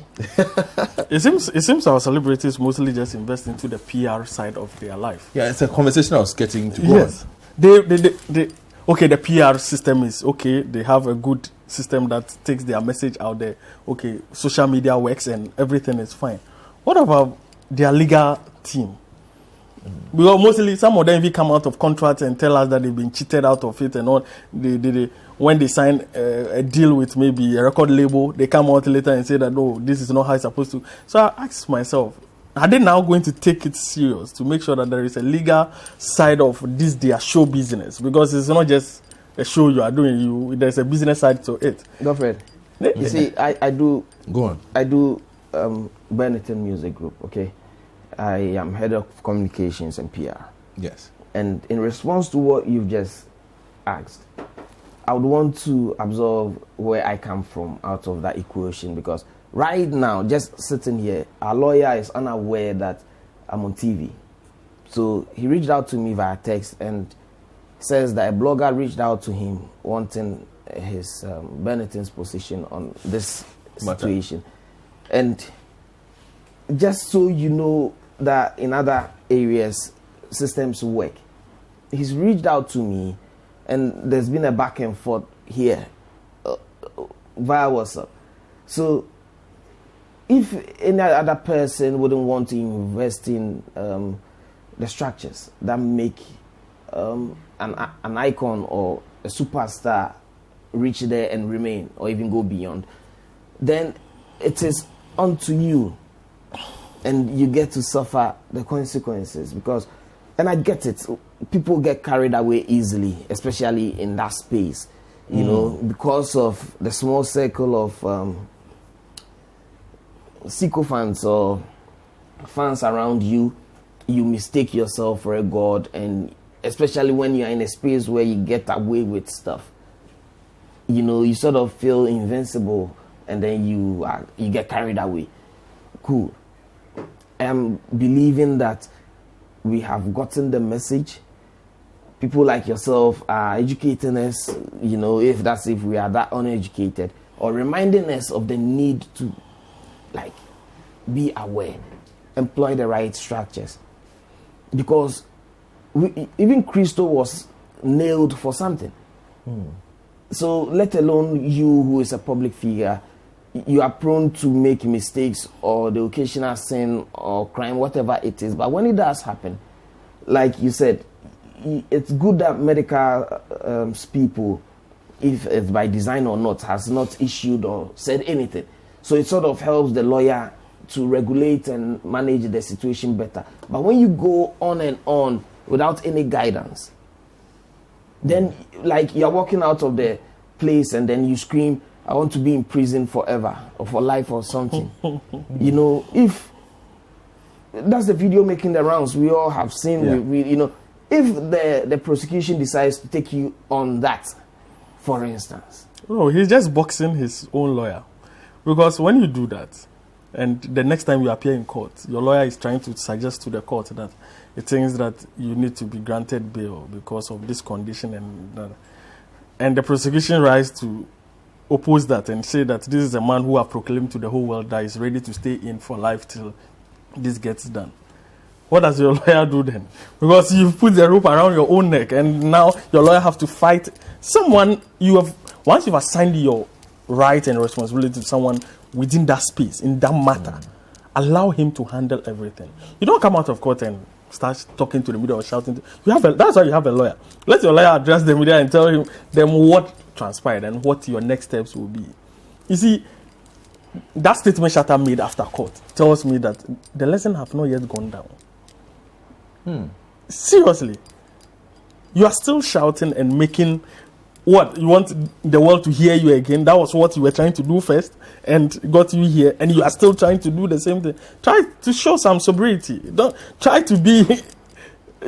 It seems our celebrities mostly just invest into the PR side of their life. Yeah, it's a conversation I was getting to go yes. on. Okay, the PR system is okay. They have a good system that takes their message out there. Okay, social media works and everything is fine. What about their legal team? Because mostly some of them even come out of contracts and tell us that they've been cheated out of it and all. When they sign a deal with maybe a record label, they come out later and say that, no, this is not how it's supposed to. So I asked myself, are they now going to take it serious to make sure that there is a legal side of this their show business? Because it's not just a show you are doing, there's a business side to it. Godfred, you see, I do... Go on. I do Benetton Music Group, okay? I am head of communications and PR. Yes. And in response to what you've just asked, I would want to absorb where I come from out of that equation, because right now, just sitting here, our lawyer is unaware that I'm on TV. So he reached out to me via text and says that a blogger reached out to him wanting his Benetton's position on this situation. And just so you know that in other areas, systems work, he's reached out to me, and there's been a back and forth here via WhatsApp. So if any other person wouldn't want to invest in the structures that make an icon or a superstar reach there and remain, or even go beyond, then it is unto you, and you get to suffer the consequences. Because, and I get it, people get carried away easily, especially in that space, you know, because of the small circle of sycophants or fans around you. You mistake yourself for a god, and especially when you're in a space where you get away with stuff, you know, you sort of feel invincible, and then you get carried away. Cool. I'm believing that we have gotten the message. People like yourself are educating us, you know, if we are that uneducated, or reminding us of the need to, like, be aware, employ the right structures. because even Christo was nailed for something. So let alone you who is a public figure, you are prone to make mistakes or the occasional sin or crime, whatever it is. But when it does happen, like you said, it's good that medical people, if it's by design or not, has not issued or said anything. So it sort of helps the lawyer to regulate and manage the situation better. But when you go on and on without any guidance, then like you're walking out of the place and then you scream, I want to be in prison forever or for life or something. You know, if that's the video making the rounds we all have seen, you know, if the prosecution decides to take you on that, for instance. Oh, he's just boxing his own lawyer. Because when you do that, and the next time you appear in court, your lawyer is trying to suggest to the court that it thinks that you need to be granted bail because of this condition and that. And the prosecution rise to oppose that and say that this is a man who has proclaimed to the whole world that is ready to stay in for life till this gets done. What does your lawyer do then? Because you've put the rope around your own neck and now your lawyer have to fight someone once you've assigned your right and responsibility to someone within that space, in that matter, allow him to handle everything. You don't come out of court and start talking to the media or shouting. That's why you have a lawyer. Let your lawyer address the media and tell them what transpired and what your next steps will be. You see, that statement Shatta made after court tells me that the lesson have not yet gone down. Seriously. You are still shouting and making what? You want the world to hear you again? That was what you were trying to do first and got you here, and you are still trying to do the same thing. Try to show some sobriety. Don't try to be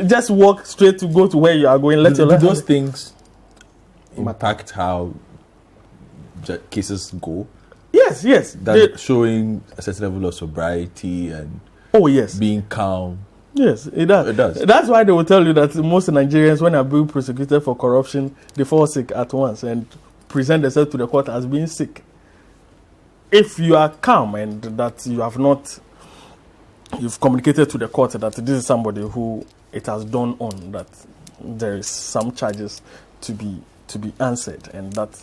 just walk straight to go to where you are going. Do those things impact how cases go? Yes. That showing a certain level of sobriety and being calm. Yes, it does. That's why they will tell you that most Nigerians, when they are being prosecuted for corruption, they fall sick at once and present themselves to the court as being sick. If you are calm and that you've communicated to the court that this is somebody who it has dawned on that there is some charges to be answered and that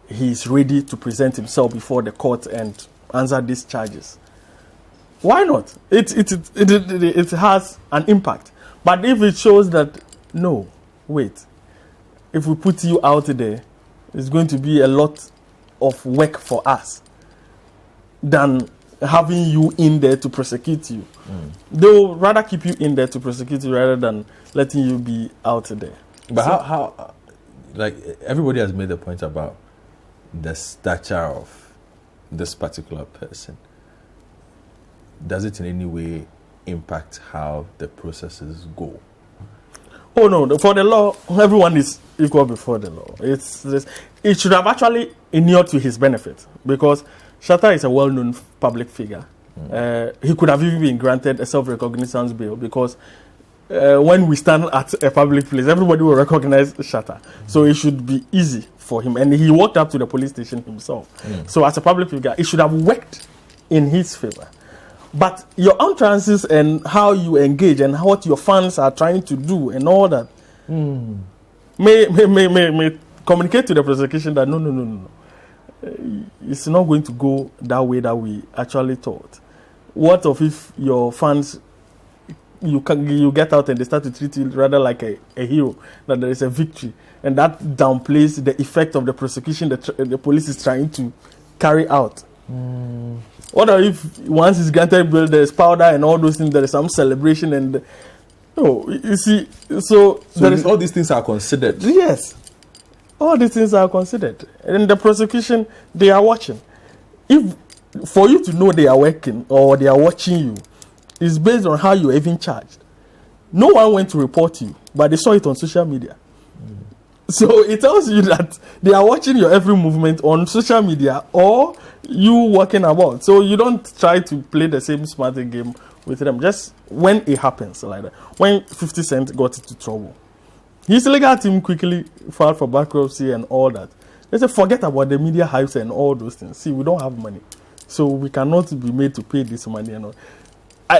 he is ready to present himself before the court and answer these charges. Why not? It has an impact. But if it shows that, no, wait, if we put you out there, it's going to be a lot of work for us than having you in there to prosecute you. They'll rather keep you in there to prosecute you rather than letting you be out there. But how like, everybody has made the point about the stature of this particular person. Does it in any way impact how the processes go? Oh no, for the law, everyone is equal before the law. It should have actually inured to his benefit because Shatta is a well-known public figure. He could have even been granted a self-recognizance bail because when we stand at a public place, everybody will recognize Shatta. So it should be easy for him. And he walked up to the police station himself. So as a public figure, it should have worked in his favor. But your utterances and how you engage and what your fans are trying to do and all that may communicate to the prosecution that no. It's not going to go that way that we actually thought. What if your fans, you get out and they start to treat you rather like a hero, that there is a victory, and that downplays the effect of the prosecution that the police is trying to carry out. What if once it's granted bail, there's powder and all those things, there is some celebration and you see, so all these things are considered. Yes, all these things are considered, and the prosecution, they are watching. If for you to know they are working or they are watching you, is based on how you are even charged. No one went to report you, but they saw it on social media. So it tells you that they are watching your every movement on social media or you walking about. So you don't try to play the same smart game with them. Just when it happens like that. When 50 Cent got into trouble, his legal team quickly filed for bankruptcy and all that. They said, forget about the media hypes and all those things. See, we don't have money. So we cannot be made to pay this money and all.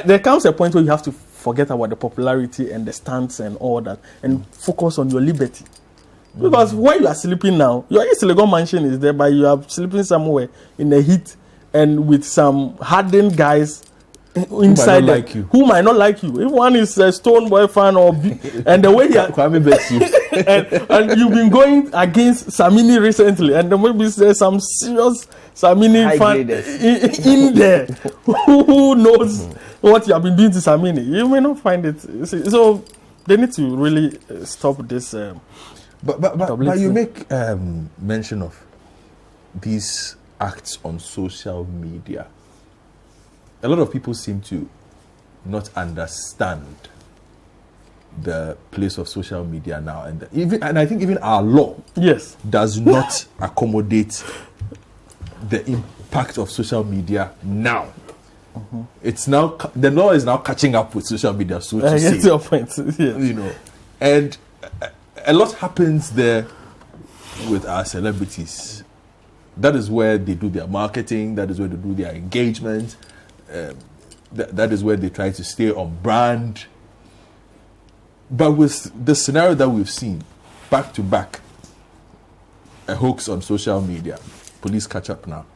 There comes a point where you have to forget about the popularity and the stunts and all that, and focus on your liberty. Because when you are sleeping now, your East Legon mansion is there, but you are sleeping somewhere in the heat and with some hardened guys inside there who might not like you. If one is a Stone Boy fan and the way and you've been going against Samini recently, and then maybe there's some serious Samini fan in there who knows what you have been doing to Samini. You may not find it. So they need to really stop this. But you make mention of these acts on social media. A lot of people seem to not understand the place of social media now, and I think even our law does not accommodate the impact of social media now. It's now the law is now catching up with social media, so to say. Your point. Yes. You know, and a lot happens there with our celebrities. That is where they do their marketing. That is where they do their engagement. That is where they try to stay on brand. But with the scenario that we've seen, back to back, a hoax on social media, police catch up now.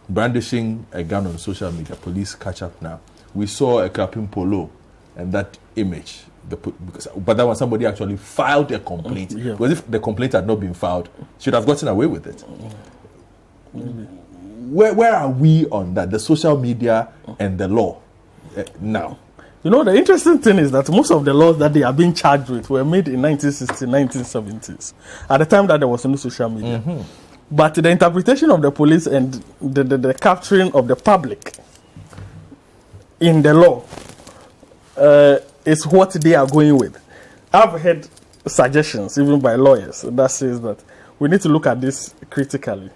Brandishing a gun on social media, police catch up now. We saw a Kapim Polo and that image. But that one, somebody actually filed a complaint. Because if the complaint had not been filed, should have gotten away with it. Where are we on that? The social media and the law now. You know, the interesting thing is that most of the laws that they are being charged with were made in 1960s, 1970s, at the time that there was no social media. But the interpretation of the police and the capturing of the public in the law is what they are going with. I've heard suggestions, even by lawyers, that says that we need to look at this critically.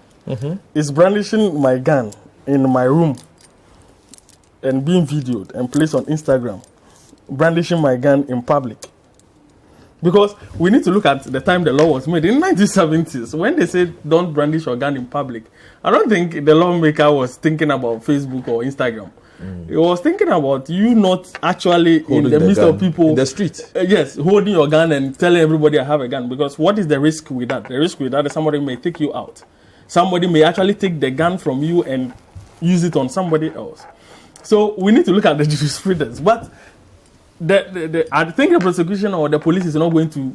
Is brandishing my gun in my room and being videoed and placed on Instagram, brandishing my gun in public? Because we need to look at the time the law was made in 1970s. When they said don't brandish your gun in public, I don't think the lawmaker was thinking about Facebook or Instagram. He was thinking about you not actually holding in the midst of people in the street. Yes, holding your gun and telling everybody I have a gun. Because what is the risk with that? The risk with that is somebody may take you out. Somebody may actually take the gun from you and use it on somebody else. So we need to look at the jurisprudence. But I think the prosecution or the police is not going to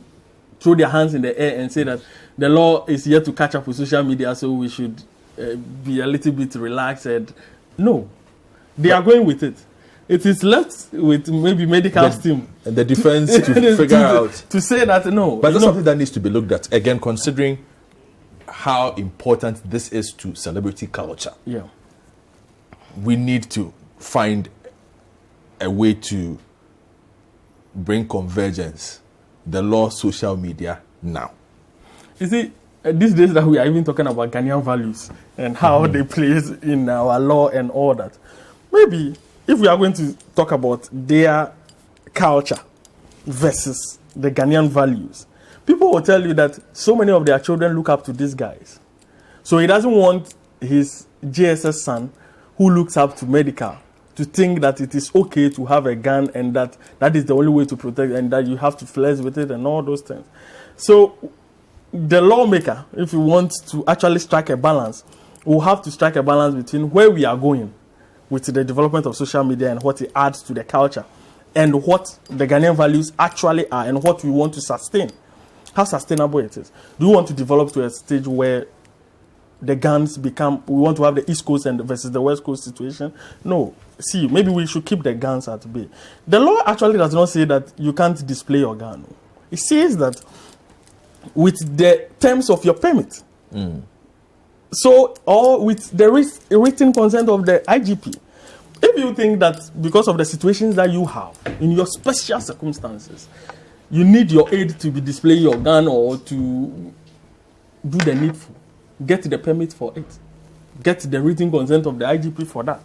throw their hands in the air and say that the law is here to catch up with social media, so we should be a little bit relaxed. And no, they are going with it. It is left with maybe medical team and the defense to figure out to say that no. But that's something that needs to be looked at again, considering how important this is to celebrity culture. Yeah, we need to find a way to bring convergence, the law, social media now. You see, these days that we are even talking about Ghanaian values and how they play in our law and all that. Maybe if we are going to talk about their culture versus the Ghanaian values, people will tell you that so many of their children look up to these guys. So he doesn't want his JSS son, who looks up to medical, to think that it is okay to have a gun and that is the only way to protect and that you have to flex with it and all those things. So the lawmaker, if you want to actually strike a balance, will have to strike a balance between where we are going with the development of social media and what it adds to the culture and what the Ghanaian values actually are and what we want to sustain. How sustainable it is. Do you want to develop to a stage where the guns become, we want to have the East Coast and versus the West Coast situation? No. See, maybe we should keep the guns at bay. The law actually does not say that you can't display your gun. It says that with the terms of your permit. So, or with the written consent of the IGP. If you think that because of the situations that you have, in your special circumstances, you need your aid to be displaying your gun or to do the needful, get the permit for it. Get the written consent of the IGP for that.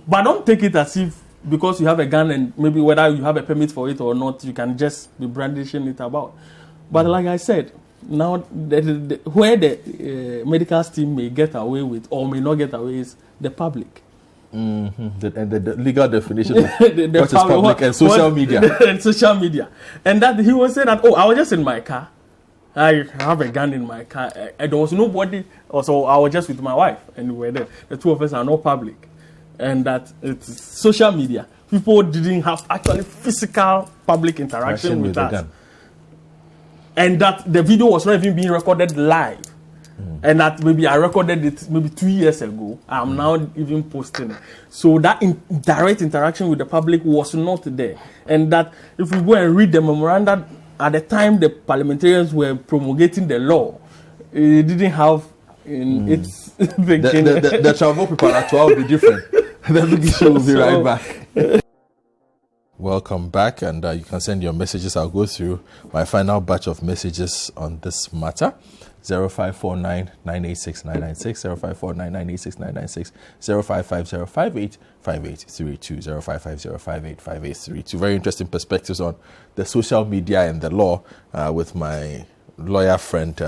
But don't take it as if because you have a gun and maybe whether you have a permit for it or not, you can just be brandishing it about. But like I said, now where the medical team may get away with or may not get away is the public. The legal definition of the what is public and social media. And social media. And that he was saying that, oh, I was just in my car. I have a gun in my car. And there was nobody. Also, I was just with my wife. And we were there. The two of us are not public. And that it's social media. People didn't have actually physical public interaction with us. Gun. And that the video was not even being recorded live. And that maybe I recorded it maybe 2 years ago. I'm now even posting it. So that direct interaction with the public was not there. And that if we go and read the memoranda, at the time the parliamentarians were promulgating the law, it didn't have in its thinking. The travel people at 12 will be different. The big issue will be right back. Welcome back, and you can send your messages. I'll go through my final batch of messages on this matter. 0549 986 996, 0549 986 996, 055 5832, 055 5832. Very interesting perspectives on the social media and the law with my lawyer friend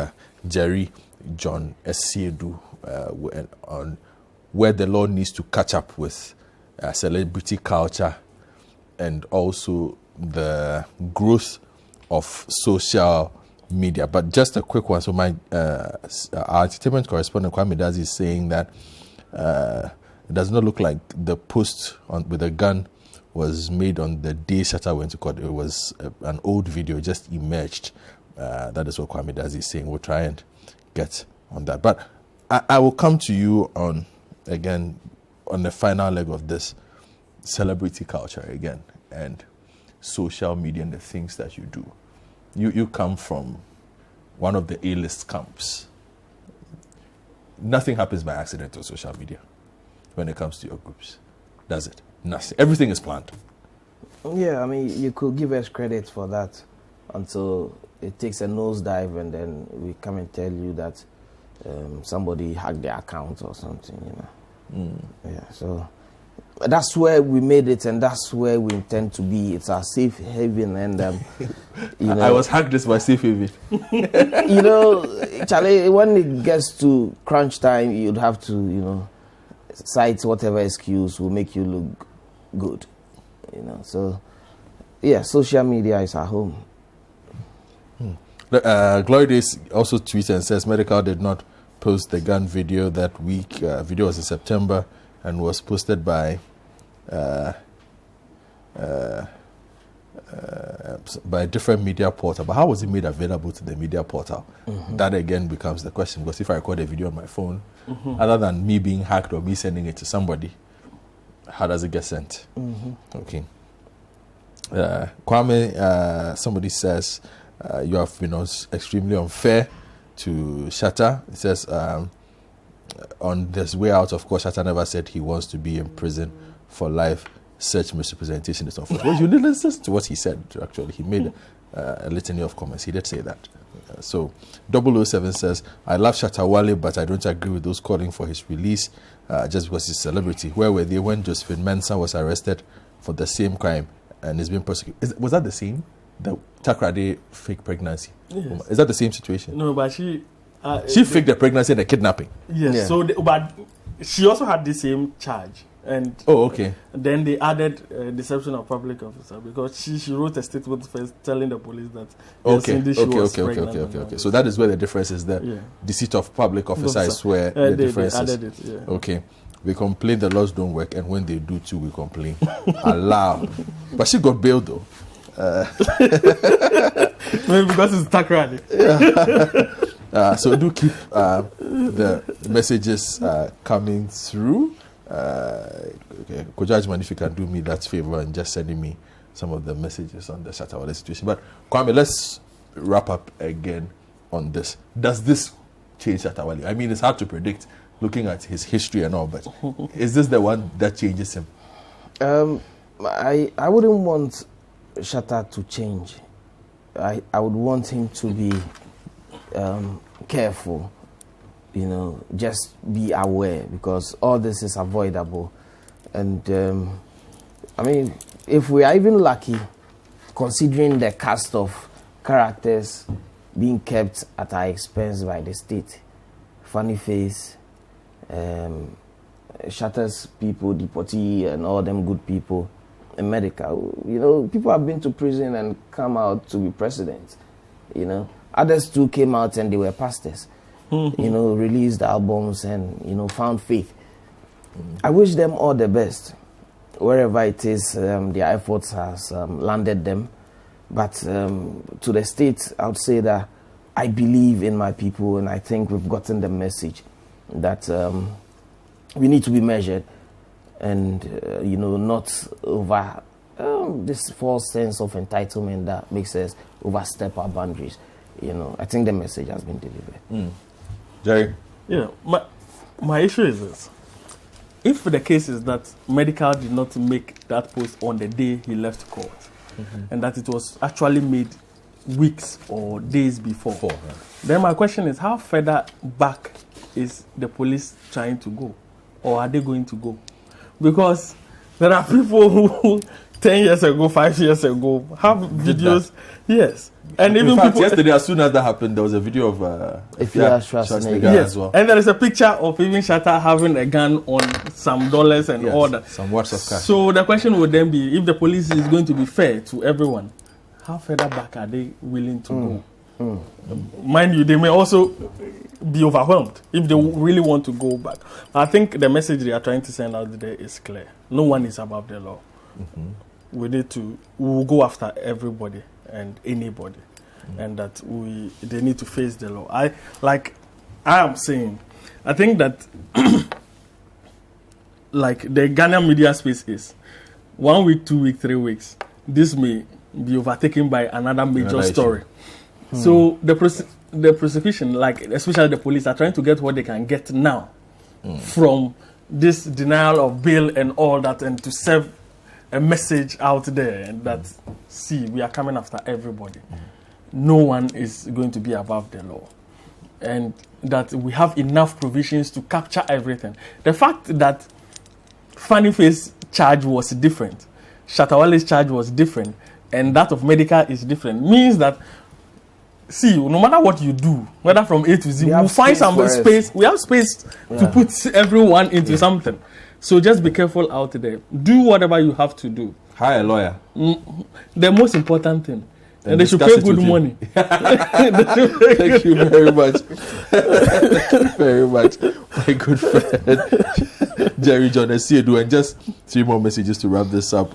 Jerry John Esiedu on where the law needs to catch up with celebrity culture and also the growth of social media. But just a quick one. So my our entertainment correspondent Kwame Dazi is saying that it does not look like the post with a gun was made on the day Shatta went to court. It was an old video, just emerged. That is what Kwame Dazi is saying. We'll try and get on that. But I will come to you on the final leg of this celebrity culture again and social media and the things that you do. You come from one of the A-list camps. Nothing happens by accident on social media when it comes to your groups, does it? Nothing. Everything is planned. Yeah, I mean, you could give us credit for that until it takes a nosedive and then we come and tell you that somebody hacked their account or something, you know. Yeah, so that's where we made it, and that's where we intend to be. It's our safe haven, and you know, I was hacked this by safe haven. You know, Charlie, when it gets to crunch time, you'd have to, you know, cite whatever excuse will make you look good. You know, so yeah, social media is our home. Glory Days also tweets and says Medical did not post the gun video that week. Video was in September and was posted by a different media portal. But how was it made available to the media portal? That again becomes the question, because if I record a video on my phone, other than me being hacked or me sending it to somebody, how does it get sent? Okay. Kwame, somebody says you have been extremely unfair to Shatta. It says on this way out, of course, Shatta never said he wants to be in prison for life. Such misrepresentation is unfair. Well, you didn't listen to what he said, actually. He made a litany of comments. He did say that. So 007 says, I love Shatta Wale, but I don't agree with those calling for his release just because he's a celebrity. Where were they when Josephine Mensah was arrested for the same crime and is being prosecuted? Was that the same? The Takrade fake pregnancy? Yes. Is that the same situation? No, but she faked the pregnancy and the kidnapping. Yes. Yeah. So, but she also had the same charge. And okay. Then they added deception of public officer because she wrote a statement first telling the police that okay. So that is where the difference is there. Yeah. Deceit of public officer is where the difference is. They added it, yeah. Okay. We complain the laws don't work, and when they do too, we complain. Allow. But she got bailed though. Maybe because it's Takrade. So do keep the messages coming through. Judgment, if you can do me that favor and just sending me some of the messages on the Shatta Wale situation. But Kwame, let's wrap up again on this. Does this change Shatta Wale? I mean, it's hard to predict looking at his history and all, but is this the one that changes him? I wouldn't want Shatta to change. I would want him to be careful. You know, just be aware, because all this is avoidable. And I mean, if we are even lucky, considering the cast of characters being kept at our expense by the state, Funny Face, Shatters people, Deportee, and all them good people in medical. You know, people have been to prison and come out to be presidents. You know, others too came out and they were pastors. You know, released albums and, you know, found faith. I wish them all the best. Wherever it is, their efforts has landed them. But to the state, I would say that I believe in my people, and I think we've gotten the message that we need to be measured and, you know, not over this false sense of entitlement that makes us overstep our boundaries. You know, I think the message has been delivered. Jerry? Yeah, my issue is this. If the case is that Medical did not make that post on the day he left court, and that it was actually made weeks or days before, then my question is, how further back is the police trying to go? Or are they going to go? Because there are people who 10 years ago, 5 years ago, have videos. Yes. And even fact, people, yesterday, as soon as that happened, there was a video of Schwarzenegger yes, as well. and there is a picture of even Shatta having a gun on some dollars and all that. Some words of cash. So the question would then be, if the police is going to be fair to everyone, how further back are they willing to go? Mind you, they may also be overwhelmed if they really want to go back. I think the message they are trying to send out there is clear. No one is above the law. We will go after everybody and anybody, and that they need to face the law. I am saying, I think that like the Ghanaian media space is 1 week, 2 weeks, 3 weeks. This may be overtaken by another major story. So the prosecution, like especially the police, are trying to get what they can get now from this denial of bail and all that, and to serve a message out there, and that see, we are coming after everybody. No one is going to be above the law, and that we have enough provisions to capture everything. The fact that Funny Face charge was different, Shatta Wale's charge was different, and that of Medical is different, means that, see, no matter what you do, whether from A to Z, we'll find some space. We have space to put everyone into something. So just be careful out there. Do whatever you have to do. Hire a lawyer. The most important thing. And they should pay good money. Thank you very much. Very much. My good friend, Jerry John Esiedu. And just 3 more messages to wrap this up.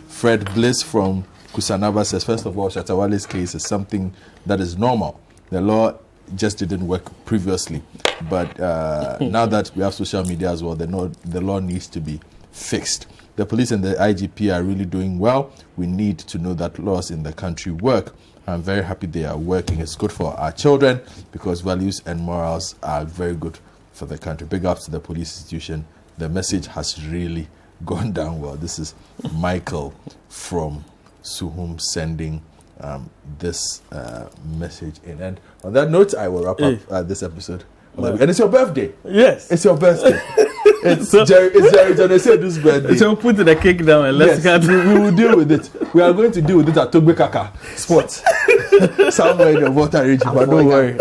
Fred Bliss from Kusanaba says, first of all, Shatta Wale's case is something that is normal. The law just didn't work previously. But now that we have social media as well, the law needs to be fixed. The police and the IGP are really doing well. We need to know that laws in the country work. I'm very happy they are working. It's good for our children because values and morals are very good for the country. Big ups to the police institution. The message has really gone down well. This is Michael from Suhum sending this message in. And on that note, I will wrap up this episode. And it's your birthday. Yes. It's your birthday. It's Jerry John Esiedu's birthday. So put the cake down and let's get. We will deal with it. We are going to deal with it at Togbe Kaka Sports. Somewhere in the water region, but don't worry.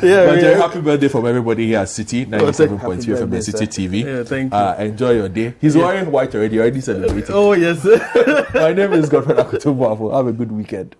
Jerry, happy birthday from everybody here at City 97.3 FM and City TV. Yeah, thank you. Enjoy your day. He's wearing white already. Already celebrating. Oh yes. My name is Godfrey Akotobo. Have a good weekend.